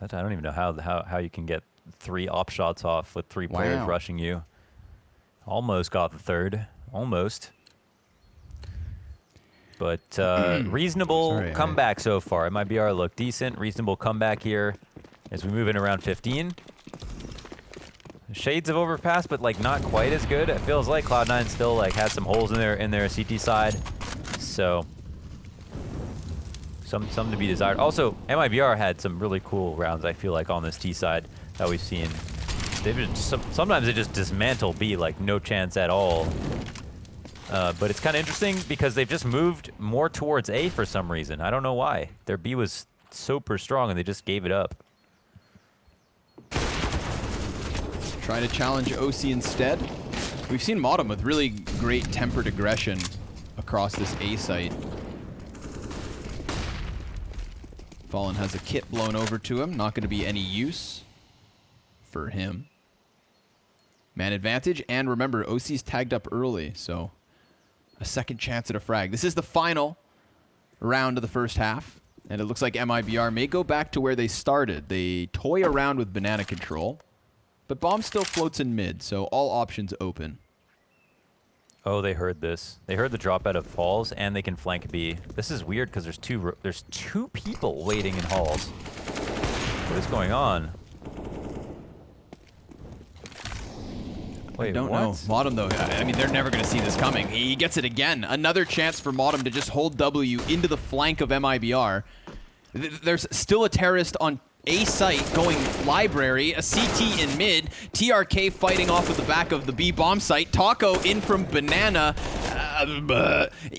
[SPEAKER 6] I don't even know how you can get 3 op shots off with 3 players
[SPEAKER 5] Wow.
[SPEAKER 6] rushing you. Almost got the third. Almost. But reasonable comeback so far. MIBR look decent. Reasonable comeback here as we move in around 15. Shades of Overpass, but like not quite as good. It feels like Cloud9 still like has some holes in their CT side. So some to be desired. Also, MIBR had some really cool rounds, I feel like, on this T side that we've seen. They've just, sometimes they just dismantle B, like no chance at all. But it's kind of interesting because they've just moved more towards A for some reason. I don't know why. Their B was super strong and they just gave it up.
[SPEAKER 5] Trying to challenge OC instead. We've seen Modem with really great tempered aggression across this A site. Fallen has a kit blown over to him. Not going to be any use for him. Man advantage, and remember, OC's tagged up early, so a second chance at a frag. This is the final round of the first half, and it looks like MIBR may go back to where they started. They toy around with banana control, but bomb still floats in mid, so all options open.
[SPEAKER 6] Oh, they heard this. They heard the drop out of halls, and they can flank B. This is weird because there's two people waiting in halls. What is going on? Wait,
[SPEAKER 5] I don't know. Modem, though, I mean, they're never going to see this coming. He gets it again. Another chance for Modem to just hold W into the flank of MIBR. There's still a terrorist on A site going library, a CT in mid, TRK fighting off of the back of the B bomb site, Taco in from banana.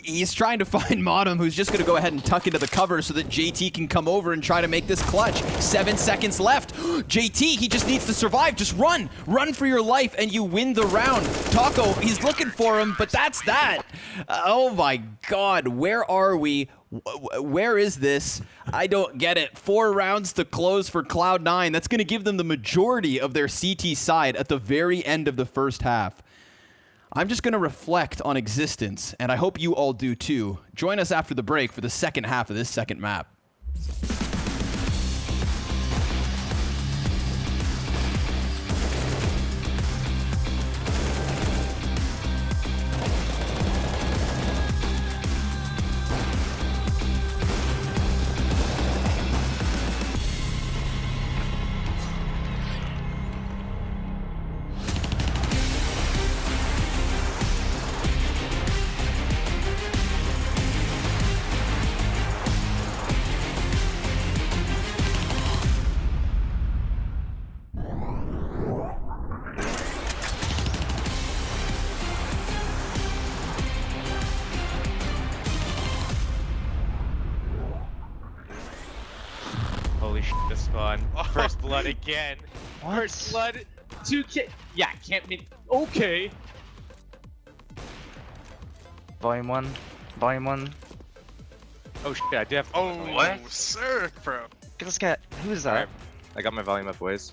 [SPEAKER 5] He's trying to find Modem, who's just going to go ahead and tuck into the cover so that JT can come over and try to make this clutch. 7 seconds left. JT, he just needs to survive. Just run. Run for your life, and you win the round. Taco, he's looking for him, but that's that. Oh my God, where are we? Where is this? I don't get it. 4 rounds to close for Cloud9. That's going to give them the majority of their CT side at the very end of the first half. I'm just going to reflect on existence, and I hope you all do too. Join us after the break for the second half of this second map.
[SPEAKER 7] Holy shit, this spawn. First blood again. First blood. 2 kills. Yeah, can't be. Okay.
[SPEAKER 8] Volume 1. Volume 1.
[SPEAKER 7] Oh shit, I do have.
[SPEAKER 9] Oh, what? Sir, bro.
[SPEAKER 8] Look at this guy. Who is that?
[SPEAKER 7] Alright, I got my volume up, boys.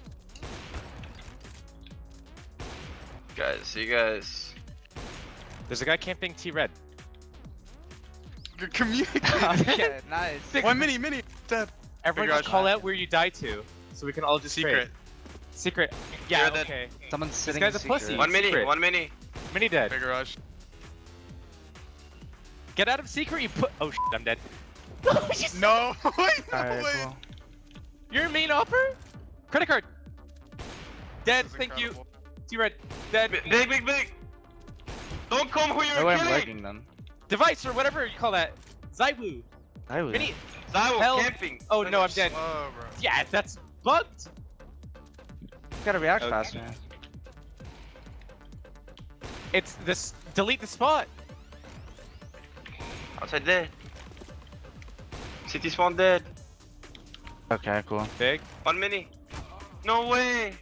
[SPEAKER 9] Guys, you guys.
[SPEAKER 7] There's a guy camping T-Red.
[SPEAKER 9] You're communicating.
[SPEAKER 8] Okay, nice.
[SPEAKER 9] 1 mini. Dead.
[SPEAKER 7] Everyone just call out where you die to, so we can all just
[SPEAKER 9] Secret.
[SPEAKER 7] trade. Secret. Yeah,
[SPEAKER 9] You're
[SPEAKER 7] okay.
[SPEAKER 8] Someone's
[SPEAKER 7] This
[SPEAKER 8] sitting
[SPEAKER 7] guy's a
[SPEAKER 8] in
[SPEAKER 7] pussy.
[SPEAKER 8] secret.
[SPEAKER 9] 1 mini.
[SPEAKER 7] Secret.
[SPEAKER 9] 1 mini.
[SPEAKER 7] Mini dead.
[SPEAKER 9] Big rush.
[SPEAKER 7] Get out of secret, you put. Oh shit, I'm dead.
[SPEAKER 9] No. Wait, no
[SPEAKER 8] Alright,
[SPEAKER 9] way.
[SPEAKER 8] cool.
[SPEAKER 7] You're a main offer? Credit card. Dead, thank you. T-Red. Dead.
[SPEAKER 9] Big. Don't come who
[SPEAKER 8] No
[SPEAKER 9] you're
[SPEAKER 8] way I'm
[SPEAKER 9] killing.
[SPEAKER 8] lagging them.
[SPEAKER 7] Device or whatever you call that. Zaiwu.
[SPEAKER 8] I was.
[SPEAKER 7] Mini.
[SPEAKER 9] Zawo
[SPEAKER 7] Hell.
[SPEAKER 9] camping.
[SPEAKER 7] Oh no, I'm dead.
[SPEAKER 9] Oh, bro.
[SPEAKER 7] Yeah, that's bugged.
[SPEAKER 8] Gotta react
[SPEAKER 7] Okay.
[SPEAKER 8] faster.
[SPEAKER 7] It's this. Delete the spot.
[SPEAKER 9] Outside dead. City spawn dead.
[SPEAKER 8] Okay, cool.
[SPEAKER 7] Big.
[SPEAKER 9] 1 mini. No way.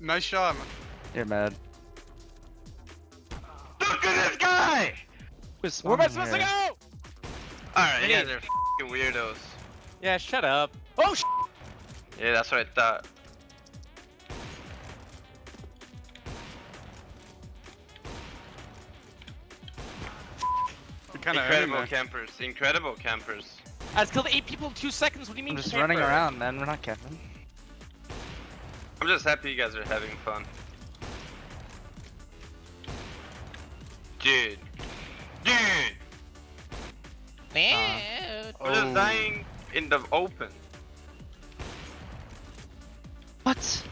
[SPEAKER 9] Nice shot, man.
[SPEAKER 8] You're mad.
[SPEAKER 9] Look at this guy!
[SPEAKER 7] Where am I supposed to go?
[SPEAKER 9] Alright, you guys are f***ing weirdos.
[SPEAKER 7] Yeah, shut up. Oh,
[SPEAKER 9] Yeah, that's what I thought. Incredible campers. Incredible campers.
[SPEAKER 7] I just killed 8 people in 2 seconds. What do you mean?
[SPEAKER 8] I'm just running around, man. We're not camping.
[SPEAKER 9] I'm just happy you guys are having fun. Dude. Dude! I'm just dying in the open.
[SPEAKER 7] What?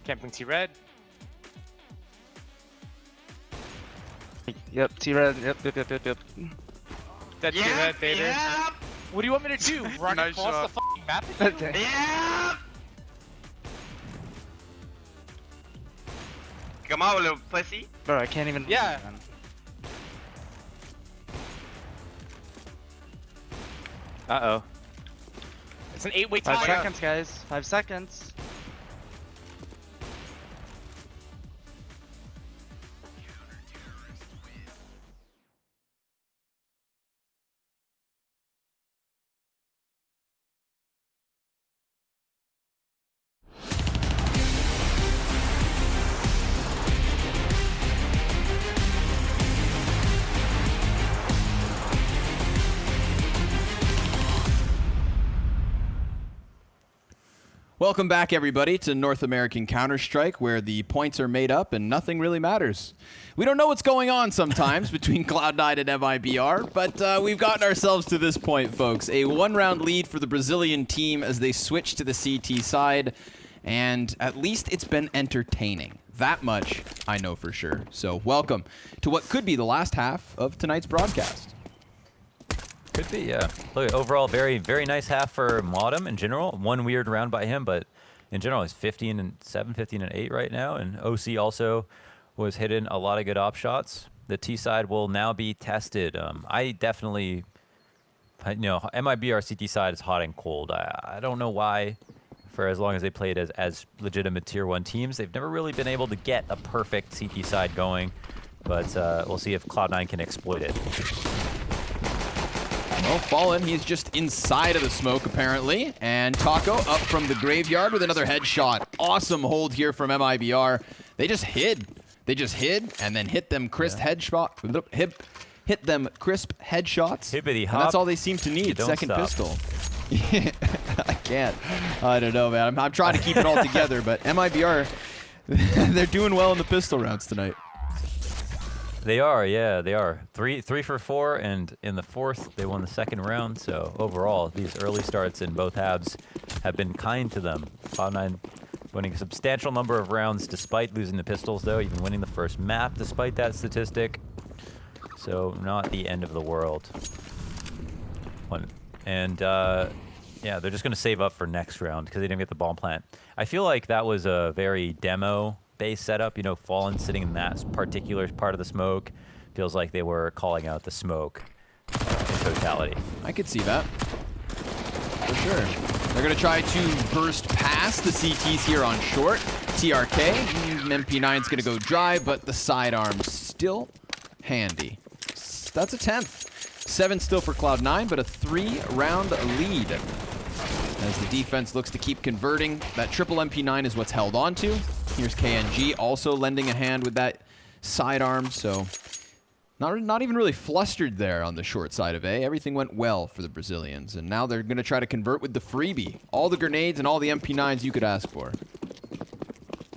[SPEAKER 7] Camping T-Red.
[SPEAKER 8] Yep, T-Red. Yep.
[SPEAKER 7] That T-Red, baby.
[SPEAKER 9] Yep.
[SPEAKER 7] What do you want me to do? Run
[SPEAKER 9] Nice
[SPEAKER 7] across
[SPEAKER 9] shot.
[SPEAKER 7] the fucking map at you?
[SPEAKER 9] Yeah! Come on, little pussy.
[SPEAKER 8] Bro, I can't even.
[SPEAKER 7] Yeah.
[SPEAKER 8] Uh-oh.
[SPEAKER 7] It's an 8-way tie.
[SPEAKER 8] 5 seconds, guys. 5 seconds.
[SPEAKER 5] Welcome back, everybody, to North American Counter-Strike, where the points are made up and nothing really matters. We don't know what's going on sometimes between Cloud9 and MIBR, but we've gotten ourselves to this point, folks. A 1-round lead for the Brazilian team as they switch to the CT side, and at least it's been entertaining. That much I know for sure. So welcome to what could be the last half of tonight's broadcast.
[SPEAKER 6] Could be, yeah. Look, overall, very, very nice half for Modem in general. One weird round by him, but in general, he's 15-7, 15-8 right now. And OC also was hitting a lot of good op shots. The T side will now be tested. I definitely, MIBR CT side is hot and cold. I don't know why. For as long as they played as legitimate tier 1 teams, they've never really been able to get a perfect CT side going. But we'll see if Cloud9 can exploit it.
[SPEAKER 5] Oh, Fallen, he's just inside of the smoke, apparently. And Taco up from the graveyard with another headshot. Awesome hold here from MIBR. They just hid. They just hid and then hit them crisp headshot. Hit them crisp headshots.
[SPEAKER 6] Hippity hop.
[SPEAKER 5] And that's all they seem to need. Second
[SPEAKER 6] stop.
[SPEAKER 5] pistol. I can't. I don't know, man. I'm trying to keep it all together, but MIBR, they're doing well in the pistol rounds tonight.
[SPEAKER 6] They are, yeah, they are. Three for 4, and in the 4th, they won the 2nd round. So overall, these early starts in both halves have been kind to them. Cloud9 winning a substantial number of rounds despite losing the pistols, though, even winning the first map despite that statistic. So not the end of the world. And yeah, they're just going to save up for next round because they didn't get the bomb plant. I feel like that was a very demo-based setup. You know, Fallen sitting in that particular part of the smoke. Feels like they were calling out the smoke in totality.
[SPEAKER 5] I could see that. For sure. They're going to try to burst past the CTs here on short. TRK. MP9's going to go dry, but the sidearm's still handy. That's a 10th. 7 still for Cloud9, but a 3-round lead. As the defense looks to keep converting, that triple MP9 is what's held on to. Here's KNG also lending a hand with that sidearm, so not even really flustered there on the short side of A. Everything went well for the Brazilians, and now they're going to try to convert with the freebie. All the grenades and all the MP9s you could ask for.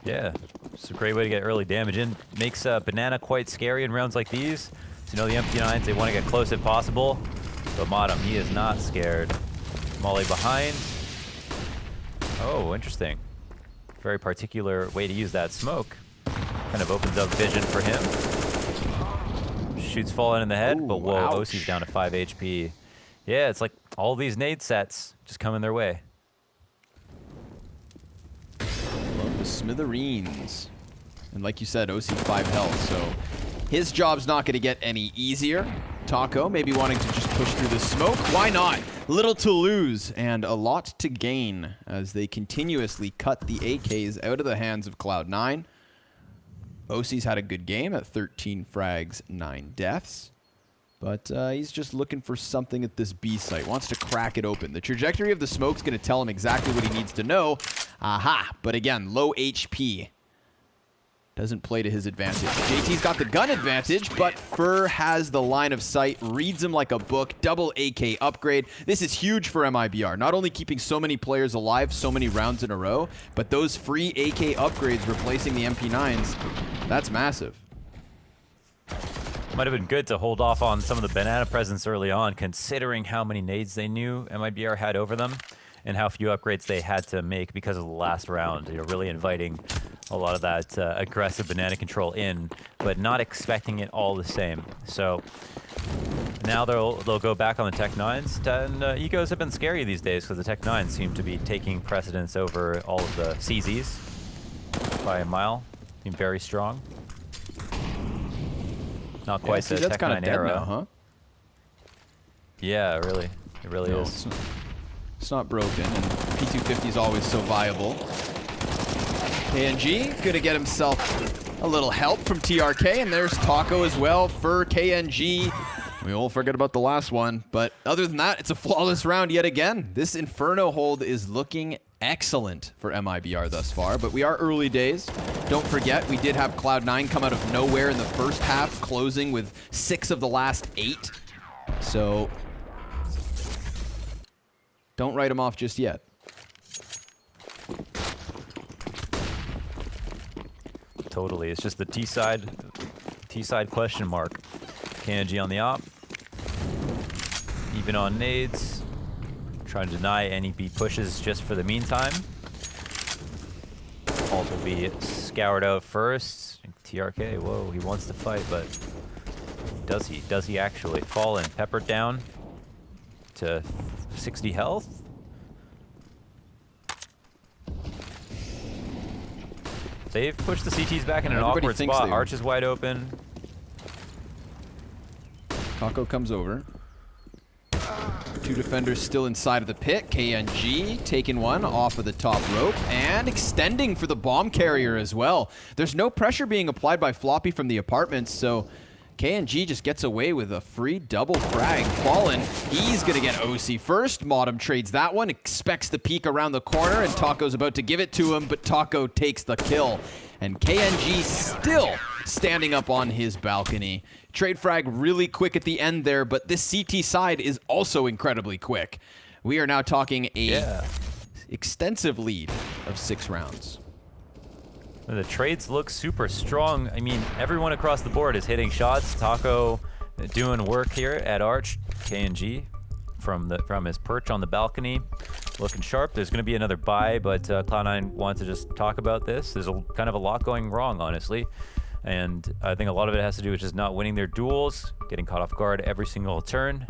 [SPEAKER 6] Yeah, it's a great way to get early damage in. Makes Banana quite scary in rounds like these. So, you know, the MP9s, they want to get close if possible. But Modem, he is not scared. Molly behind. Oh, interesting. Very particular way to use that smoke. Kind of opens up vision for him. Shoots Fallen in the head, but whoa,
[SPEAKER 5] ouch.
[SPEAKER 6] OC's down to 5 HP. Yeah, it's like all these nade sets just coming their way.
[SPEAKER 5] Love the smithereens. And like you said, OC 5 health, so his job's not going to get any easier. Taco maybe wanting to just push through the smoke. Why not? little to lose and a lot to gain as they continuously cut the AKs out of the hands of Cloud9. Bo3's had a good game at 13 frags, 9 deaths. But he's just looking for something at this B site. Wants to crack it open. The trajectory of the smoke's going to tell him exactly what he needs to know. Aha! But again, low HP. Doesn't play to his advantage. JT's got the gun advantage, but Fur has the line of sight, reads him like a book, double AK upgrade. This is huge for MIBR. Not only keeping so many players alive so many rounds in a row, but those free AK upgrades replacing the MP9s, that's massive.
[SPEAKER 6] Might have been good to hold off on some of the banana presence early on, considering how many nades they knew MIBR had over them and how few upgrades they had to make because of the last round. You're really inviting a lot of that aggressive banana control in, but not expecting it all the same. So now they'll go back on the Tech-9s, and ecos have been scary these days because the Tech-9s seem to be taking precedence over all of the CZs by a mile. Being very strong. Not quite the Tech-9 era.
[SPEAKER 5] Now, huh?
[SPEAKER 6] Yeah, really. It really is.
[SPEAKER 5] It's not broken, and P250 is always so viable. KNG gonna get himself a little help from TRK, and there's Taco as well for KNG. We won't forget about the last one, but other than that, it's a flawless round yet again. This Inferno hold is looking excellent for MIBR thus far, but we are early days. Don't forget, we did have Cloud9 come out of nowhere in the first half, closing with 6 of the last 8. So don't write them off just yet.
[SPEAKER 6] Totally. It's just the T-side question mark. KNG on the op. Even on nades. Trying to deny any B pushes just for the meantime. Ult will be scoured out first. TRK, whoa, he wants to fight, but does he? Does he actually? Fallen, peppered down to 60 health. They've pushed the CTs back in an awkward spot. Arch is wide open.
[SPEAKER 5] Taco comes over. 2 defenders still inside of the pit. KNG taking one off of the top rope and extending for the bomb carrier as well. There's no pressure being applied by Floppy from the apartments, so KNG just gets away with a free double frag. Fallen, he's gonna get OC first. Modem trades that one, expects the peek around the corner, and Taco's about to give it to him, but Taco takes the kill. And KNG still standing up on his balcony. Trade frag really quick at the end there, but this CT side is also incredibly quick. We are now talking a extensive lead of 6 rounds.
[SPEAKER 6] The trades look super strong. I mean, everyone across the board is hitting shots. Taco doing work here at Arch. KNG from his perch on the balcony, looking sharp. There's going to be another buy, but Cloud9 wants to just talk about this. There's kind of a lot going wrong, honestly. And I think a lot of it has to do with just not winning their duels, getting caught off guard every single turn.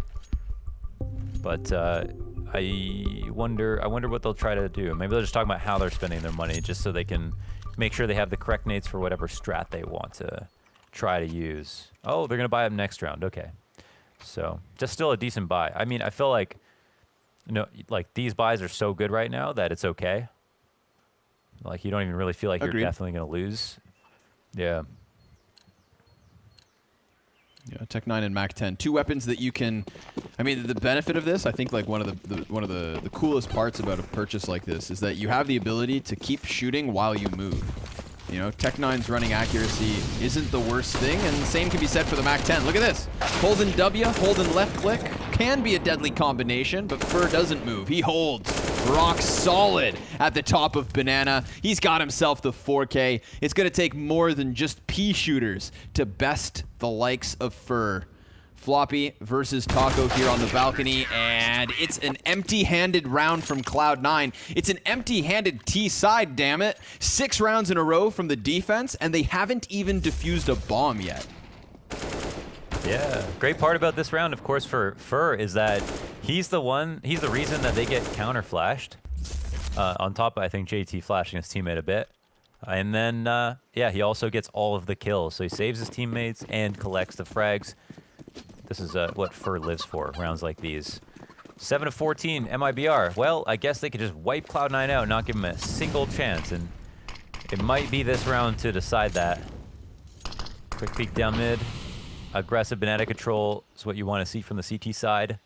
[SPEAKER 6] But I wonder what they'll try to do. Maybe they'll just talk about how they're spending their money, just so they can make sure they have the correct nades for whatever strat they want to try to use. Oh, they're gonna buy them next round. Okay, so just still a decent buy. I mean, I feel like, you know, like these buys are so good right now that it's okay. Like you don't even really feel like you're definitely gonna lose. Yeah.
[SPEAKER 5] Yeah, Tech-9 and Mac-10, 2 weapons that you can. I mean, the benefit of this, I think, like one of the coolest parts about a purchase like this is that you have the ability to keep shooting while you move. You know, Tech-9's running accuracy isn't the worst thing, and the same can be said for the Mac-10. Look at this. Holding W, holding left click can be a deadly combination, but Fur doesn't move. He holds rock solid at the top of Banana. He's got himself the 4K. It's going to take more than just P shooters to best the likes of Fur. Floppy versus Taco here on the balcony, and it's an empty-handed round from Cloud9. It's an empty-handed T-side, damn it. 6 rounds in a row from the defense, and they haven't even defused a bomb yet.
[SPEAKER 6] Yeah, great part about this round, of course, for Fur is that he's the reason that they get counter-flashed. On top, I think JT flashing his teammate a bit. And then, yeah, he also gets all of the kills. So he saves his teammates and collects the frags. This is what Fur lives for, rounds like these. 7 of 14, MIBR. Well, I guess they could just wipe Cloud9 out and not give them a single chance, and it might be this round to decide that. Quick peek down mid. Aggressive banana control is what you want to see from the CT side,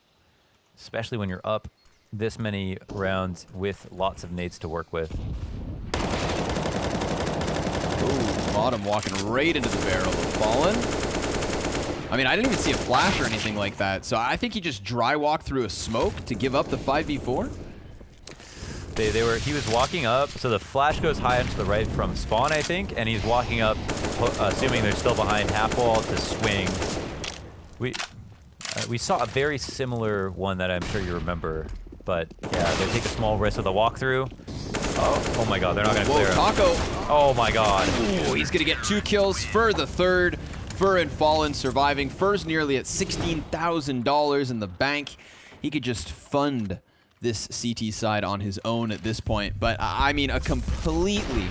[SPEAKER 6] especially when you're up this many rounds with lots of nades to work with.
[SPEAKER 5] Ooh, Bottom walking right into the barrel of Fallen. I mean, I didn't even see a flash or anything like that, so I think he just dry walked through a smoke to give up the 5v4.
[SPEAKER 6] He was walking up, so the flash goes high and to the right from spawn, I think, and he's walking up, assuming they're still behind half wall to swing. We saw a very similar one that I'm sure you remember, but yeah, they take a small risk with a walkthrough. Oh my god, they're not gonna clear him.
[SPEAKER 5] Taco.
[SPEAKER 6] Oh my god.
[SPEAKER 5] Ooh, he's gonna get 2 kills for the third. Fur and Fallen surviving. Fur's nearly at $16,000 in the bank. He could just fund this CT side on his own at this point. But I mean, a completely,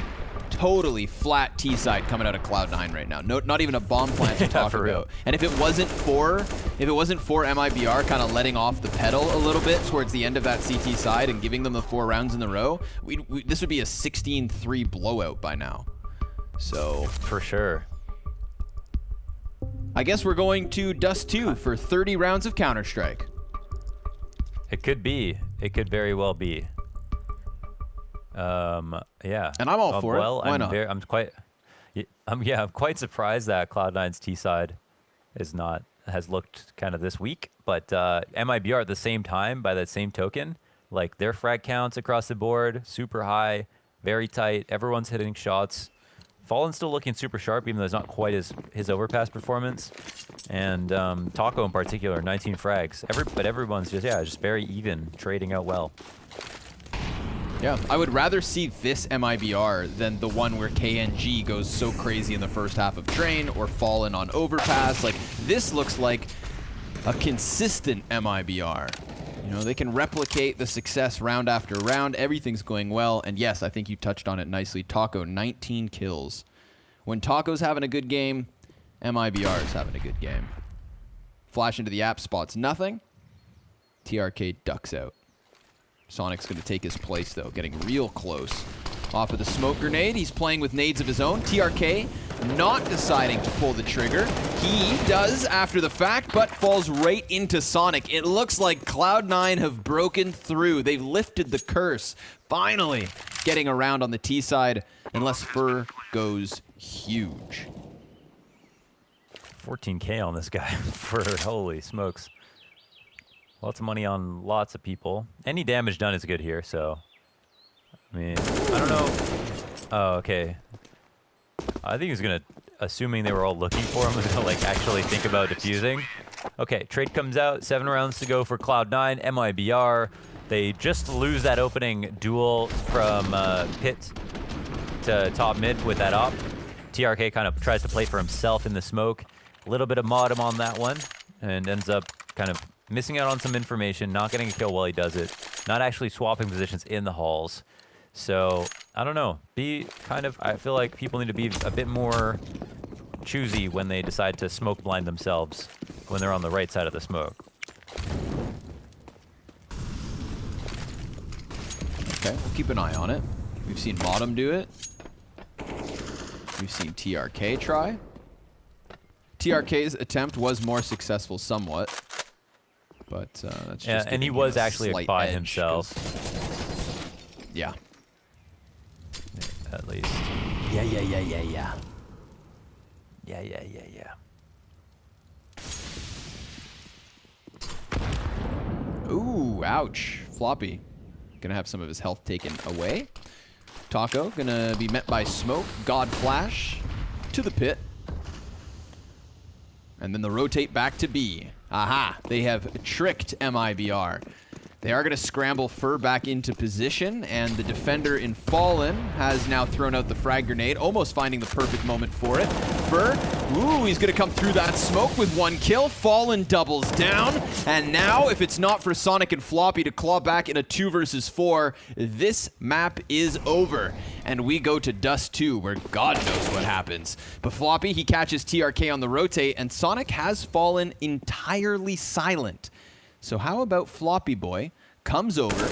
[SPEAKER 5] totally flat T side coming out of Cloud9 right now. No, not even a bomb plant to talk about. And if it wasn't for MIBR kind of letting off the pedal a little bit towards the end of that CT side and giving them the 4 rounds in a row, this would be a 16-3 blowout by now. So
[SPEAKER 6] for sure.
[SPEAKER 5] I guess we're going to Dust2 for 30 rounds of Counter-Strike.
[SPEAKER 6] It could be. It could very well be. Yeah.
[SPEAKER 5] And I'm all for it. Why not?
[SPEAKER 6] I'm quite surprised that Cloud9's T side has looked kind of this weak, but MIBR at the same time, by that same token, like their frag counts across the board, super high, very tight. Everyone's hitting shots. Fallen's still looking super sharp, even though it's not quite his overpass performance. And Taco in particular, 19 frags. But everyone's just very even, trading out well.
[SPEAKER 5] Yeah, I would rather see this MIBR than the one where KNG goes so crazy in the first half of Train or Fallen on Overpass. Like, this looks like a consistent MIBR. You know, they can replicate the success round after round. Everything's going well. And yes, I think you touched on it nicely. Taco, 19 kills. When Taco's having a good game, MIBR is having a good game. Flash into the app, spots nothing. TRK ducks out. Sonic's going to take his place, though, getting real close. Off of the smoke grenade. He's playing with nades of his own. TRK not deciding to pull the trigger. He does after the fact, but falls right into Sonic. It looks like Cloud9 have broken through. They've lifted the curse. Finally getting around on the T side, unless Fur goes huge.
[SPEAKER 6] 14K on this guy for holy smokes. Lots of money on lots of people. Any damage done is good here, so I mean, I don't know. Oh, okay. I think he's gonna, assuming they were all looking for him, was gonna like actually think about defusing. Okay, trade comes out, 7 rounds to go for Cloud9, MIBR. They just lose that opening duel from pit to top mid with that op. TRK kind of tries to play for himself in the smoke. A little bit of modem on that one, and ends up kind of missing out on some information, not getting a kill while he does it, not actually swapping positions in the halls. So, I don't know. I feel like people need to be a bit more choosy when they decide to smoke blind themselves when they're on the right side of the smoke.
[SPEAKER 5] Okay, we'll keep an eye on it. We've seen Bottom do it. We've seen TRK try. TRK's attempt was more successful somewhat. But that's just
[SPEAKER 6] and he was actually by himself.
[SPEAKER 5] Yeah.
[SPEAKER 6] At least.
[SPEAKER 5] Yeah. Ooh, ouch. Floppy. Gonna have some of his health taken away. Taco gonna be met by smoke. God Flash to the pit. And then the rotate back to B. Aha, they have tricked MIBR. They are going to scramble Fur back into position, and the defender in Fallen has now thrown out the frag grenade, almost finding the perfect moment for it. Fur, ooh, he's going to come through that smoke with 1 kill. Fallen doubles down, and now, if it's not for Sonic and Floppy to claw back in a 2 versus 4, this map is over. And we go to Dust2, where God knows what happens. But Floppy, he catches TRK on the rotate, and Sonic has fallen entirely silent. So how about Floppy Boy comes over,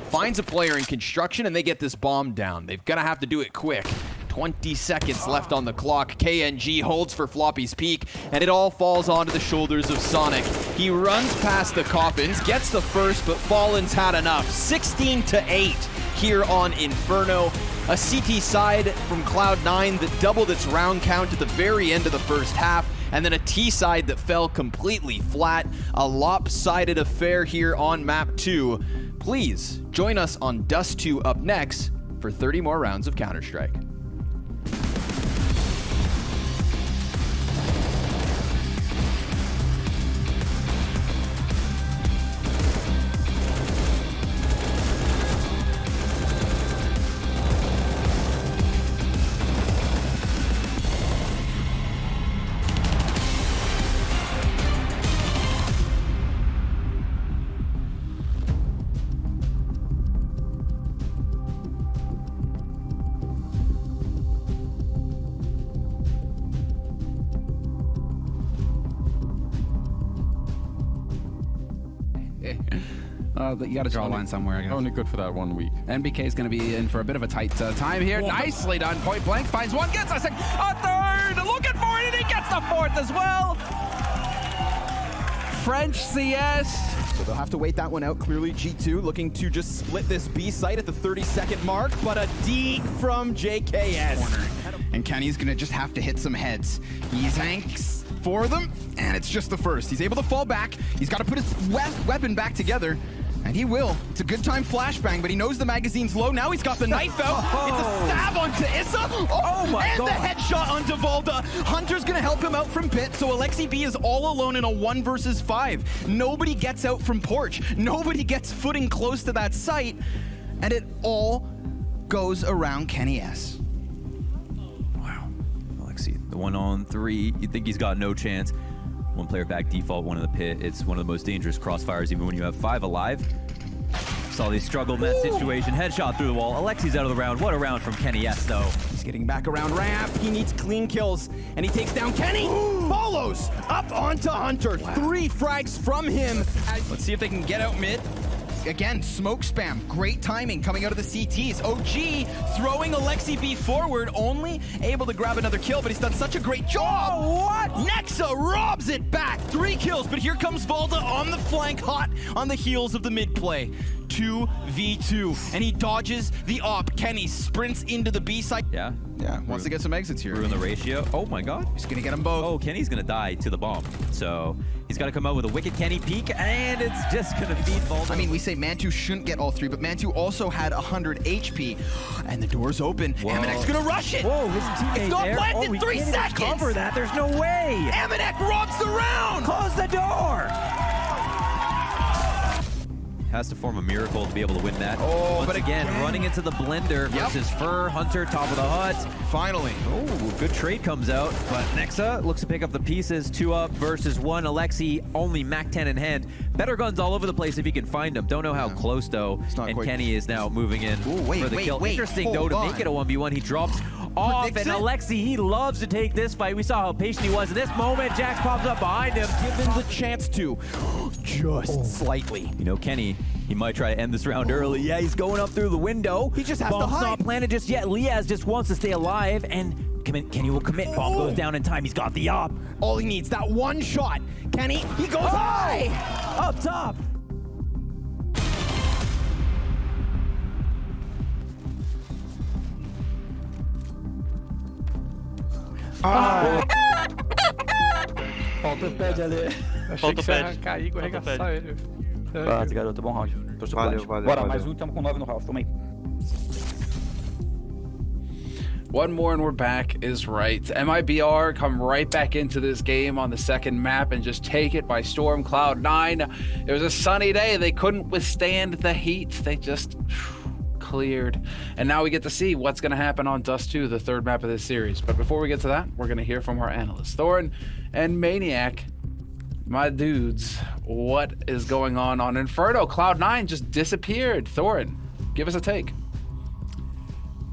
[SPEAKER 5] finds a player in construction, and they get this bomb down. They're gonna have to do it quick. 20 seconds left on the clock. KNG holds for Floppy's peak, and it all falls onto the shoulders of Sonic. He runs past the coffins, gets the first, but Fallen's had enough. 16-8 here on Inferno. A CT side from Cloud9 that doubled its round count at the very end of the first half, and then a T side that fell completely flat. A lopsided affair here on map 2. Please join us on Dust2 up next for 30 more rounds of Counter-Strike.
[SPEAKER 1] You got to draw a line somewhere, I guess.
[SPEAKER 2] Only good for that 1 week.
[SPEAKER 1] NBK is going to be in for a bit of a tight time here. Nicely done. Point blank finds one, gets a second, a third, looking for it, and he gets the fourth as well. French CS.
[SPEAKER 5] So they'll have to wait that one out. Clearly G2 looking to just split this B site at the 30-second mark, but a deke from JKS. And Kenny's gonna just have to hit some heads. He hanks for them, and it's just the first. He's able to fall back. He's got to put his weapon back together. And he will. It's a good time flashbang, but he knows the magazine's low. Now he's got the knife out. It's a stab onto Issa. Oh my God. And the headshot onto Volda. Hunter's gonna help him out from pit, so Alexi B is all alone in a 1 versus 5. Nobody gets out from porch. Nobody gets footing close to that site. And it all goes around Kenny S.
[SPEAKER 4] Wow. Alexi, the 1-on-3, you'd think he's got no chance. One player back default, one in the pit. It's one of the most dangerous crossfires, even when you have 5 alive. Saw they struggled in that situation. Headshot through the wall. Alexi's out of the round. What a round from Kenny S, though.
[SPEAKER 5] He's getting back around ramp. He needs clean kills, and he takes down Kenny. Follows up onto Hunter. 3 frags from him. Let's see if they can get out mid. Again, smoke spam. Great timing coming out of the CTs. OG throwing Alexi B forward, only able to grab another kill, but he's done such a great job. Oh, what? Nexa robs it back. 3 kills, but here comes Volda on the flank, hot on the heels of the mid play. 2v2, and he dodges the op. Kenny sprints into the B side.
[SPEAKER 4] Yeah,
[SPEAKER 5] wants to get some exits here.
[SPEAKER 4] Ruin the ratio. Oh my God.
[SPEAKER 5] He's gonna get them both.
[SPEAKER 4] Oh, Kenny's gonna die to the bomb. So he's gotta come out with a wicked Kenny peek, and it's just gonna feed Volda.
[SPEAKER 5] I mean, we say Mantu shouldn't get all 3, but Mantu also had 100 HP, and the door's open. Amanek gonna rush it.
[SPEAKER 6] Whoa, his teammate
[SPEAKER 5] it's not
[SPEAKER 6] there.
[SPEAKER 5] planted. 3 seconds.
[SPEAKER 6] Cover that. There's no way.
[SPEAKER 5] Amanek robs the round.
[SPEAKER 6] Close the door.
[SPEAKER 4] Has to form a miracle to be able to win that.
[SPEAKER 5] Oh,
[SPEAKER 4] Once
[SPEAKER 5] but
[SPEAKER 4] again, running into the blender versus Fur, Hunter, top of the hut.
[SPEAKER 5] Finally.
[SPEAKER 4] Oh, good trade comes out, but Nexa looks to pick up the pieces. 2 up versus 1. Alexi, only Mac 10 in hand. Better guns all over the place if he can find them. Don't know how close, though. And Kenny is now moving in for the kill. Interesting, though, to make it a 1v1. He drops off, and Alexi, he loves to take this fight. We saw how patient he was in this moment. Jax pops up behind him.
[SPEAKER 5] Given the chance to. Just slightly.
[SPEAKER 4] You know, Kenny, he might try to end this round early. Yeah, he's going up through the window.
[SPEAKER 5] He just has to
[SPEAKER 4] Bomb's
[SPEAKER 5] hide.
[SPEAKER 4] not planted just yet. Liaz just wants to stay alive, and Kenny will commit. Bomb goes down in time. He's got the op.
[SPEAKER 5] All he needs, that one shot. Kenny, he goes high.
[SPEAKER 4] Up top.
[SPEAKER 11] Falta o pad ali.
[SPEAKER 7] Achei que você ia
[SPEAKER 11] cair e
[SPEAKER 7] arregaçar
[SPEAKER 11] ele. Quase, garoto. Bom round. Valeu. Bora, mais um. Tamo com 9 no round. Tamo aí.
[SPEAKER 1] One more and we're back is right. MIBR come right back into this game on the second map and just take it by storm. Cloud9, it was a sunny day. They couldn't withstand the heat. They just cleared. And now we get to see what's going to happen on Dust2, the third map of this series. But before we get to that, we're going to hear from our analysts, Thorin and Maniac. My dudes, what is going on Inferno? Cloud9 just disappeared. Thorin, give us a take.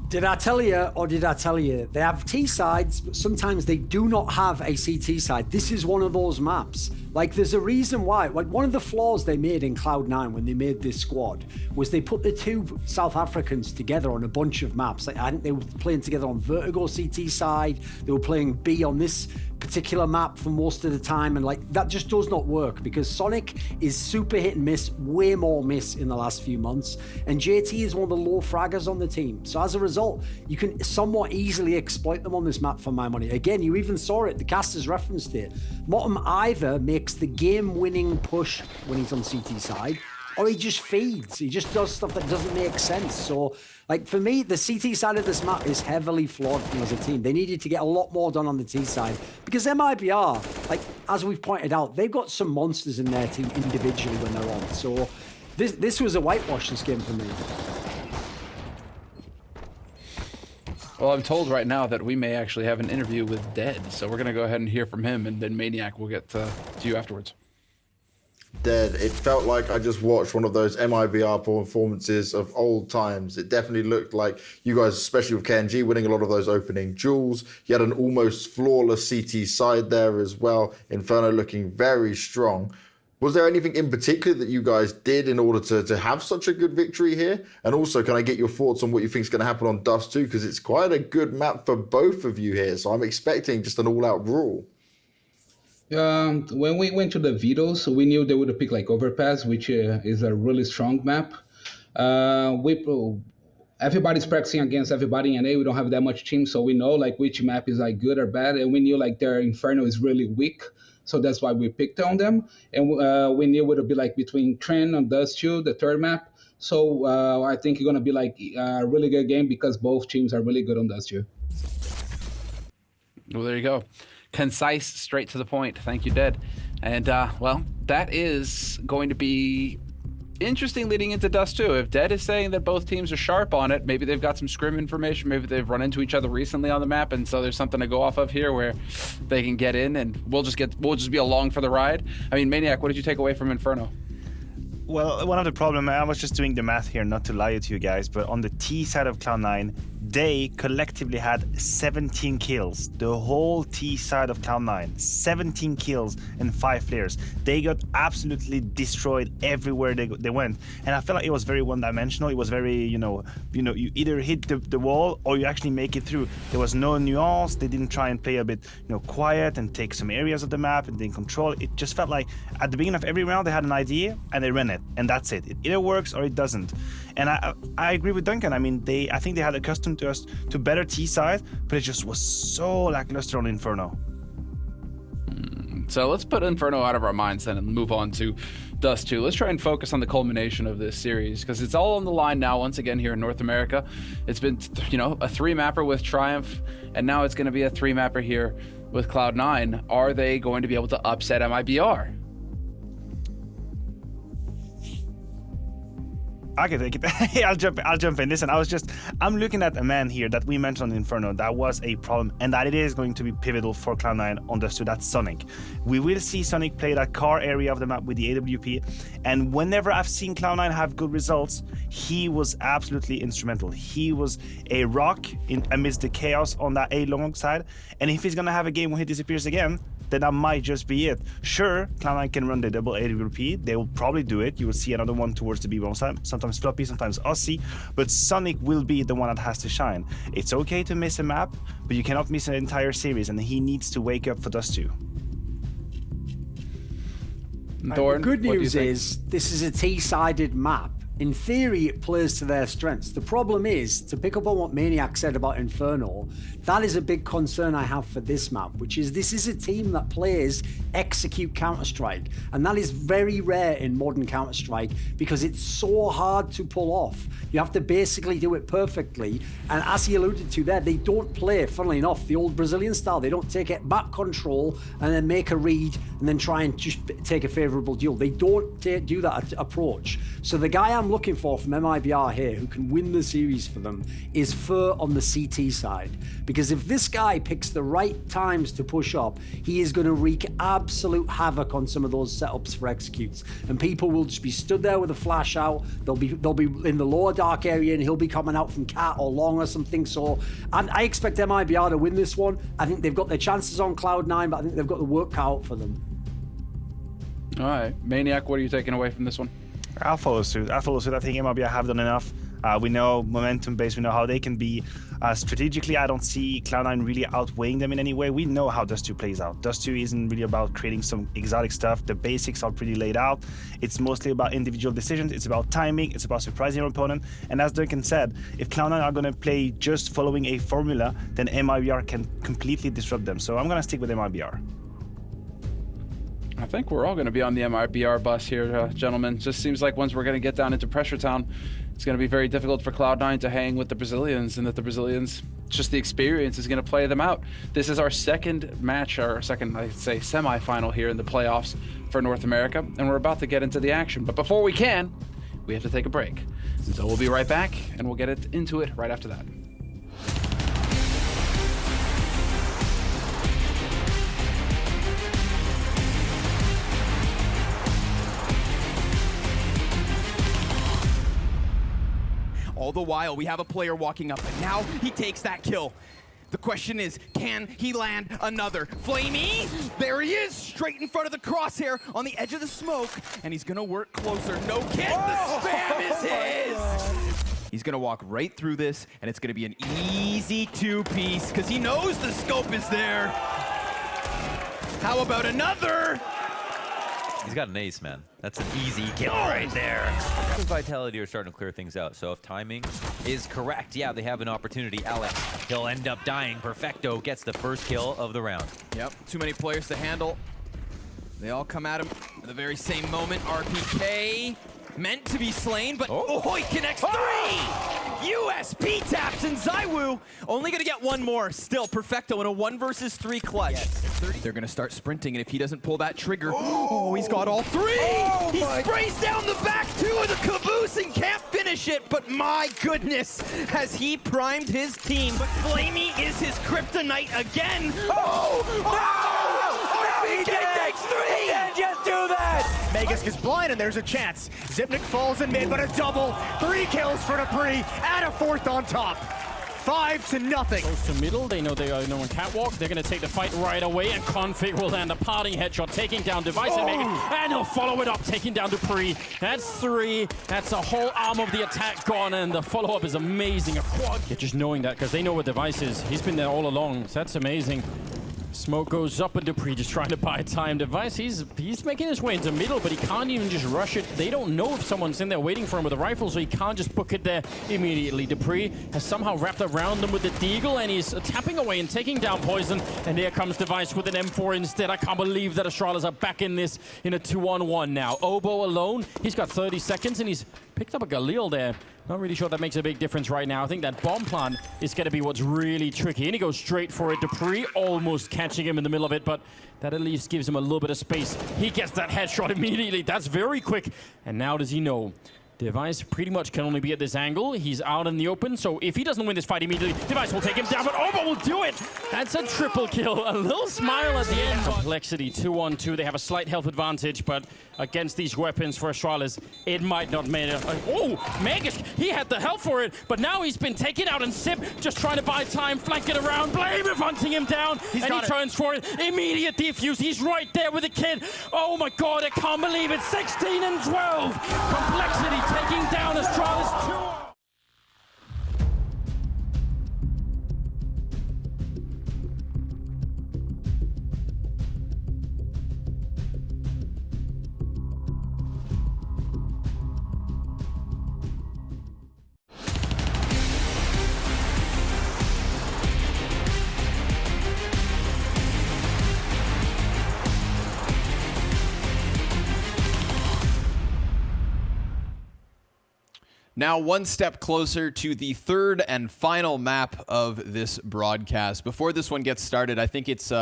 [SPEAKER 10] Did I tell you, or did I tell you? They have T sides, but sometimes they do not have a CT side. This is one of those maps. Like, there's a reason why. Like, one of the flaws they made in Cloud9 when they made this squad was they put the two South Africans together on a bunch of maps. Like, I think they were playing together on Vertigo CT side. They were playing B on this particular map for most of the time, and like that just does not work because Sonic is super hit and miss, way more miss in the last few months, and JT is one of the low fraggers on the team. So as a result, you can somewhat easily exploit them on this map for my money. Again, you even saw it, the casters referenced it. Motum either makes the game-winning push when he's on CT side, or he just feeds. He just does stuff that doesn't make sense. So, like, for me, the CT side of this map is heavily flawed from as a team. They needed to get a lot more done on the T side because MIBR, like, as we've pointed out, they've got some monsters in their team individually when they're on. So this was a whitewash, this game for me.
[SPEAKER 1] Well, I'm told right now that we may actually have an interview with Dead, so we're going to go ahead and hear from him, and then Maniac will get to you afterwards.
[SPEAKER 13] Dead. It felt like I just watched one of those MIBR performances of old times. It definitely looked like you guys, especially with KNG, winning a lot of those opening duels. You had an almost flawless CT side there as well. Inferno looking very strong. Was there anything in particular that you guys did in order to have such a good victory here? And also, can I get your thoughts on what you think is going to happen on Dust2? Because it's quite a good map for both of you here. So I'm expecting just an all-out brawl.
[SPEAKER 2] When we went to the vetoes, we knew they would pick like Overpass, which is a really strong map. Everybody's practicing against everybody in NA. We don't have that much team, so we know like which map is like good or bad, and we knew like their Inferno is really weak, so that's why we picked on them. And we knew it would be like between Tren and Dust2, the third map. So I think it's gonna be like a really good game because both teams are really good on Dust2.
[SPEAKER 1] Well, there you go. Concise, straight to the point. Thank you, Dead. And, well, that is going to be interesting leading into Dust2. If Dead is saying that both teams are sharp on it, maybe they've got some scrim information, maybe they've run into each other recently on the map, and so there's something to go off of here where they can get in, and we'll just be along for the ride. I mean, Maniac, what did you take away from Inferno?
[SPEAKER 12] Well, one of the problems, I was just doing the math here, not to lie to you guys, but on the T side of Cloud9, they collectively had 17 kills. The whole T side of Cloud9, 17 kills and 5 players. They got absolutely destroyed everywhere they went. And I felt like it was very one-dimensional. It was very, you either hit the wall or you actually make it through. There was no nuance. They didn't try and play a bit, quiet and take some areas of the map and then control. It just felt like at the beginning of every round, they had an idea and they ran it. And that's it. It either works or it doesn't. And I agree with Duncan. I mean, I think they had accustomed us to better T side, but it just was so lackluster on Inferno.
[SPEAKER 1] So let's put Inferno out of our minds then and move on to Dust2. Let's try and focus on the culmination of this series because it's all on the line now once again here in North America. It's been, a 3-mapper with Triumph, and now it's going to be a 3-mapper here with Cloud9. Are they going to be able to upset MIBR?
[SPEAKER 12] I can take it. I'll jump in. Listen, I'm looking at a man here that we mentioned on Inferno that was a problem and that it is going to be pivotal for Cloud9 on Dust2. That's Sonic. We will see Sonic play that car area of the map with the AWP, and whenever I've seen Cloud9 have good results, he was absolutely instrumental. He was a rock amidst the chaos on that A long side, and if he's gonna have a game when he disappears again, then that might just be it. Sure, Cloud9 can run the double AWP. They will probably do it. You will see another one towards the B-bomb side. Sometimes Floppy, sometimes Aussie. But Sonic will be the one that has to shine. It's okay to miss a map, but you cannot miss an entire series, and he needs to wake up for Dust2.
[SPEAKER 10] The good news is this is a T-sided map. In theory, it plays to their strengths. The problem is, to pick up on what Maniac said about Inferno, that is a big concern I have for this map, which is this is a team that plays execute Counter-Strike, and that is very rare in modern Counter-Strike because it's so hard to pull off. You have to basically do it perfectly, and as he alluded to there, they don't play, funnily enough, the old Brazilian style. They don't take it back control and then make a read and then try and just take a favorable duel. They don't do that approach. So the guy I'm I'm looking for from MIBR here, who can win the series for them, is Fur on the CT side. Because if this guy picks the right times to push up, he is going to wreak absolute havoc on some of those setups for executes. And people will just be stood there with a flash out. They'll be in the lower dark area, and he'll be coming out from cat or long or something. So I expect MIBR to win this one. I think they've got their chances on Cloud9, but I think they've got the work cut out for them.
[SPEAKER 1] All right, Maniac, what are you taking away from this one?
[SPEAKER 12] I'll follow suit. I think MIBR have done enough. We know momentum based. We know how they can be. Strategically, I don't see Cloud9 really outweighing them in any way. We know how Dust2 plays out. Dust2 isn't really about creating some exotic stuff. The basics are pretty laid out. It's mostly about individual decisions. It's about timing. It's about surprising your opponent. And as Duncan said, if Cloud9 are going to play just following a formula, then MIBR can completely disrupt them. So I'm going to stick with MIBR.
[SPEAKER 1] I think we're all going to be on the MIBR bus here, gentlemen. Just seems like once we're going to get down into Pressure Town, it's going to be very difficult for Cloud9 to hang with the Brazilians, and that the Brazilians, just the experience is going to play them out. This is our second match, or second, I'd say, semi-final here in the playoffs for North America, and we're about to get into the action. But before we can, we have to take a break. So we'll be right back, and we'll get into it right after that.
[SPEAKER 5] All the while, we have a player walking up, and now he takes that kill. The question is, can he land another? Flamey, there he is, straight in front of the crosshair on the edge of the smoke, and he's gonna work closer. No kid, the spam is his! He's gonna walk right through this, and it's gonna be an easy two-piece, because he knows the scope is there. How about another?
[SPEAKER 6] He's got an ace, man. That's an easy kill right there. Vitality are starting to clear things out, so if timing is correct, yeah, they have an opportunity. Alex, he'll end up dying. Perfecto gets the first kill of the round.
[SPEAKER 5] Yep, too many players to handle. They all come at him at the very same moment. RPK meant to be slain, but he connects three! USP taps, and Zywoo only gonna get one more. Still, Perfecto in a 1 versus 3 clutch. Yes. They're gonna start sprinting, and if he doesn't pull that trigger, he's got all three! He sprays down the back two of the caboose and can't finish it, but my goodness, has he primed his team. But Flamey is his kryptonite again. RPK takes three!
[SPEAKER 14] He didn't just do that! Magus is blind, and there's a chance. Zipnik falls in mid, but a double. 3 kills for Dupree, and a 4th on top. 5-0.
[SPEAKER 3] Goes to middle. They know they are on catwalk. They're going to take the fight right away, and Config will land a parting headshot, taking down Device and Megan, and he'll follow it up, taking down Dupree. That's 3. That's a whole arm of the attack gone, and the follow-up is amazing. A quad. Yeah, just knowing that, because they know what Device is. He's been there all along, so that's amazing. Smoke goes up, and Dupree just trying to buy time. Device, he's making his way into middle, but he can't even just rush it. They don't know if someone's in there waiting for him with a rifle, so he can't just book it there immediately. Dupree has somehow wrapped around him with the Deagle, and he's tapping away and taking down Poison. And there comes Device with an M4 instead. I can't believe that Astralis are back in this in a 2-on-1 now. Obo alone, he's got 30 seconds, and he's picked up a Galil there. Not really sure that makes a big difference right now. I think that bomb plan is going to be what's really tricky. And he goes straight for it. Dupree almost catching him in the middle of it, but that at least gives him a little bit of space. He gets that headshot immediately. That's very quick. And now does he know? Device pretty much can only be at this angle. He's out in the open, so if he doesn't win this fight immediately, Device will take him down, but Obo will do it! That's a triple kill. A little smile at the end. Complexity 2-on-2. They have a slight health advantage, but against these weapons for Astralis, it might not matter. Magus, he had the health for it, but now he's been taken out, and Sip just trying to buy time, flanking around. Blame is hunting him down, and he turns for it. Immediate defuse. He's right there with the kid. Oh my god, I can't believe it. 16 and 12. Complexity taking down Astralis 2.
[SPEAKER 5] Now one step closer to the third and final map of this broadcast. Before this one gets started, I think it's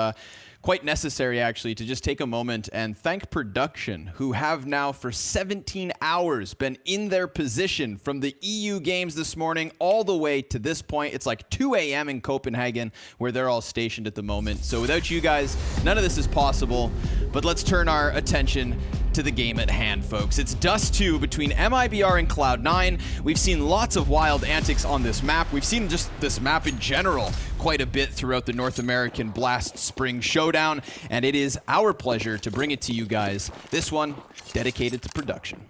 [SPEAKER 5] quite necessary actually to just take a moment and thank production, who have now for 17 hours been in their position from the EU games this morning all the way to this point. It's like 2 a.m. in Copenhagen where they're all stationed at the moment. So without you guys, none of this is possible. But let's turn our attention to the game at hand, folks. It's Dust2 between MIBR and Cloud9. We've seen lots of wild antics on this map. We've seen just this map in general quite a bit throughout the North American Blast Spring Showdown, and it is our pleasure to bring it to you guys. This one dedicated to production.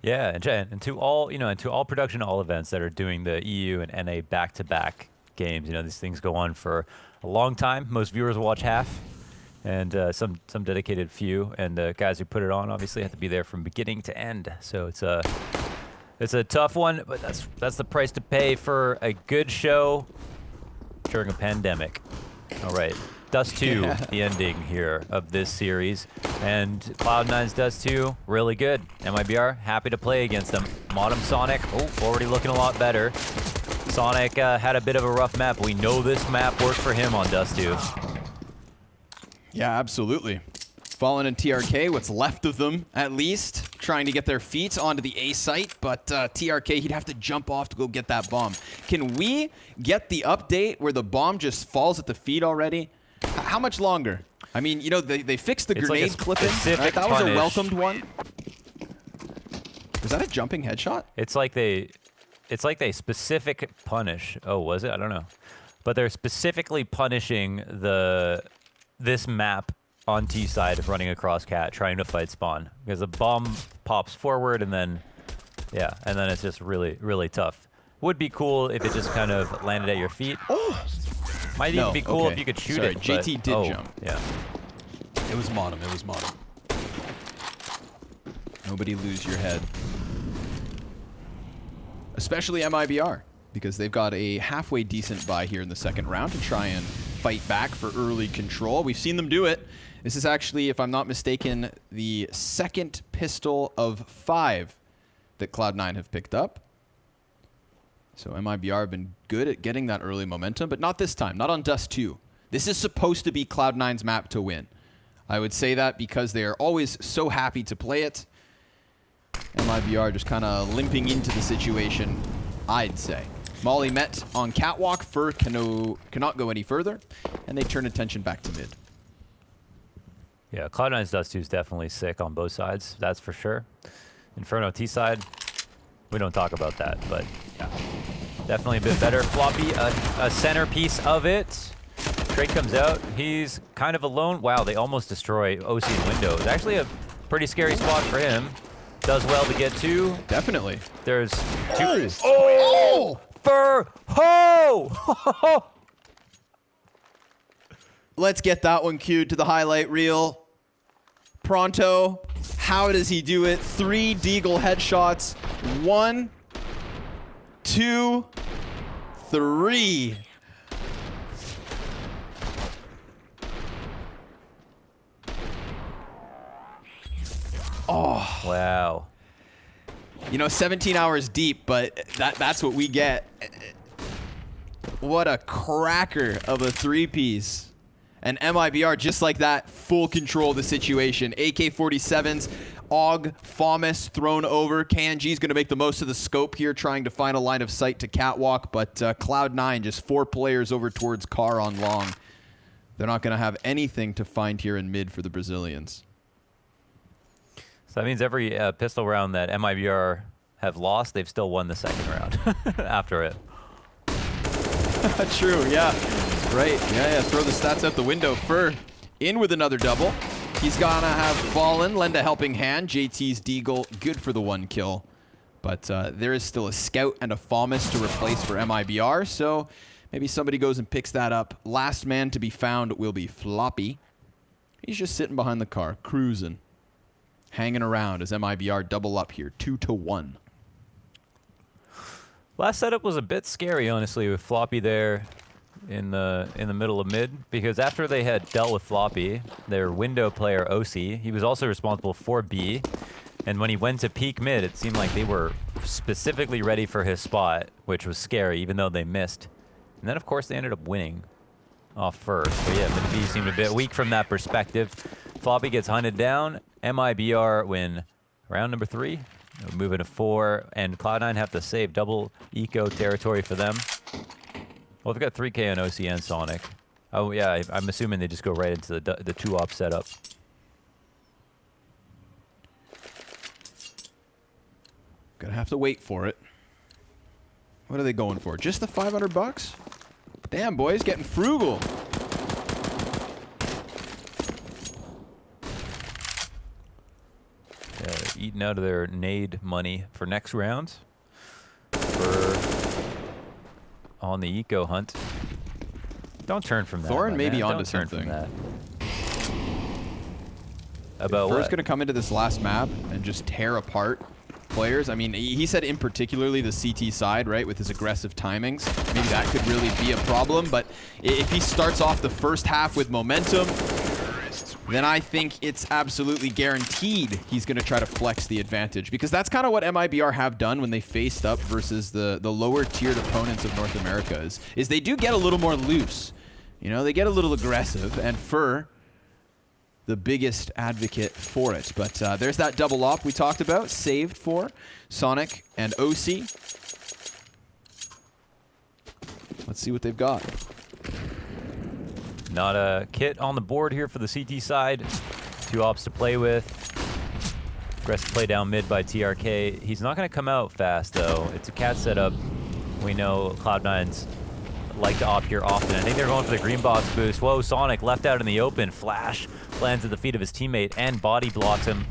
[SPEAKER 6] Yeah, and to all, and to all production, all events that are doing the EU and NA back-to-back games. These things go on for a long time. Most viewers will watch half. And some dedicated few, and the guys who put it on obviously have to be there from beginning to end. So it's a tough one, but that's the price to pay for a good show during a pandemic. All right, Dust2, the ending here of this series, and Cloud9's Dust2 really good. MIBR happy to play against them. Modem Sonic, already looking a lot better. Sonic had a bit of a rough map. We know this map worked for him on Dust2.
[SPEAKER 5] Yeah, absolutely. Fallen and TRK, what's left of them at least, trying to get their feet onto the A site, but TRK, he'd have to jump off to go get that bomb. Can we get the update where the bomb just falls at the feet already? How much longer? I mean, they fixed the grenade clipping. Right? That was a welcomed one. Was that a jumping headshot?
[SPEAKER 6] It's like they specific punish. Oh, was it? I don't know. But they're specifically punishing this map on T side of running across cat, trying to fight spawn, because the bomb pops forward and then it's just really, really tough. Would be cool if it just kind of landed at your feet. Might even be cool if you could shoot it.
[SPEAKER 5] JT did jump.
[SPEAKER 6] Yeah.
[SPEAKER 5] It was Modem. It was Modem. Nobody lose your head. Especially MIBR, because they've got a halfway decent buy here in the second round to try and fight back for early control. We've seen them do it. This is actually, if I'm not mistaken, the second pistol of 5 that Cloud9 have picked up. So MIBR have been good at getting that early momentum, but not this time, not on Dust2. This is supposed to be Cloud9's map to win. I would say that because they are always so happy to play it. MIBR just kind of limping into the situation, I'd say. Molly met on catwalk. Fur cannot go any further, and they turn attention back to mid.
[SPEAKER 6] Yeah, Cloud9's Dust2 is definitely sick on both sides, that's for sure. Inferno T side, we don't talk about that, but yeah, definitely a bit better. Floppy, a centerpiece of it. Drake comes out, he's kind of alone. Wow, they almost destroy OC's window. It's actually a pretty scary spot for him. Does well to get 2.
[SPEAKER 5] Definitely.
[SPEAKER 6] There's 2. Oh! For ho!
[SPEAKER 5] Let's get that one queued to the highlight reel. Pronto, how does he do it? 3 Deagle headshots. 1, 2, 3. Oh.
[SPEAKER 6] Wow.
[SPEAKER 5] 17 hours deep, but that's what we get. What a cracker of a 3-piece. And MIBR, just like that, full control of the situation. AK-47s, AUG, FAMAS thrown over. KNG's going to make the most of the scope here, trying to find a line of sight to catwalk, but Cloud9 just 4 players over towards car on long. They're not going to have anything to find here in mid for the Brazilians.
[SPEAKER 6] So that means every pistol round that MIBR have lost, they've still won the second round after it.
[SPEAKER 5] True, yeah. Right, yeah, throw the stats out the window. Fur in with another double. He's gonna have Fallen lend a helping hand. JT's Deagle, good for the 1 kill. But there is still a Scout and a FAMAS to replace for MIBR, so maybe somebody goes and picks that up. Last man to be found will be Floppy. He's just sitting behind the car, cruising. Hanging around as MIBR double up here, 2-1.
[SPEAKER 6] Last setup was a bit scary, honestly, with Floppy there in the middle of mid, because after they had dealt with Floppy, their window player OC, he was also responsible for B. And when he went to peek mid, it seemed like they were specifically ready for his spot, which was scary, even though they missed. And then, of course, they ended up winning off first. But yeah, MIBR seemed a bit weak from that perspective. Floppy gets hunted down. MIBR win round number 3. Moving to 4, and Cloud9 have to save double eco territory for them. Well, they've got 3K on OC and Sonic. Oh yeah, I'm assuming they just go right into the 2-op setup.
[SPEAKER 5] Gonna have to wait for it. What are they going for? Just the 500 bucks? Damn, boys, getting frugal.
[SPEAKER 6] Yeah, they're eating out of their nade money for next round. For on the eco hunt. Don't turn from that.
[SPEAKER 5] Thorin may be onto
[SPEAKER 6] Don't turn
[SPEAKER 5] something.
[SPEAKER 6] from that. About
[SPEAKER 5] First
[SPEAKER 6] what?
[SPEAKER 5] gonna come into this last map and just tear apart players. I mean, he said in particularly the CT side, right, with his aggressive timings. Maybe that could really be a problem, but if he starts off the first half with momentum, then I think it's absolutely guaranteed he's going to try to flex the advantage, because that's kind of what MIBR have done when they faced up versus the lower tiered opponents of North America is they do get a little more loose. You know, they get a little aggressive, and Fur, the biggest advocate for it. But there's that double op we talked about, saved for Sonic and OC. Let's see what they've got.
[SPEAKER 6] Not a kit on the board here for the CT side. 2 ops to play with. Aggressive play down mid by TRK. He's not going to come out fast, though. It's a cat setup. We know Cloud9's like to opt here often. I think they're going for the green box boost. Whoa, Sonic left out in the open. Flash lands at the feet of his teammate and body blocks him.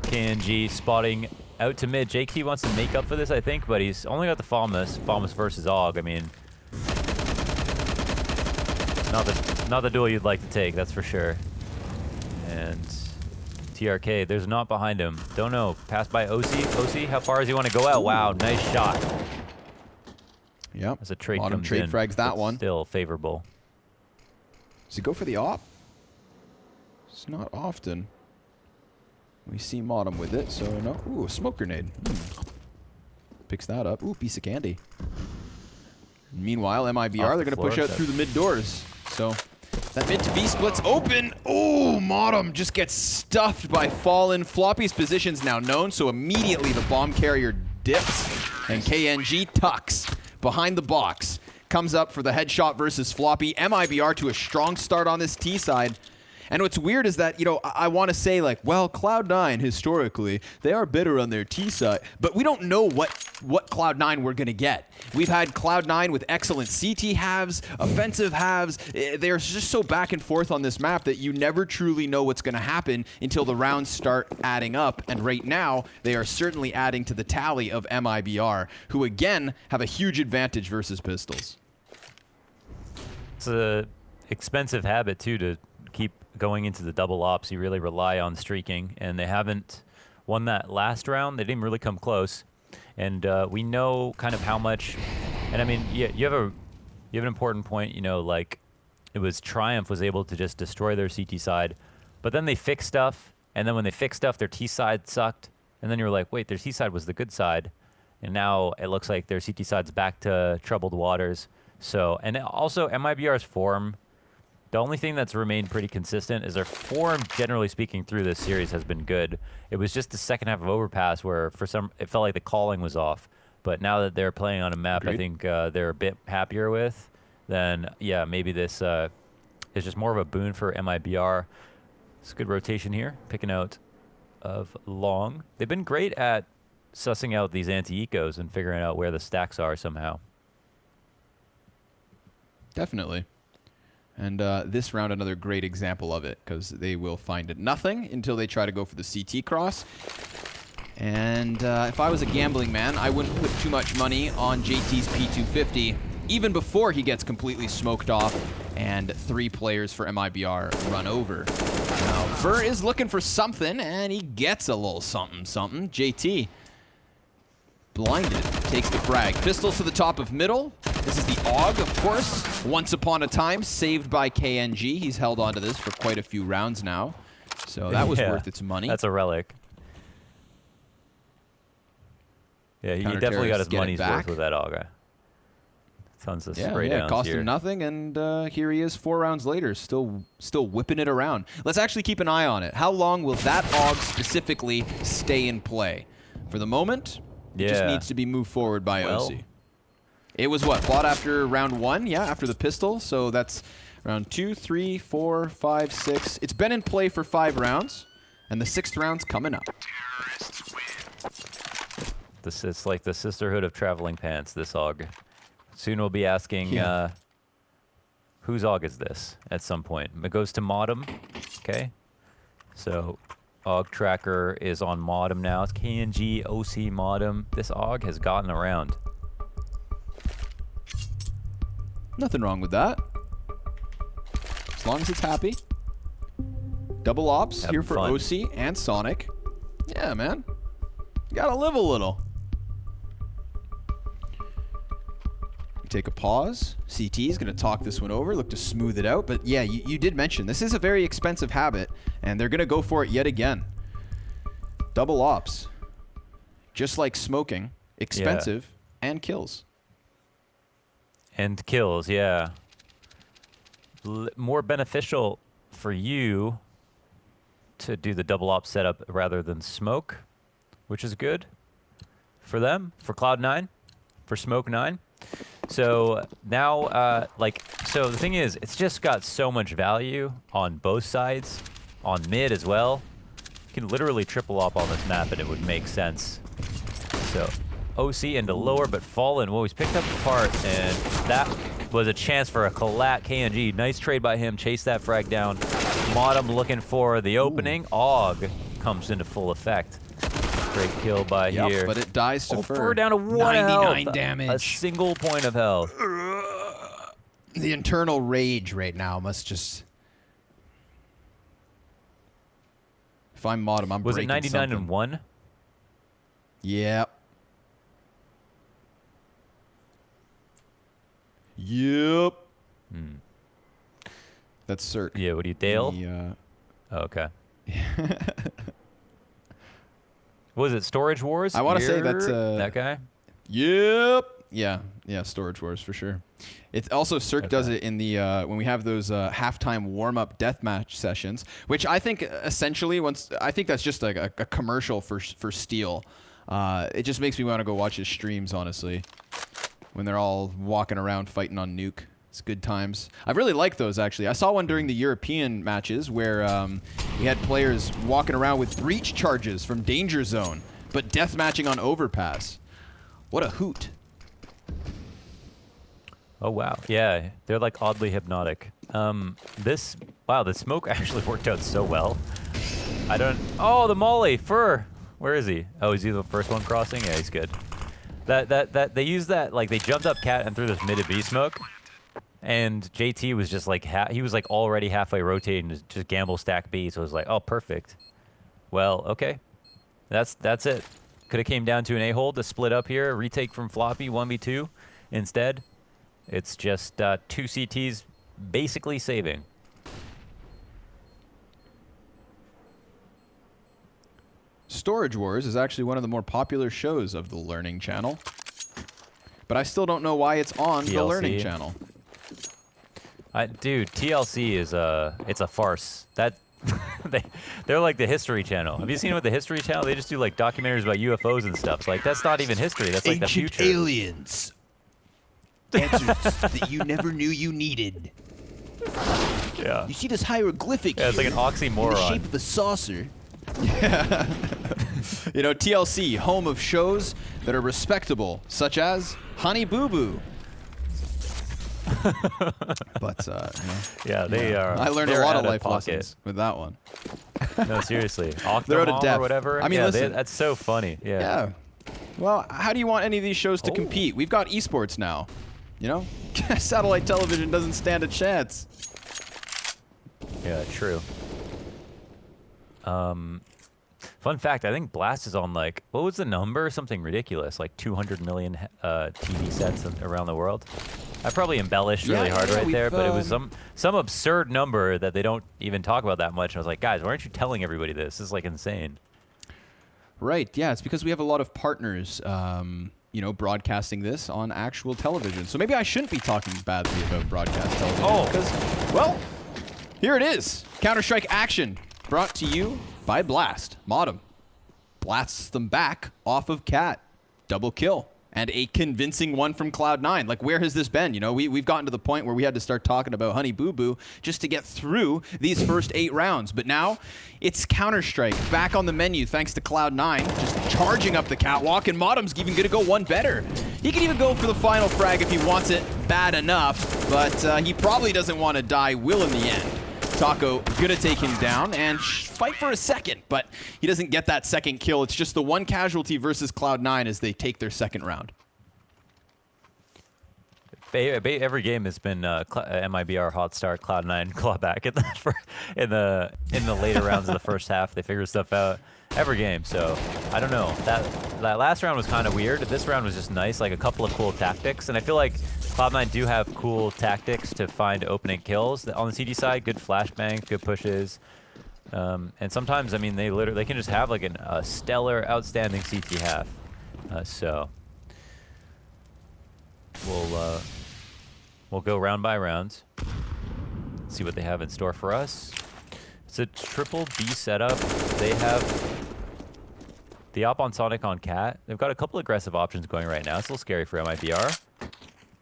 [SPEAKER 6] KNG spotting out to mid. JT wants to make up for this, I think, but he's only got the Falmus. Falmus versus Og. I mean, not the duel you'd like to take, that's for sure. And TRK, there's not behind him. Don't know. Pass by OC. OC, how far does he want to go out? Wow, nice shot.
[SPEAKER 5] Yep.
[SPEAKER 6] As a trade
[SPEAKER 5] Bottom
[SPEAKER 6] comes
[SPEAKER 5] trade
[SPEAKER 6] in,
[SPEAKER 5] frags that one.
[SPEAKER 6] Still favorable.
[SPEAKER 5] Does he go for the op? It's not often we see Modem with it, so no. Ooh, a smoke grenade. Picks that up. Ooh, piece of candy. Meanwhile, MIBR, they're going to push out through the mid doors. So that mid to B splits open. Oh, Modem just gets stuffed by Fallen. Floppy's position's now known, so immediately the bomb carrier dips, and KNG tucks behind the box. Comes up for the headshot versus Floppy. MIBR to a strong start on this T side. And what's weird is that, you know, I want to say, like, well, Cloud9, historically, they are better on their T side, but we don't know what Cloud9 we're going to get. We've had Cloud9 with excellent CT halves, offensive halves. They're just so back and forth on this map that you never truly know what's going to happen until the rounds start adding up. And right now, they are certainly adding to the tally of MIBR, who, again, have a huge advantage versus Pistols.
[SPEAKER 6] It's a expensive habit, too, to keep going into the double ops. You really rely on streaking, and they haven't won that last round. They didn't really come close, and we know kind of how much. And I mean, yeah, you have an important point. You know, like it was Triumph was able to just destroy their CT side, but then they fixed stuff, and then when they fixed stuff, their T side sucked, and then you were like, wait, their T side was the good side, and now it looks like their CT side's back to troubled waters. So, and also MIBR's form. The only thing that's remained pretty consistent is their form, generally speaking, through this series has been good. It was just the second half of Overpass where, for some, it felt like the calling was off. But now that they're playing on a map, I think they're a bit happier with. Then, yeah, maybe this is just more of a boon for MIBR. It's a good rotation here, picking out of Long. They've been great at sussing out these anti-ecos and figuring out where the stacks are somehow.
[SPEAKER 5] Definitely. And this round, another great example of it, because they will find nothing until they try to go for the CT cross. And if I was a gambling man, I wouldn't put too much money on JT's P250, even before he gets completely smoked off and 3 players for MIBR run over. Now, Fur is looking for something, and he gets a little something. JT, blinded, takes the frag. Pistols to the top of middle. This is the Og, of course. Once upon a time, saved by KNG. He's held onto this for quite a few rounds now. So that was worth its money.
[SPEAKER 6] That's a relic. Yeah, he
[SPEAKER 5] Counter
[SPEAKER 6] definitely got his
[SPEAKER 5] terrorists get it
[SPEAKER 6] money's
[SPEAKER 5] back.
[SPEAKER 6] worth with that Auga. Tons of
[SPEAKER 5] Yeah,
[SPEAKER 6] spray
[SPEAKER 5] yeah,
[SPEAKER 6] downs
[SPEAKER 5] cost
[SPEAKER 6] here.
[SPEAKER 5] him nothing, and here he is 4 rounds later, still whipping it around. Let's actually keep an eye on it. How long will that AUG specifically stay in play? For the moment, it just needs to be moved forward by OC. It was what, bought after round 1? Yeah, after the pistol, so that's round 2, 3, 4, 5, 6. It's been in play for 5 rounds, and the 6th round's coming up.
[SPEAKER 6] It's like the sisterhood of traveling pants, this AUG. Soon we'll be asking, whose AUG is this at some point? It goes to Modem, okay? So AUG tracker is on Modem now. It's KNG, OC, Modem. This AUG has gotten around.
[SPEAKER 5] Nothing wrong with that. As long as it's happy. Double ops here for OC and Sonic. Yeah, man. You gotta live a little. Take a pause. CT is going to talk this one over, look to smooth it out. But yeah, you did mention this is a very expensive habit, and they're going to go for it yet again. Double ops. Just like smoking, expensive, and kills.
[SPEAKER 6] And kills, yeah. More beneficial for you to do the double op setup rather than smoke, which is good for them, for Cloud9, for Smoke 9. So now, so the thing is, it's just got so much value on both sides, on mid as well. You can literally triple op on this map and it would make sense. So OC into lower, but Fallen, well, he's picked up the part, and that was a chance for a collat KNG. Nice trade by him, chase that frag down. Modem looking for the opening. AUG comes into full effect. Great kill by here.
[SPEAKER 5] But it dies to
[SPEAKER 6] Fur down to 1
[SPEAKER 5] 99
[SPEAKER 6] health.
[SPEAKER 5] damage.
[SPEAKER 6] A single point of health.
[SPEAKER 5] The internal rage right now must just... If I'm Modem, I'm breaking something.
[SPEAKER 6] Was it 99 and 1?
[SPEAKER 5] Yep. Yep. That's Cirque.
[SPEAKER 6] Yeah, what do you, Dale? Oh, okay. Was it Storage Wars?
[SPEAKER 5] I want to say that's
[SPEAKER 6] that guy.
[SPEAKER 5] Yep. Yeah. Storage Wars for sure. It's also Cirque does it in the when we have those halftime warm-up deathmatch sessions, which I think essentially I think that's just like a commercial for Steel. It just makes me want to go watch his streams, honestly, when they're all walking around fighting on Nuke. It's good times. I really like those, actually. I saw one during the European matches where we had players walking around with breach charges from Danger Zone, but deathmatching on Overpass. What a hoot.
[SPEAKER 6] Oh, wow. Yeah, they're like oddly hypnotic. Wow, the smoke actually worked out so well. Oh, the Molly, Fur. Where is he? Oh, is he the first one crossing? Yeah, he's good. They used that, like, they jumped up Cat and threw this mid to B smoke. And JT was just like, he was like already halfway rotating to just gamble stack B, so it was like, oh, perfect. Well, okay. That's it. Could have came down to an A-hole to split up here, retake from Floppy, 1v2 instead. It's just 2 CTs basically saving.
[SPEAKER 5] Storage Wars is actually one of the more popular shows of the Learning Channel. But I still don't know why it's on the Learning Channel.
[SPEAKER 6] Dude, TLC is it's a farce. They're like the History Channel. Have you seen it with the History Channel? They just do like documentaries about UFOs and stuff. It's like, that's not even history. That's like the future.
[SPEAKER 5] Ancient aliens. Answers that you never knew you needed.
[SPEAKER 6] Yeah.
[SPEAKER 5] You see this hieroglyphic
[SPEAKER 6] Yeah, it's like an oxymoron.
[SPEAKER 5] in the shape of a saucer. Yeah. You know, TLC, home of shows that are respectable, such as Honey Boo Boo. But,
[SPEAKER 6] yeah, they are.
[SPEAKER 5] I learned a lot of life lessons with that one.
[SPEAKER 6] No, seriously.
[SPEAKER 5] They're out of
[SPEAKER 6] Octomom
[SPEAKER 5] depth.
[SPEAKER 6] or whatever.
[SPEAKER 5] I mean,
[SPEAKER 6] yeah,
[SPEAKER 5] listen.
[SPEAKER 6] that's so funny. Yeah.
[SPEAKER 5] Yeah. Well, how do you want any of these shows to compete? We've got esports now. You know? Satellite television doesn't stand a chance.
[SPEAKER 6] Yeah, true. Fun fact, I think Blast is on like, what was the number? Something ridiculous, like 200 million TV sets around the world. I probably embellished really hard right there, but it was some absurd number that they don't even talk about that much. And I was like, guys, why aren't you telling everybody this? This is like insane.
[SPEAKER 5] Right, yeah, it's because we have a lot of partners, you know, broadcasting this on actual television. So maybe I shouldn't be talking badly about broadcast television. Because, well, here it is. Counter-Strike action brought to you by Blast. Modem blasts them back off of Cat. Double kill. And a convincing one from Cloud9. Like, where has this been? You know, we've gotten to the point where we had to start talking about Honey Boo Boo just to get through these first 8 rounds. But now, it's Counter-Strike back on the menu thanks to Cloud9, just charging up the catwalk, and Modem's even gonna go one better. He can even go for the final frag if he wants it bad enough, but he probably doesn't want to die will in the end. Taco gonna take him down and fight for a second, but he doesn't get that second kill. It's just the one casualty versus Cloud9 as they take their second round.
[SPEAKER 6] Every game has been MIBR hot start, Cloud9 clawback in the later rounds of the first half. They figure stuff out every game, so I don't know. That last round was kind of weird. This round was just nice, like a couple of cool tactics, and I feel like Cloud9 do have cool tactics to find opening kills. On the CG side, good flashbangs, good pushes. And sometimes, I mean, they can just have like a stellar, outstanding CT half. So we'll go round by round. See what they have in store for us. It's a triple B setup. They have the op on Sonic on Cat. They've got a couple aggressive options going right now. It's a little scary for MIBR.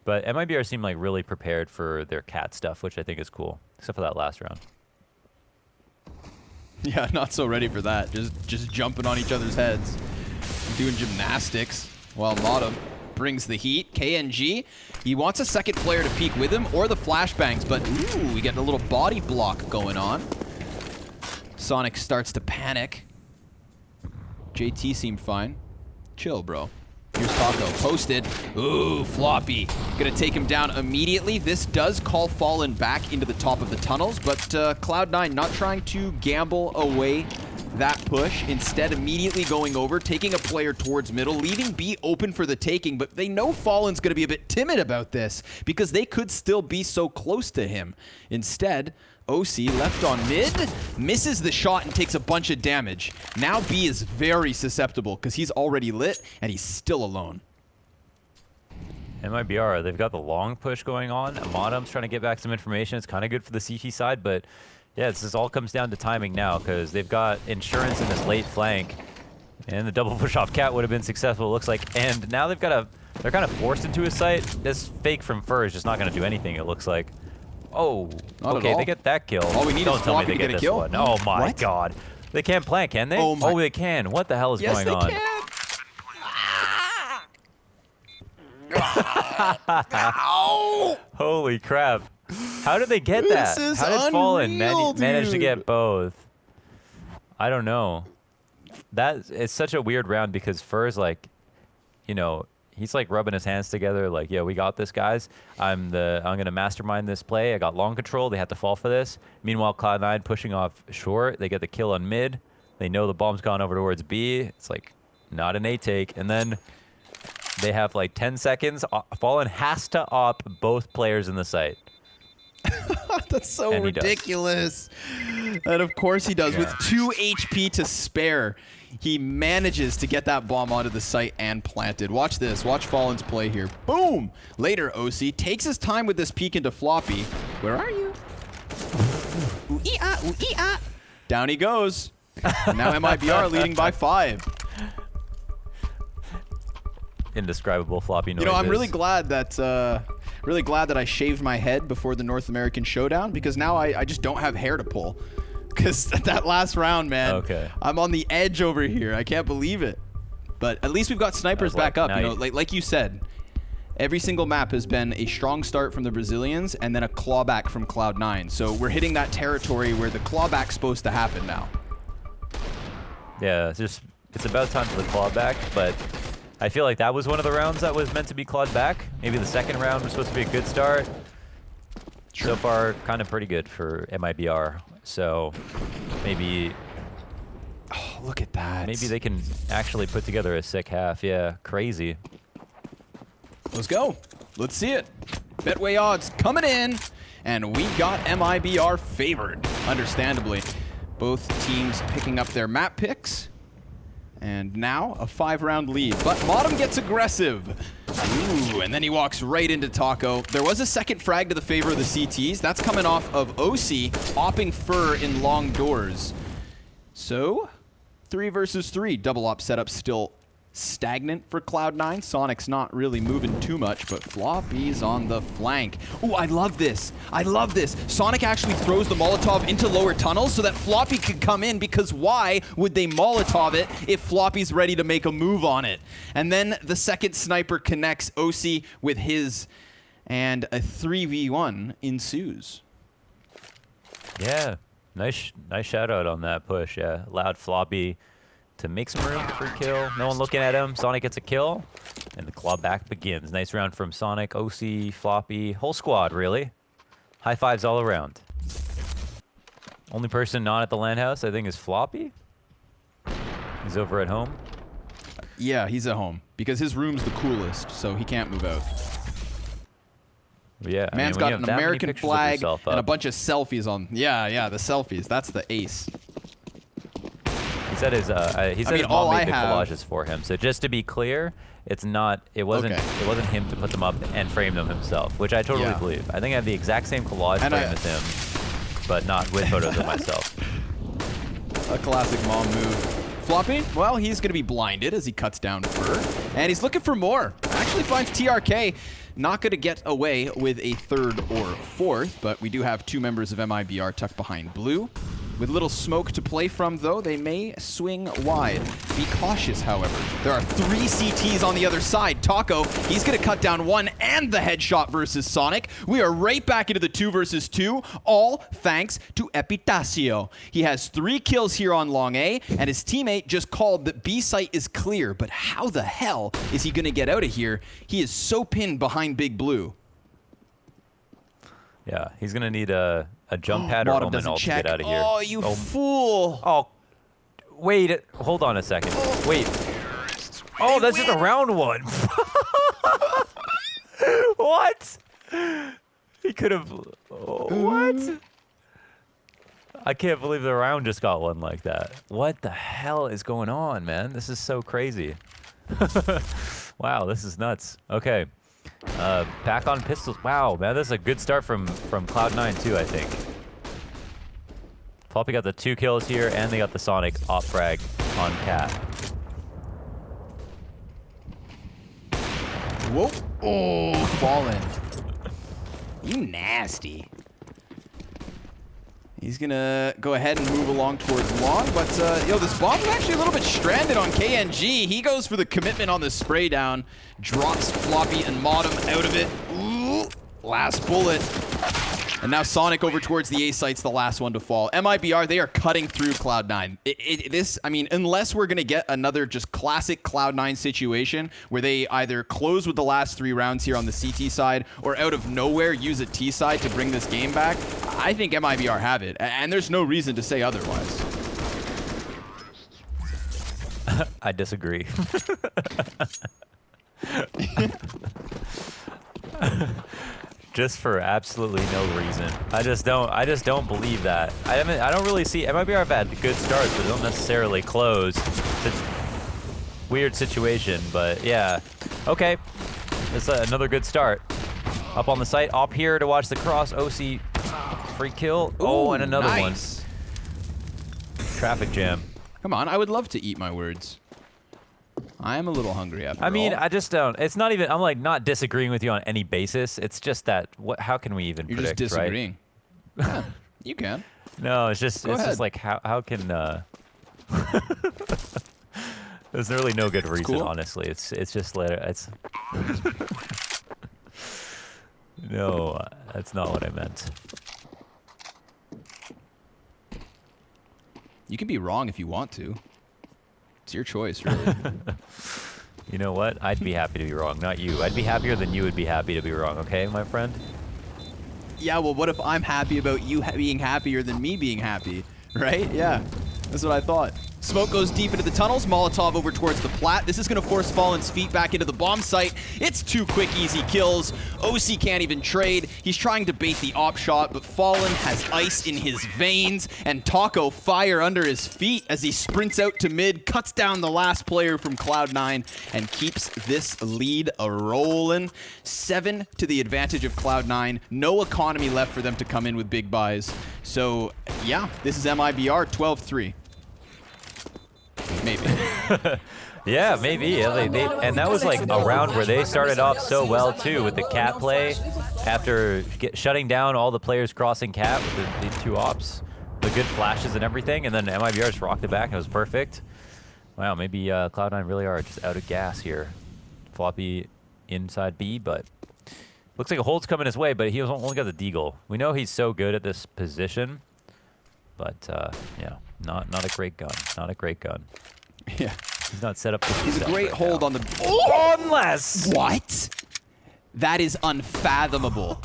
[SPEAKER 6] But MIBR seem like really prepared for their Cat stuff, which I think is cool, except for that last round.
[SPEAKER 5] Yeah, not so ready for that. Just jumping on each other's heads, doing gymnastics while Modem brings the heat. KNG, he wants a second player to peek with him or the flashbangs, but ooh, we get a little body block going on. Sonic starts to panic. JT seemed fine. Chill, bro. Here's Taco, posted. Ooh, Floppy. Gonna take him down immediately. This does call Fallen back into the top of the tunnels, but Cloud9 not trying to gamble away that push. Instead, immediately going over, taking a player towards middle, leaving B open for the taking, but they know Fallen's gonna be a bit timid about this because they could still be so close to him. Instead, OC left on mid, misses the shot and takes a bunch of damage. Now B is very susceptible because he's already lit and he's still alone.
[SPEAKER 6] MIBR, they've got the long push going on. Modem's trying to get back some information. It's kind of good for the CT side, but yeah, this all comes down to timing now because they've got insurance in this late flank. And the double push off Cat would have been successful, it looks like. And now they're kind of forced into his site. This fake from Fur is just not going to do anything, it looks like. Oh, okay, they get that kill.
[SPEAKER 5] All we need
[SPEAKER 6] Don't
[SPEAKER 5] is
[SPEAKER 6] tell me
[SPEAKER 5] Floppy
[SPEAKER 6] they
[SPEAKER 5] to
[SPEAKER 6] get
[SPEAKER 5] get a
[SPEAKER 6] this
[SPEAKER 5] kill.
[SPEAKER 6] one. Oh my god. They can't plant, can they?
[SPEAKER 5] Oh, my.
[SPEAKER 6] They can. What the hell is going on? Holy crap. How did they get that?
[SPEAKER 5] This is
[SPEAKER 6] How did Fallen manage to
[SPEAKER 5] dude.
[SPEAKER 6] get both? I don't know. It's such a weird round because Fur's like, you know, he's like rubbing his hands together like, yeah, we got this, guys. I'm gonna mastermind this play. I got long control. They have to fall for this. Meanwhile, Cloud9 pushing off short. They get the kill on mid. They know the bomb's gone over towards B. It's like not an A take. And then they have like 10 seconds. Fallen has to op both players in the site.
[SPEAKER 5] That's so ridiculous. And of course he does.
[SPEAKER 6] Yeah.
[SPEAKER 5] With 2 HP to spare, he manages to get that bomb onto the site and planted. Watch this. Watch Fallen's play here. Boom! Later, OC takes his time with this peek into Floppy. Where are you? Ooh-ee-ah, ooh-ee-ah. Down he goes. And now MIBR leading by 5.
[SPEAKER 6] Indescribable Floppy noises.
[SPEAKER 5] You know, I'm really glad that I shaved my head before the North American Showdown because now I just don't have hair to pull. Because that last round, man, I'm on the edge over here. I can't believe it. But at least we've got snipers back up. You know, like you said, every single map has been a strong start from the Brazilians and then a clawback from Cloud9. So we're hitting that territory where the clawback's supposed to happen now.
[SPEAKER 6] Yeah, it's about time for the clawback, but I feel like that was one of the rounds that was meant to be clawed back. Maybe the second round was supposed to be a good start. Sure. So far, kind of pretty good for MIBR. So maybe...
[SPEAKER 5] Oh, look at that.
[SPEAKER 6] Maybe they can actually put together a sick half. Yeah, crazy.
[SPEAKER 5] Let's go. Let's see it. Betway odds coming in. And we got MIBR favored, understandably. Both teams picking up their map picks. And now a 5-round lead, but Modem gets aggressive. Ooh, and then he walks right into Taco. There was a second frag to the favor of the CTs. That's coming off of OC, opping Fur in long doors. So, 3 versus 3. Double op setup still stagnant for Cloud9. Sonic's not really moving too much, but Floppy's on the flank. Ooh, I love this. I love this. Sonic actually throws the Molotov into lower tunnels so that Floppy could come in, because why would they Molotov it if Floppy's ready to make a move on it? And then the second sniper connects OC with his, and a 3v1 ensues.
[SPEAKER 6] Yeah, nice shout out on that push. Yeah, allowed Floppy to make some room for a kill. No one looking at him. Sonic gets a kill, and the claw back begins. Nice round from Sonic, OC, Floppy, whole squad, really. High fives all around. Only person not at the LAN house, I think, is Floppy. He's over at home.
[SPEAKER 5] Yeah, he's at home, because his room's the coolest, so he can't move out.
[SPEAKER 6] Yeah,
[SPEAKER 5] Man's got an American flag and a bunch of selfies on. Yeah, the selfies. That's the ace.
[SPEAKER 6] He said his mom made the collages for him. So just to be clear, it wasn't him to put them up and frame them himself, which I totally believe. I think I have the exact same collage frame as him, but not with photos of myself.
[SPEAKER 5] A classic mom move. Floppy, well, he's going to be blinded as he cuts down Fur, and he's looking for more. Actually finds TRK. Not going to get away with a 3rd or 4th, but we do have 2 members of MIBR tucked behind blue. With little smoke to play from, though, they may swing wide. Be cautious, however. There are 3 CTs on the other side. Taco, he's going to cut down 1 and the headshot versus Sonic. We are right back into the 2 versus 2, all thanks to Epitacio. He has 3 kills here on Long A, and his teammate just called that B site is clear. But how the hell is he going to get out of here? He is so pinned behind Big Blue.
[SPEAKER 6] Yeah, he's going to need a jump pad or Omen ult to get out of here.
[SPEAKER 5] Oh, you fool!
[SPEAKER 6] Oh, wait, hold on a second. Wait. Oh, that's just a round 1. What? He could have... what? I can't believe the round just got 1 like that. What the hell is going on, man? This is so crazy. Wow, this is nuts. Okay. Back on pistols. Wow, man, this is a good start from Cloud9 too, I think. Floppy got the 2 kills here, and they got the Sonic op frag on Cat.
[SPEAKER 5] Whoa! Oh, fallen. You nasty. He's gonna go ahead and move along towards long, but this bomb is actually a little bit stranded on KNG. He goes for the commitment on the spray down, drops Floppy and Modem out of it. Ooh, last bullet. And now Sonic over towards the A site's the last one to fall. MIBR, they are cutting through Cloud9. I mean, unless we're going to get another just classic Cloud9 situation where they either close with the last 3 rounds here on the CT side or out of nowhere use a T side to bring this game back, I think MIBR have it. And there's no reason to say otherwise.
[SPEAKER 6] I disagree. Just for absolutely no reason. I just don't believe that. I don't really see MIBR have had good starts, but they don't necessarily close. It's a weird situation, but yeah. Okay. It's another good start. Up on the site, up here to watch the cross. OC free kill. Oh, and another one. Traffic jam.
[SPEAKER 5] Come on, I would love to eat my words. I am a little hungry after all.
[SPEAKER 6] I mean, I just don't. It's not even. I'm like not disagreeing with you on any basis. It's just that. How can we even
[SPEAKER 5] You're
[SPEAKER 6] predict?
[SPEAKER 5] Just disagreeing.
[SPEAKER 6] Right?
[SPEAKER 5] Yeah, you can.
[SPEAKER 6] No, it's just. Just like how can. There's really no good reason,
[SPEAKER 5] cool.
[SPEAKER 6] honestly. It's just later. It's. No, that's not what I meant.
[SPEAKER 5] You can be wrong if you want to. It's your choice, really.
[SPEAKER 6] You know what? I'd be happy to be wrong, not you. I'd be happier than you would be happy to be wrong, okay, my friend?
[SPEAKER 5] Yeah, well, what if I'm happy about you being happier than me being happy, right? Yeah. That's what I thought. Smoke goes deep into the tunnels. Molotov over towards the plat. This is going to force Fallen's feet back into the bomb site. It's 2 quick, easy kills. OC can't even trade. He's trying to bait the op shot, but Fallen has ice in his veins, and Taco fire under his feet as he sprints out to mid, cuts down the last player from Cloud9, and keeps this lead a-rolling. 7 to the advantage of Cloud9. No economy left for them to come in with big buys. So, yeah, this is MIBR 12-3. Maybe.
[SPEAKER 6] Yeah, maybe. Yeah, and that was like a round where they started off so well too with the cat play after shutting down all the players crossing cat with the 2 ops, the good flashes and everything, and then MIBR just rocked it back and it was perfect. Wow, maybe Cloud9 really are just out of gas here. Floppy inside B, but looks like a hold's coming his way, but he only got the deagle. We know he's so good at this position, but yeah, not a great gun. Not a great gun.
[SPEAKER 5] Yeah.
[SPEAKER 6] He's not set up for
[SPEAKER 5] He's a great hold
[SPEAKER 6] now.
[SPEAKER 5] on the...
[SPEAKER 6] Oh! Unless!
[SPEAKER 5] What? That is unfathomable.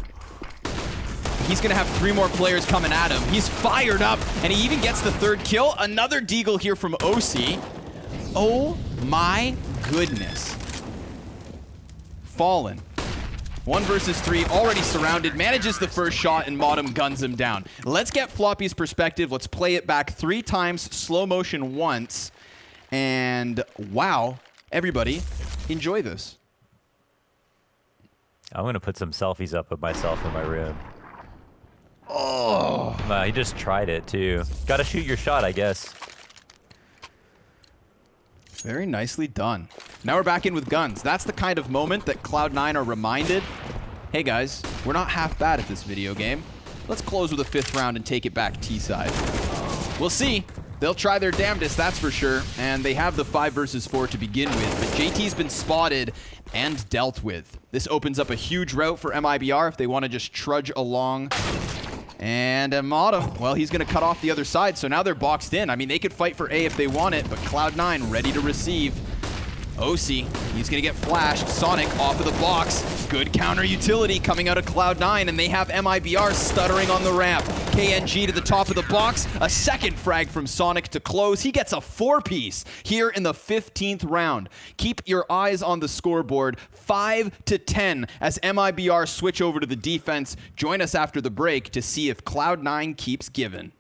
[SPEAKER 5] He's going to have 3 more players coming at him. He's fired up, and he even gets the 3rd kill. Another deagle here from OC. Oh my goodness. Fallen. 1 versus 3, already surrounded, manages the first shot, and Modem guns him down. Let's get Floppy's perspective. Let's play it back 3 times, slow motion once. And wow, everybody, enjoy this.
[SPEAKER 6] I'm going to put some selfies up of myself in my room.
[SPEAKER 5] Oh.
[SPEAKER 6] Wow, he just tried it too. Got to shoot your shot, I guess.
[SPEAKER 5] Very nicely done. Now we're back in with guns. That's the kind of moment that Cloud9 are reminded, hey guys, we're not half bad at this video game. Let's close with a 5th round and take it back T-side. We'll see. They'll try their damnedest, that's for sure. And they have the 5 versus 4 to begin with. But JT's been spotted and dealt with. This opens up a huge route for MIBR if they want to just trudge along. And Amada, well, he's going to cut off the other side, so now they're boxed in. I mean, they could fight for A if they want it, but Cloud9 ready to receive. OC, he's going to get flashed. Sonic off of the box. Good counter utility coming out of Cloud9, and they have MIBR stuttering on the ramp. KNG to the top of the box. A second frag from Sonic to close. He gets a 4-piece here in the 15th round. Keep your eyes on the scoreboard. 5-10 as MIBR switch over to the defense. Join us after the break to see if Cloud9 keeps giving.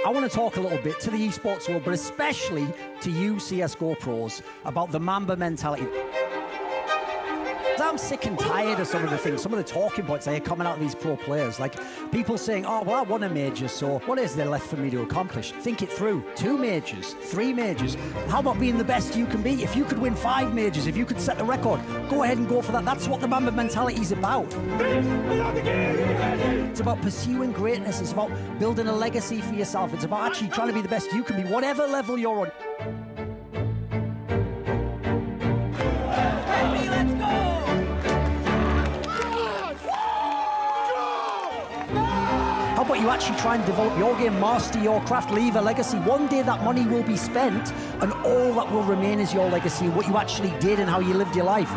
[SPEAKER 15] I want to talk a little bit to the esports world, but especially to you CSGO pros about the Mamba mentality. I'm sick and tired of some of the things, some of the talking points that are coming out of these pro players. Like people saying, oh, well, I won a major, so what is there left for me to accomplish? Think it through. 2 majors, 3 majors. How about being the best you can be? If you could win 5 majors, if you could set the record, go ahead and go for that. That's what the Mamba mentality is about. It's about pursuing greatness. It's about building a legacy for yourself. It's about actually trying to be the best you can be, whatever level you're on. How about you you actually try and develop your game, master your craft, leave a legacy. One day that money will be spent, and all that will remain is your legacy, what you actually did and how you lived your life.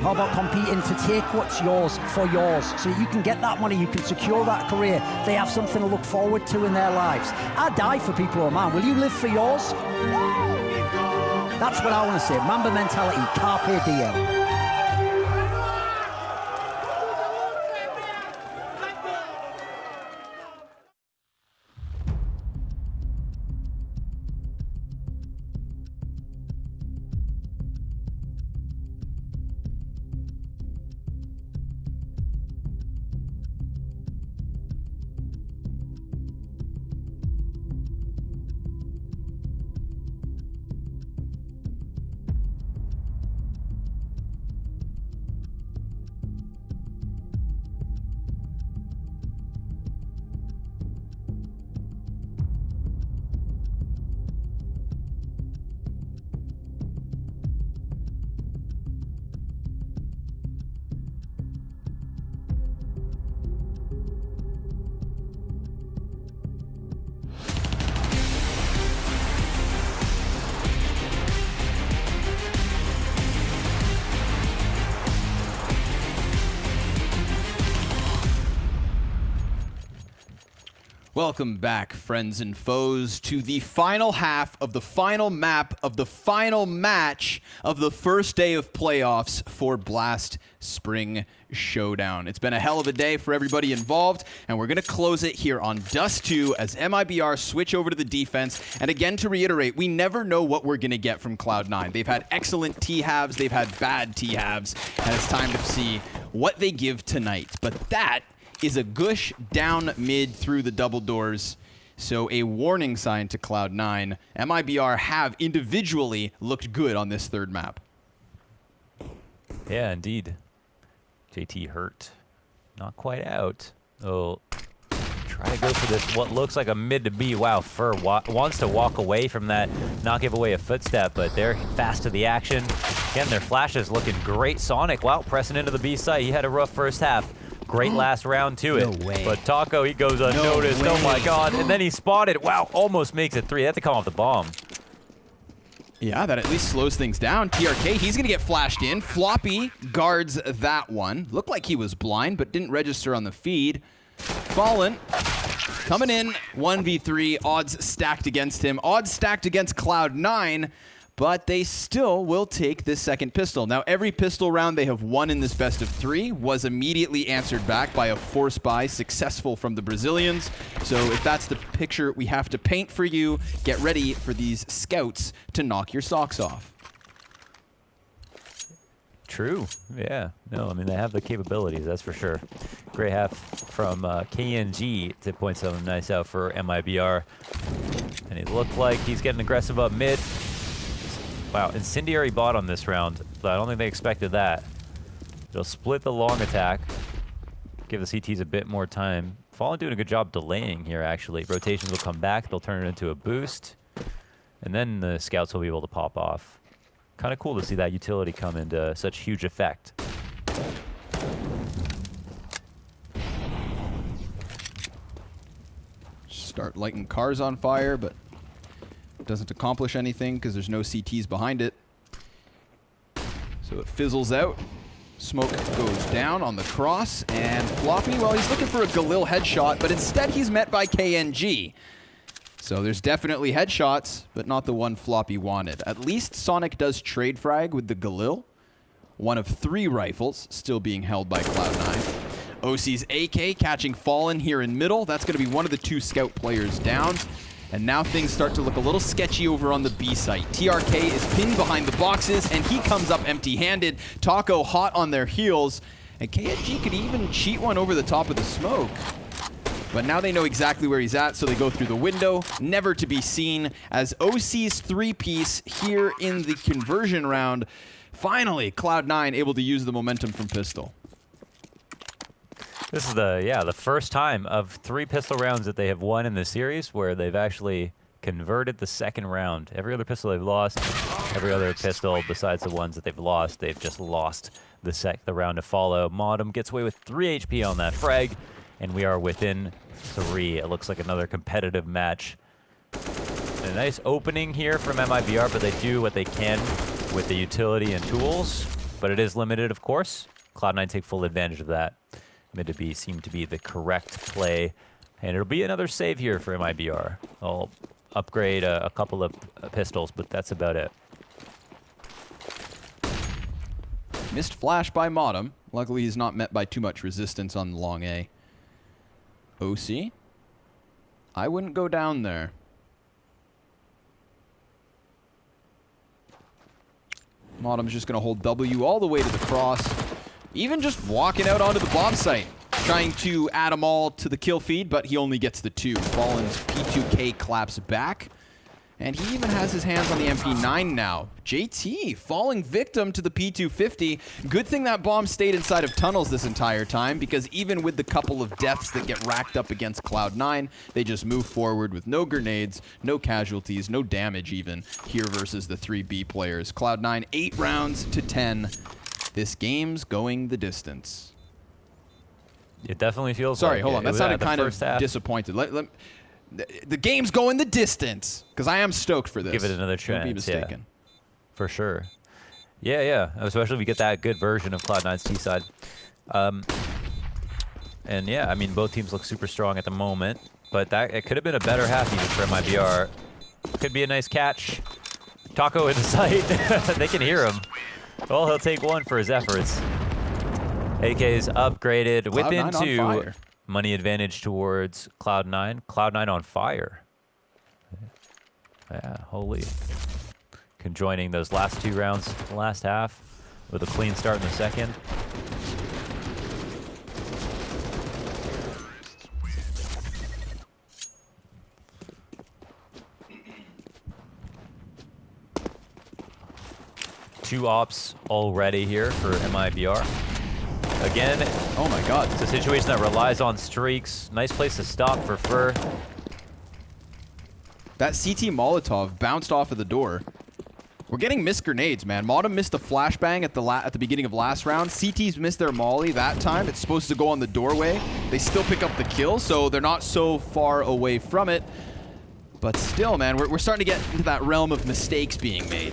[SPEAKER 15] How about competing to take what's yours for yours, so you can get that money, you can secure that career, they have something to look forward to in their lives. I die for people, oh man, will you live for yours? That's what I want to say, Mamba mentality, carpe diem.
[SPEAKER 5] Welcome back, friends and foes, to the final half of the final map of the final match of the first day of playoffs for Blast Spring Showdown. It's been a hell of a day for everybody involved, and we're going to close it here on Dust2 as MIBR switch over to the defense. And again, to reiterate, we never know what we're going to get from Cloud9. They've had excellent T-halves, they've had bad T-halves, and it's time to see what they give tonight. But that is a gush down mid through the double doors. So a warning sign to Cloud9. MIBR have individually looked good on this third map.
[SPEAKER 6] Yeah, indeed. JT hurt. Not quite out. Oh, try to go for this, what looks like a mid to B. Wow, Fur wants to walk away from that, not give away a footstep, but they're fast to the action. Again, their flash is looking great. Sonic, wow, pressing into the B site. He had a rough first half. Great last round to it.
[SPEAKER 5] No way.
[SPEAKER 6] But Taco, he goes unnoticed. Oh my god. And then he spotted. Wow, almost makes it 3. They have to come off the bomb.
[SPEAKER 5] Yeah, that at least slows things down. TRK, he's going to get flashed in. Floppy guards that one. Looked like he was blind, but didn't register on the feed. Fallen coming in, 1v3. Odds stacked against him. Odds stacked against Cloud9. But they still will take this second pistol. Now, every pistol round they have won in this best of 3 was immediately answered back by a force buy successful from the Brazilians. So if that's the picture we have to paint for you, get ready for these scouts to knock your socks off.
[SPEAKER 6] True. Yeah. No, I mean, they have the capabilities, that's for sure. Great half from KNG to point something nice out for MIBR. And it looked like he's getting aggressive up mid. Wow, incendiary bot on this round, but I don't think they expected that. They'll split the long attack, give the CTs a bit more time. Fallen doing a good job delaying here, actually. Rotations will come back, they'll turn it into a boost, and then the scouts will be able to pop off. Kind of cool to see that utility come into such huge effect.
[SPEAKER 5] Start lighting cars on fire, but doesn't accomplish anything because there's no CTs behind it. So it fizzles out. Smoke goes down on the cross, and Floppy, well, he's looking for a Galil headshot, but instead he's met by KNG. So there's definitely headshots, but not the one Floppy wanted. At least Sonic does trade frag with the Galil. One of 3 rifles still being held by Cloud9. OC's AK catching Fallen here in middle. That's going to be one of the 2 scout players down. And now things start to look a little sketchy over on the B site. TRK is pinned behind the boxes, and he comes up empty-handed. Taco hot on their heels, and KNG could even cheat one over the top of the smoke. But now they know exactly where he's at, so they go through the window, never to be seen, as OC's 3-piece here in the conversion round. Finally, Cloud9 able to use the momentum from pistol.
[SPEAKER 6] This is the first time of 3 pistol rounds that they have won in the series where they've actually converted the second round. Every other pistol they've lost, every other pistol besides the ones that they've lost, they've just lost the round to follow. Modem gets away with 3 HP on that frag, and we are within 3. It looks like another competitive match. And a nice opening here from MIBR, but they do what they can with the utility and tools, but it is limited, of course. Cloud9 take full advantage of that. Mid to B seemed to be the correct play, and it'll be another save here for MIBR. I'll upgrade a couple of pistols, but that's about it.
[SPEAKER 5] Missed flash by Modem. Luckily, he's not met by too much resistance on long A. OC? I wouldn't go down there. Modem's just going to hold W all the way to the cross. Even just walking out onto the bomb site. Trying to add them all to the kill feed, but he only gets the 2. Fallen's P2K claps back. And he even has his hands on the MP9 now. JT falling victim to the P250. Good thing that bomb stayed inside of tunnels this entire time, because even with the couple of deaths that get racked up against Cloud9, they just move forward with no grenades, no casualties, no damage even here versus the 3B players. Cloud9 8 rounds to 10. This game's going the distance.
[SPEAKER 6] It definitely feels
[SPEAKER 5] Sorry,
[SPEAKER 6] like
[SPEAKER 5] hold
[SPEAKER 6] it.
[SPEAKER 5] on. That sounded kind of disappointed. The game's going the distance, because I am stoked for this.
[SPEAKER 6] Give it another chance.
[SPEAKER 5] Don't be mistaken.
[SPEAKER 6] Yeah, for sure. Yeah. Especially if we get that good version of Cloud9's T side. And yeah, I mean, both teams look super strong at the moment, but it could have been a better half even for MIBR. Could be a nice catch. Taco in the sight. They can hear him. Well, he'll take 1 for his efforts. AK's upgraded within 2. Money advantage towards Cloud9. Cloud9 on fire. Yeah, holy. Conjoining those last 2 rounds, the last half, with a clean start in the second. Two ops already here for MIBR. Again,
[SPEAKER 5] oh my god,
[SPEAKER 6] it's a situation that relies on streaks. Nice place to stop for Fur.
[SPEAKER 5] That CT Molotov bounced off of the door. We're getting missed grenades, man. Modem missed a flashbang at the beginning of last round. CT's missed their molly that time. It's supposed to go on the doorway. They still pick up the kill, so they're not so far away from it. But still, man, we're starting to get into that realm of mistakes being made.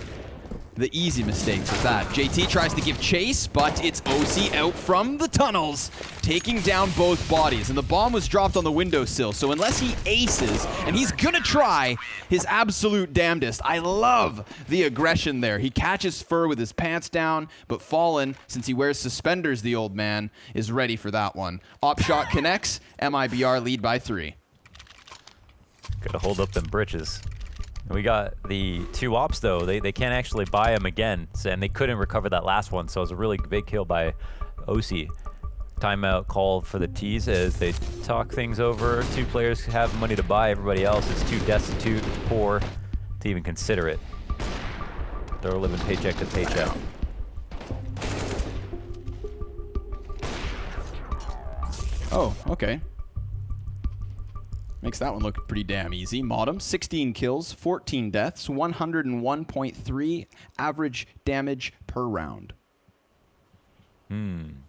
[SPEAKER 5] The easy mistakes of that. JT tries to give chase, but it's OC out from the tunnels, taking down both bodies. And the bomb was dropped on the windowsill, so unless he aces, and he's gonna try his absolute damnedest. I love the aggression there. He catches Fur with his pants down, but Fallen, since he wears suspenders, the old man, is ready for that one. Op shot connects, MIBR lead by 3.
[SPEAKER 6] Gotta hold up them britches. We got the 2 ops, though. They can't actually buy them again, and they couldn't recover that last one, so it was a really big kill by OC. Timeout called for the T's as they talk things over. 2 players have money to buy. Everybody else is too destitute, poor to even consider it. They're living paycheck to paycheck.
[SPEAKER 5] Oh, okay. Makes that one look pretty damn easy. Modem, 16 kills, 14 deaths, 101.3 average damage per round.
[SPEAKER 6] And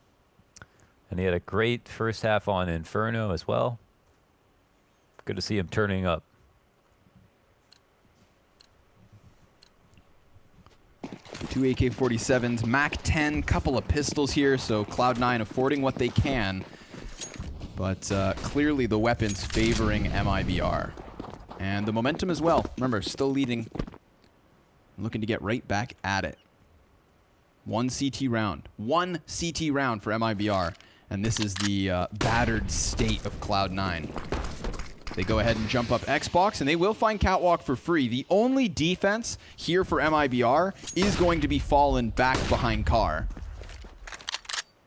[SPEAKER 6] he had a great first half on Inferno as well. Good to see him turning up.
[SPEAKER 5] The 2 AK-47s, MAC-10, couple of pistols here, so Cloud9 affording what they can. But clearly the weapons favoring MIBR. And the momentum as well. Remember, still leading. Looking to get right back at it. 1 CT round. 1 CT round for MIBR. And this is the battered state of Cloud9. They go ahead and jump up Xbox, and they will find Catwalk for free. The only defense here for MIBR is going to be Fallen back behind Car.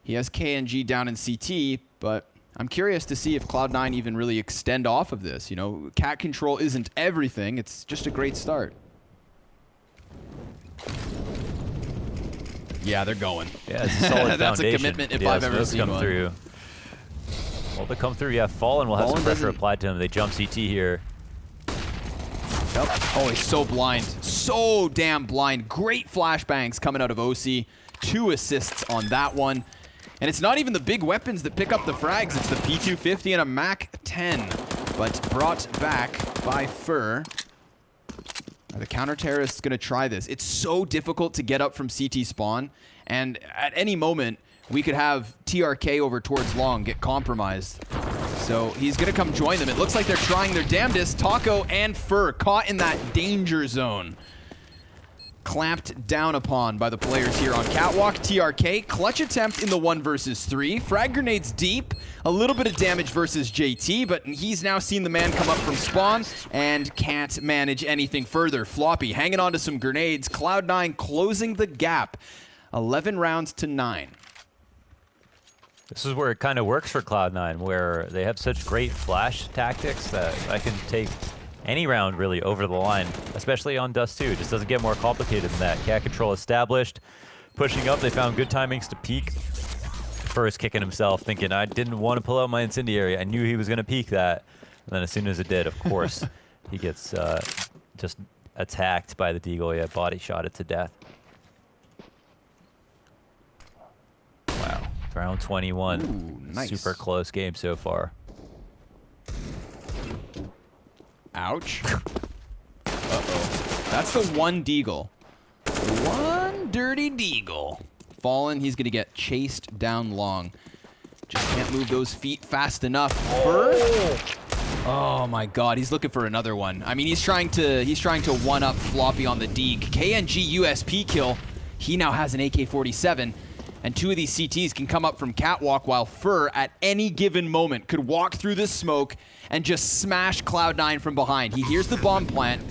[SPEAKER 5] He has KNG down in CT, but I'm curious to see if Cloud9 even really extend off of this. You know, cat control isn't everything. It's just a great start. Yeah, they're going.
[SPEAKER 6] Yeah, it's a solid
[SPEAKER 5] That's
[SPEAKER 6] foundation.
[SPEAKER 5] a commitment if I've ever seen one.
[SPEAKER 6] Through. Well, they come through. Yeah, Fallen will have some pressure applied to him. They jump CT here.
[SPEAKER 5] Yep. Oh, he's so blind. So damn blind. Great flashbangs coming out of OC. 2 assists on that one. And it's not even the big weapons that pick up the frags. It's the P250 and a MAC-10. But brought back by Fur. The counter-terrorist's going to try this. It's so difficult to get up from CT spawn. And at any moment, we could have TRK over towards long get compromised. So he's going to come join them. It looks like they're trying their damnedest. Taco and Fur caught in that danger zone. Clamped down upon by the players here on Catwalk. TRK, clutch attempt in the 1 versus 3. Frag grenades deep. A little bit of damage versus JT, but he's now seen the man come up from spawn and can't manage anything further. Floppy hanging on to some grenades. Cloud9 closing the gap. 11 rounds to 9.
[SPEAKER 6] This is where it kind of works for Cloud9, where they have such great flash tactics that I can take any round really over the line, especially on Dust2. It just doesn't get more complicated than that. Cat control established. Pushing up, they found good timings to peek. First kicking himself, thinking, I didn't want to pull out my incendiary. I knew he was going to peek that. And then as soon as it did, of course, he gets just attacked by the Deagle. Yeah, body shot it to death. Wow. Round 21.
[SPEAKER 5] Ooh, nice.
[SPEAKER 6] Super close game so far.
[SPEAKER 5] Ouch. Uh-oh. That's the one Deagle. One dirty Deagle. Fallen, he's going to get chased down long. Just can't move those feet fast enough. Oh my god, he's looking for another one. I mean, he's trying to one-up Floppy on the Deeg. KNG USP kill. He now has an AK-47. And 2 of these CTs can come up from Catwalk while Fur, at any given moment, could walk through the smoke and just smash Cloud9 from behind. He hears the bomb plant.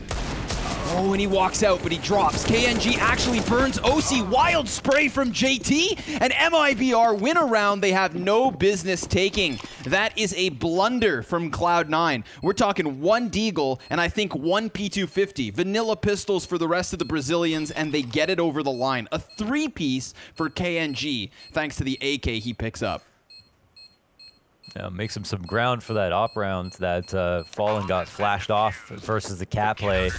[SPEAKER 5] Oh, and he walks out, but he drops. KNG actually burns OC. Wild spray from JT. And MIBR win a round they have no business taking. That is a blunder from Cloud9. We're talking 1 Deagle and I think 1 P250. Vanilla pistols for the rest of the Brazilians, and they get it over the line. A 3-piece for KNG, thanks to the AK he picks up.
[SPEAKER 6] Yeah, makes him some ground for that op round that Fallen got flashed off versus the cat play.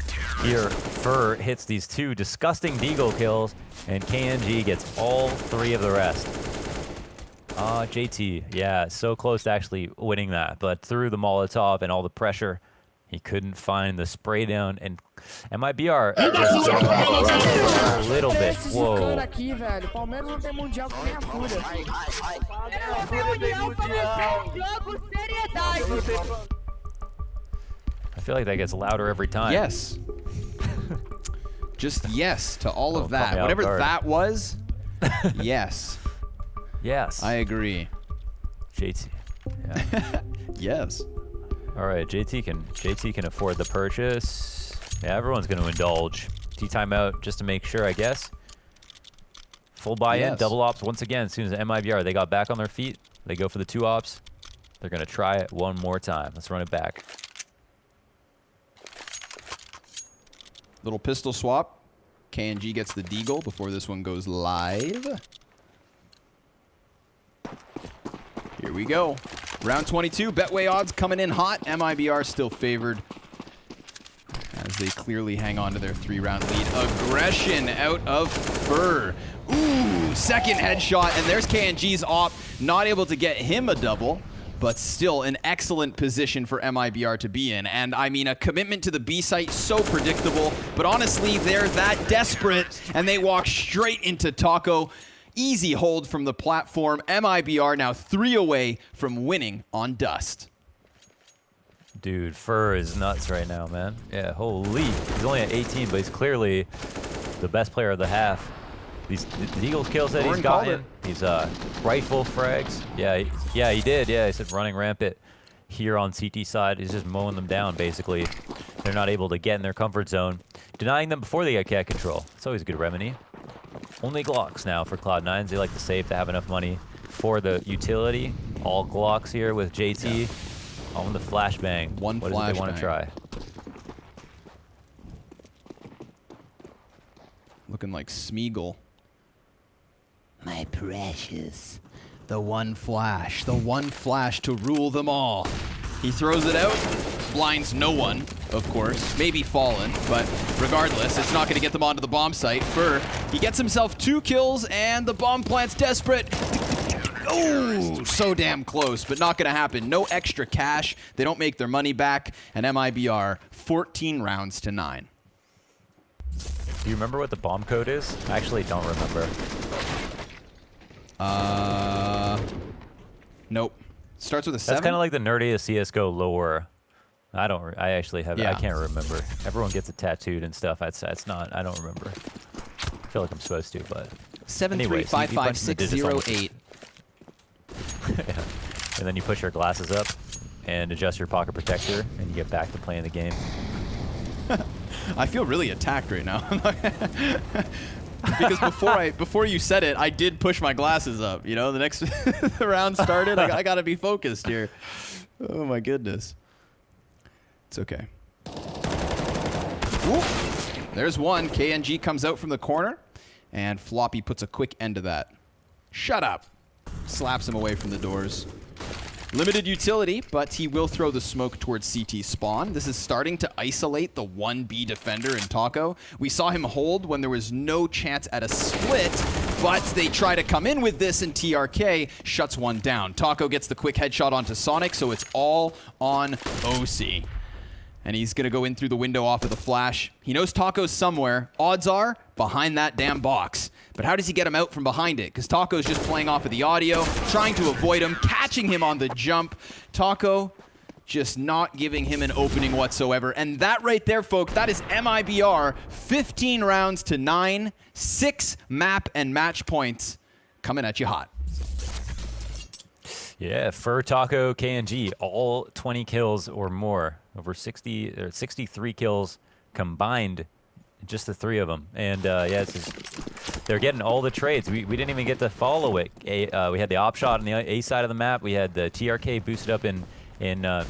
[SPEAKER 6] Here, Fur hits these 2 disgusting Deagle kills, and KNG gets all 3 of the rest. JT, yeah, so close to actually winning that, but through the Molotov and all the pressure, he couldn't find the spray down, and MIBR just a little bit. Whoa. I feel like that gets louder every time.
[SPEAKER 5] Yes. Just yes to all of that. Whatever that was, yes.
[SPEAKER 6] Yes.
[SPEAKER 5] I agree.
[SPEAKER 6] JT. Yeah.
[SPEAKER 5] Yes.
[SPEAKER 6] All right, JT can afford the purchase. Yeah, everyone's going to indulge. T-timeout just to make sure, I guess. Full buy-in,
[SPEAKER 5] Yes.
[SPEAKER 6] double ops once again. As soon as MIBR, they got back on their feet. They go for the 2 ops. They're going to try it one more time. Let's run it back.
[SPEAKER 5] Little pistol swap. KNG gets the Deagle before this one goes live. Here we go. Round 22, Betway odds coming in hot. MIBR still favored as they clearly hang on to their 3-round lead. Aggression out of Fur. Ooh, second headshot, and there's KNG's op. Not able to get him a double, but still an excellent position for MIBR to be in. And I mean, a commitment to the B site, so predictable, but honestly, they're that desperate, and they walk straight into Taco. Easy hold from the platform. MIBR now 3 away from winning on Dust.
[SPEAKER 6] Dude, Fur is nuts right now, man. Yeah, holy. He's only at 18, but he's clearly the best player of the half. These the Eagles kills that he's gotten. He's rifle frags. Yeah, he did. Yeah, he said running rampant here on CT side. He's just mowing them down, basically. They're not able to get in their comfort zone. Denying them before they get cat control. It's always a good remedy. Only Glocks now for Cloud9s. They like to save to have enough money for the utility. All Glocks here with JT. Yeah. On the flashbang.
[SPEAKER 5] What
[SPEAKER 6] is it they want to try?
[SPEAKER 5] Looking like Smeagol. My precious. The one flash to rule them all. He throws it out, blinds no one, of course. Maybe Fallen, but regardless, it's not going to get them onto the bomb site. Fur, he gets himself 2 kills, and the bomb plant's desperate. Oh, so damn close, but not going to happen. No extra cash. They don't make their money back. And MIBR, 14 rounds to 9.
[SPEAKER 6] Do you remember what the bomb code is? I actually don't remember.
[SPEAKER 5] Nope. Starts with a 7?
[SPEAKER 6] That's kind of like the nerdiest CSGO lore. I actually have.
[SPEAKER 5] Yeah.
[SPEAKER 6] I can't remember. Everyone gets it tattooed and stuff. That's not. I don't remember. I feel like I'm supposed to, but.
[SPEAKER 5] 7355608.
[SPEAKER 6] Yeah. And then you push your glasses up and adjust your pocket protector, and you get back to playing the game.
[SPEAKER 5] I feel really attacked right now. Because before you said it, I did push my glasses up. You know, the next the round started. I got to be focused here. Oh my goodness. It's okay. Ooh, there's one. KNG comes out from the corner, and Floppy puts a quick end to that. Shut up. Slaps him away from the doors. Limited utility, but he will throw the smoke towards CT spawn. This is starting to isolate the 1B defender in Taco. We saw him hold when there was no chance at a split, but they try to come in with this, and TRK shuts one down. Taco gets the quick headshot onto Sonic, so it's all on OC. And he's going to go in through the window off of the flash. He knows Taco's somewhere. Odds are behind that damn box. But how does he get him out from behind it? Because Taco's just playing off of the audio, trying to avoid him, catching him on the jump. Taco just not giving him an opening whatsoever. And that right there, folks, that is MIBR. 15 rounds to 9, 6 map and match points coming at you hot.
[SPEAKER 6] Yeah, Fur, Taco, KNG, all 20 kills or more. Over 60 or 63 kills combined, just the 3 of them. And yeah, they're getting all the trades. We didn't even get to follow it. We had the op shot on the A side of the map. We had the TRK boosted up in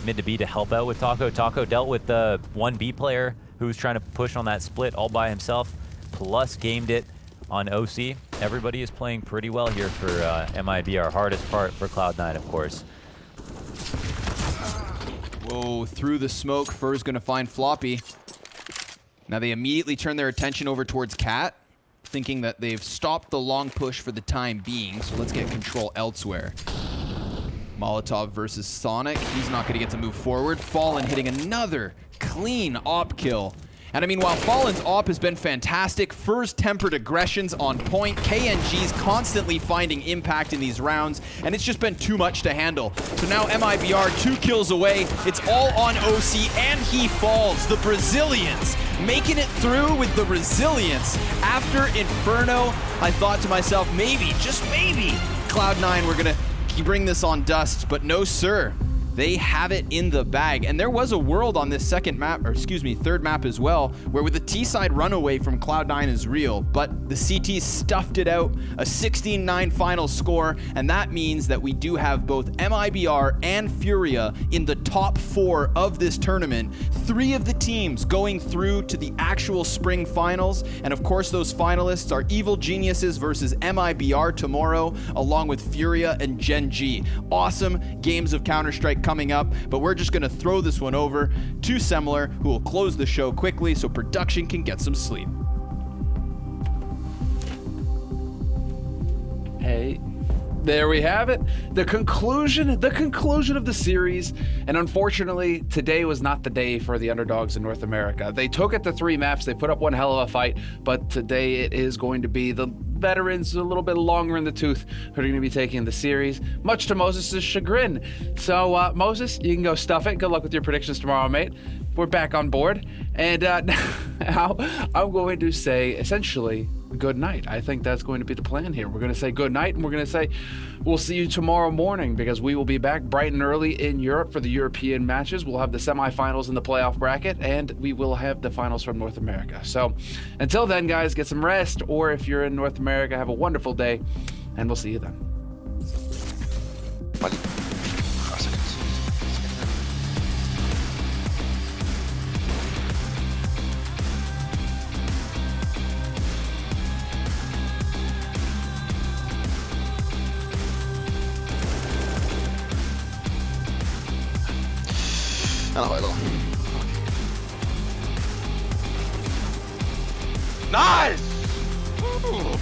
[SPEAKER 6] mid to B to help out with Taco. Taco dealt with the 1B player who was trying to push on that split all by himself, plus gamed it on OC. Everybody is playing pretty well here for MIBR. Hardest part for Cloud9, of course.
[SPEAKER 5] Whoa, through the smoke, Fur's going to find Floppy. Now they immediately turn their attention over towards Cat, thinking that they've stopped the long push for the time being, so let's get control elsewhere. Molotov versus Sonic. He's not going to get to move forward. Fallen hitting another clean op kill. And I mean, while Fallen's op has been fantastic, Fur's tempered aggression's on point. KNG's constantly finding impact in these rounds, and it's just been too much to handle. So now MIBR 2 kills away. It's all on OC, and he falls. The Brazilians making it through with the resilience. After Inferno, I thought to myself, maybe, just maybe, Cloud9 were gonna bring this on Dust, but no sir. They have it in the bag. And there was a world on this second map, or excuse me, third map as well, where with the T-side runaway from Cloud9 is real, but the CT stuffed it out, a 16-9 final score, and that means that we do have both MIBR and Furia in the top 4 of this tournament. 3 of the teams going through to the actual spring finals, and of course those finalists are Evil Geniuses versus MIBR tomorrow, along with Furia and Gen G. Awesome games of Counter-Strike coming up, but we're just gonna throw this one over to Semler, who will close the show quickly so production can get some sleep.
[SPEAKER 1] Hey, there we have it. The conclusion of the series. And unfortunately, today was not the day for the underdogs in North America. They took it to 3 maps. They put up one hell of a fight, but today it is going to be the veterans a little bit longer in the tooth who are going to be taking the series, much to Moses' chagrin. So, Moses, you can go stuff it. Good luck with your predictions tomorrow, mate. We're back on board. And now I'm going to say, essentially, good night. I think that's going to be the plan here. We're going to say good night, and we're going to say we'll see you tomorrow morning, because we will be back bright and early in Europe for the European matches. We'll have the semifinals in the playoff bracket, and we will have the finals from North America. So until then, guys, get some rest, or if you're in North America, have a wonderful day, and we'll see you then.
[SPEAKER 9] Nice! Ooh.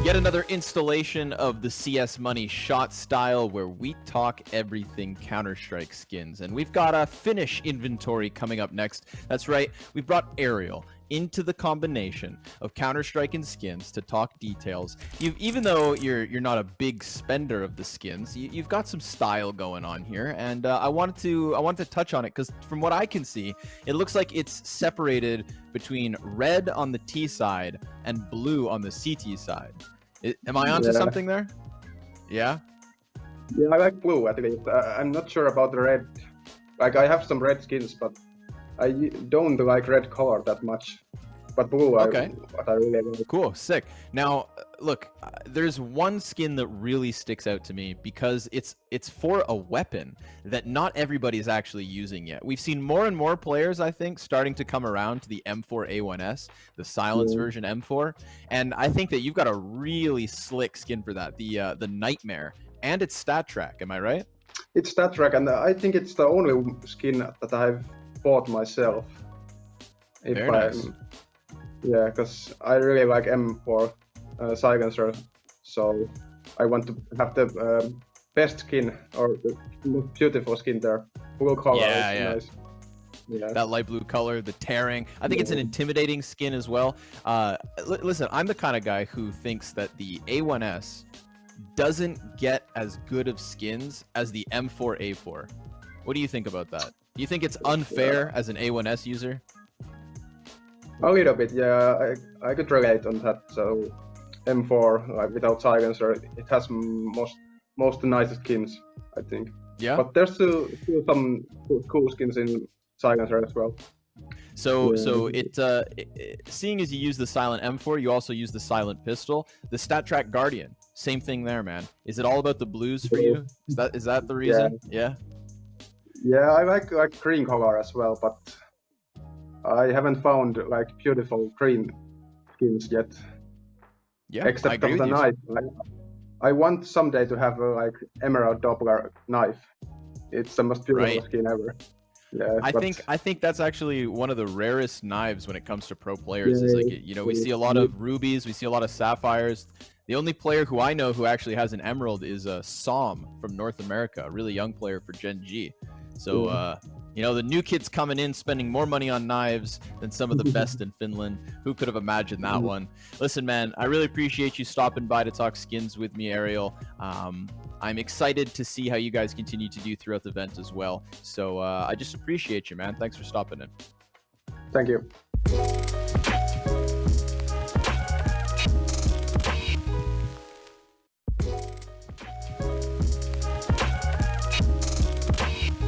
[SPEAKER 5] Yet another installation of the CS Money shot style where we talk everything Counter-Strike skins. And we've got a Finnish inventory coming up next. That's right, we've brought Ariel into the combination of Counter-Strike and skins to talk details. Even though you're not a big spender of the skins, you've got some style going on here, and I wanted to touch on it because from what I can see, it looks like it's separated between red on the T side and blue on the CT side. Am I onto something there? Yeah.
[SPEAKER 16] Yeah, I like blue at least. I'm not sure about the red. Like I have some red skins, but I don't like red color that much. But blue,
[SPEAKER 5] okay.
[SPEAKER 16] I really like.
[SPEAKER 5] Cool, sick. Now, look, there's one skin that really sticks out to me because it's for a weapon that not everybody's actually using yet. We've seen more and more players, I think, starting to come around to the M4A1S, the silence version M4, and I think that you've got a really slick skin for that, the Nightmare, and it's stat track. Am I right?
[SPEAKER 16] It's stat track, and I think it's the only skin that I've bought myself.
[SPEAKER 5] Very nice.
[SPEAKER 16] Yeah, because I really like M4 silencer, so I want to have the best skin or the most beautiful skin there. Blue color is nice. Yeah.
[SPEAKER 5] That light blue color, the tearing. I think it's an intimidating skin as well. Listen, I'm the kind of guy who thinks that the A1S doesn't get as good of skins as the M4A4. What do you think about that? Do you think it's unfair as an A1S user?
[SPEAKER 16] A little bit, yeah. I could relate on that. So M4, like without silencer, it has most nice skins, I think.
[SPEAKER 5] Yeah.
[SPEAKER 16] But there's still some cool skins in silencer as well.
[SPEAKER 5] So seeing as you use the silent M4, you also use the silent pistol. The stat track Guardian, same thing there, man. Is it all about the blues for you? Is that the reason? Yeah.
[SPEAKER 16] Yeah, I like green color as well, but I haven't found like beautiful green skins yet.
[SPEAKER 5] Yeah,
[SPEAKER 16] except of the knife. I want someday to have a like emerald Doppler knife. It's the most beautiful skin ever. Yeah,
[SPEAKER 5] I think that's actually one of the rarest knives when it comes to pro players. Is like, we see a lot of rubies, we see a lot of sapphires. The only player who I know who actually has an emerald is Som from North America, a really young player for Gen G. So the new kids coming in spending more money on knives than some of the best in Finland. Who could have imagined that one? Listen, man, I really appreciate you stopping by to talk skins with me, Ariel. I'm excited to see how you guys continue to do throughout the event as well. So I just appreciate you, man. Thanks for stopping in.
[SPEAKER 16] Thank you.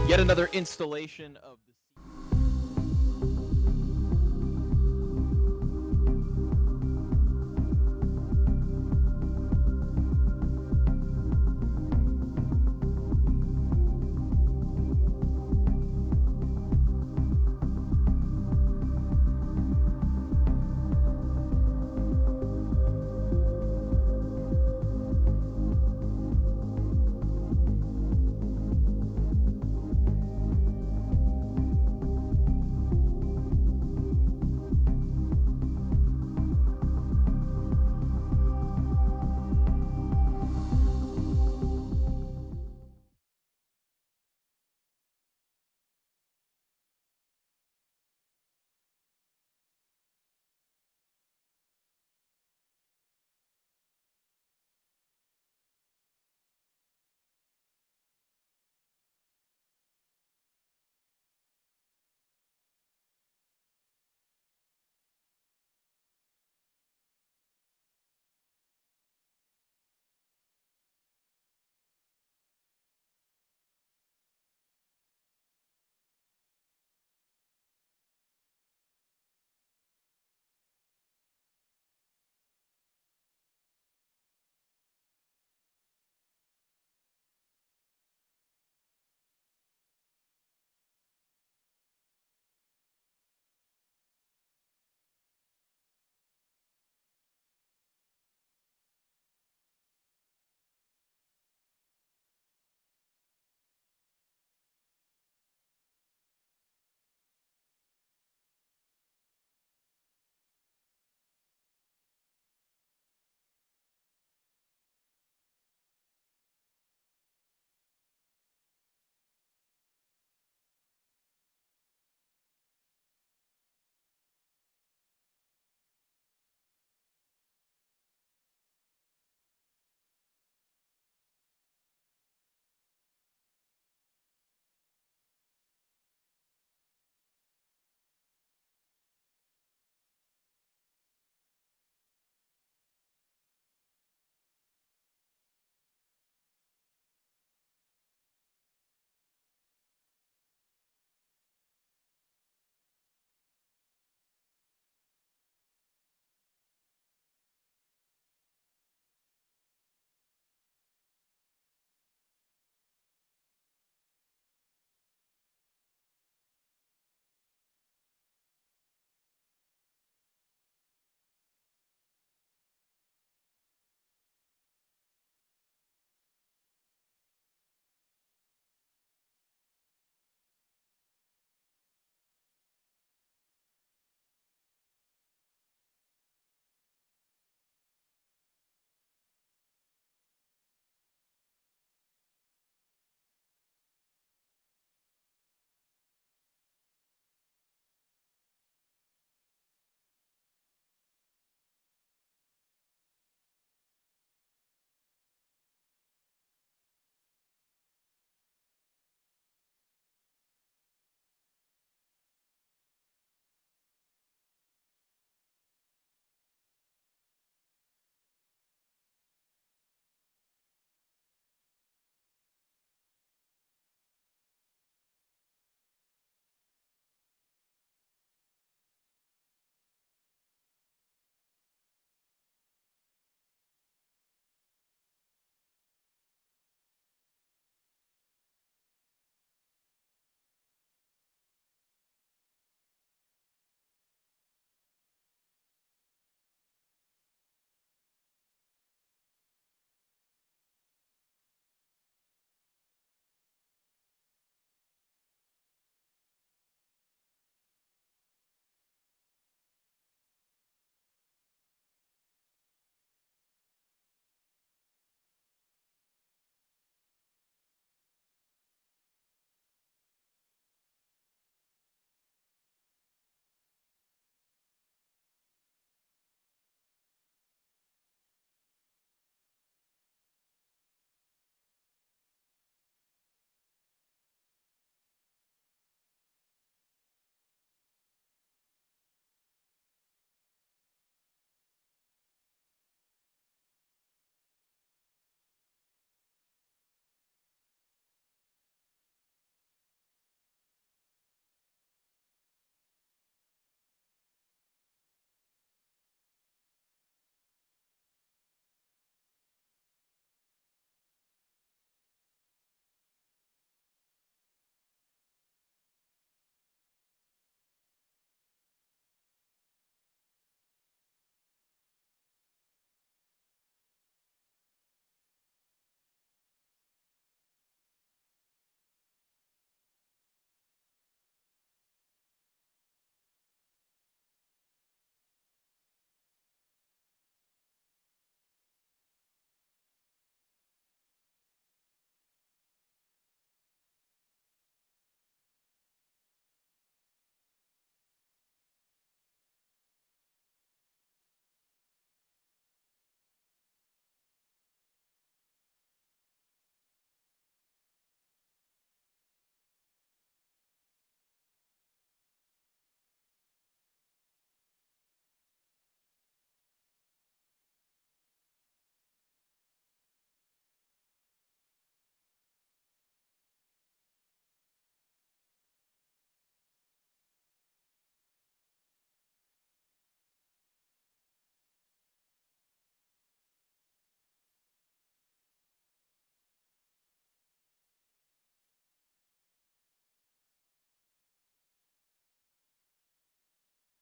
[SPEAKER 5] Yet another installation of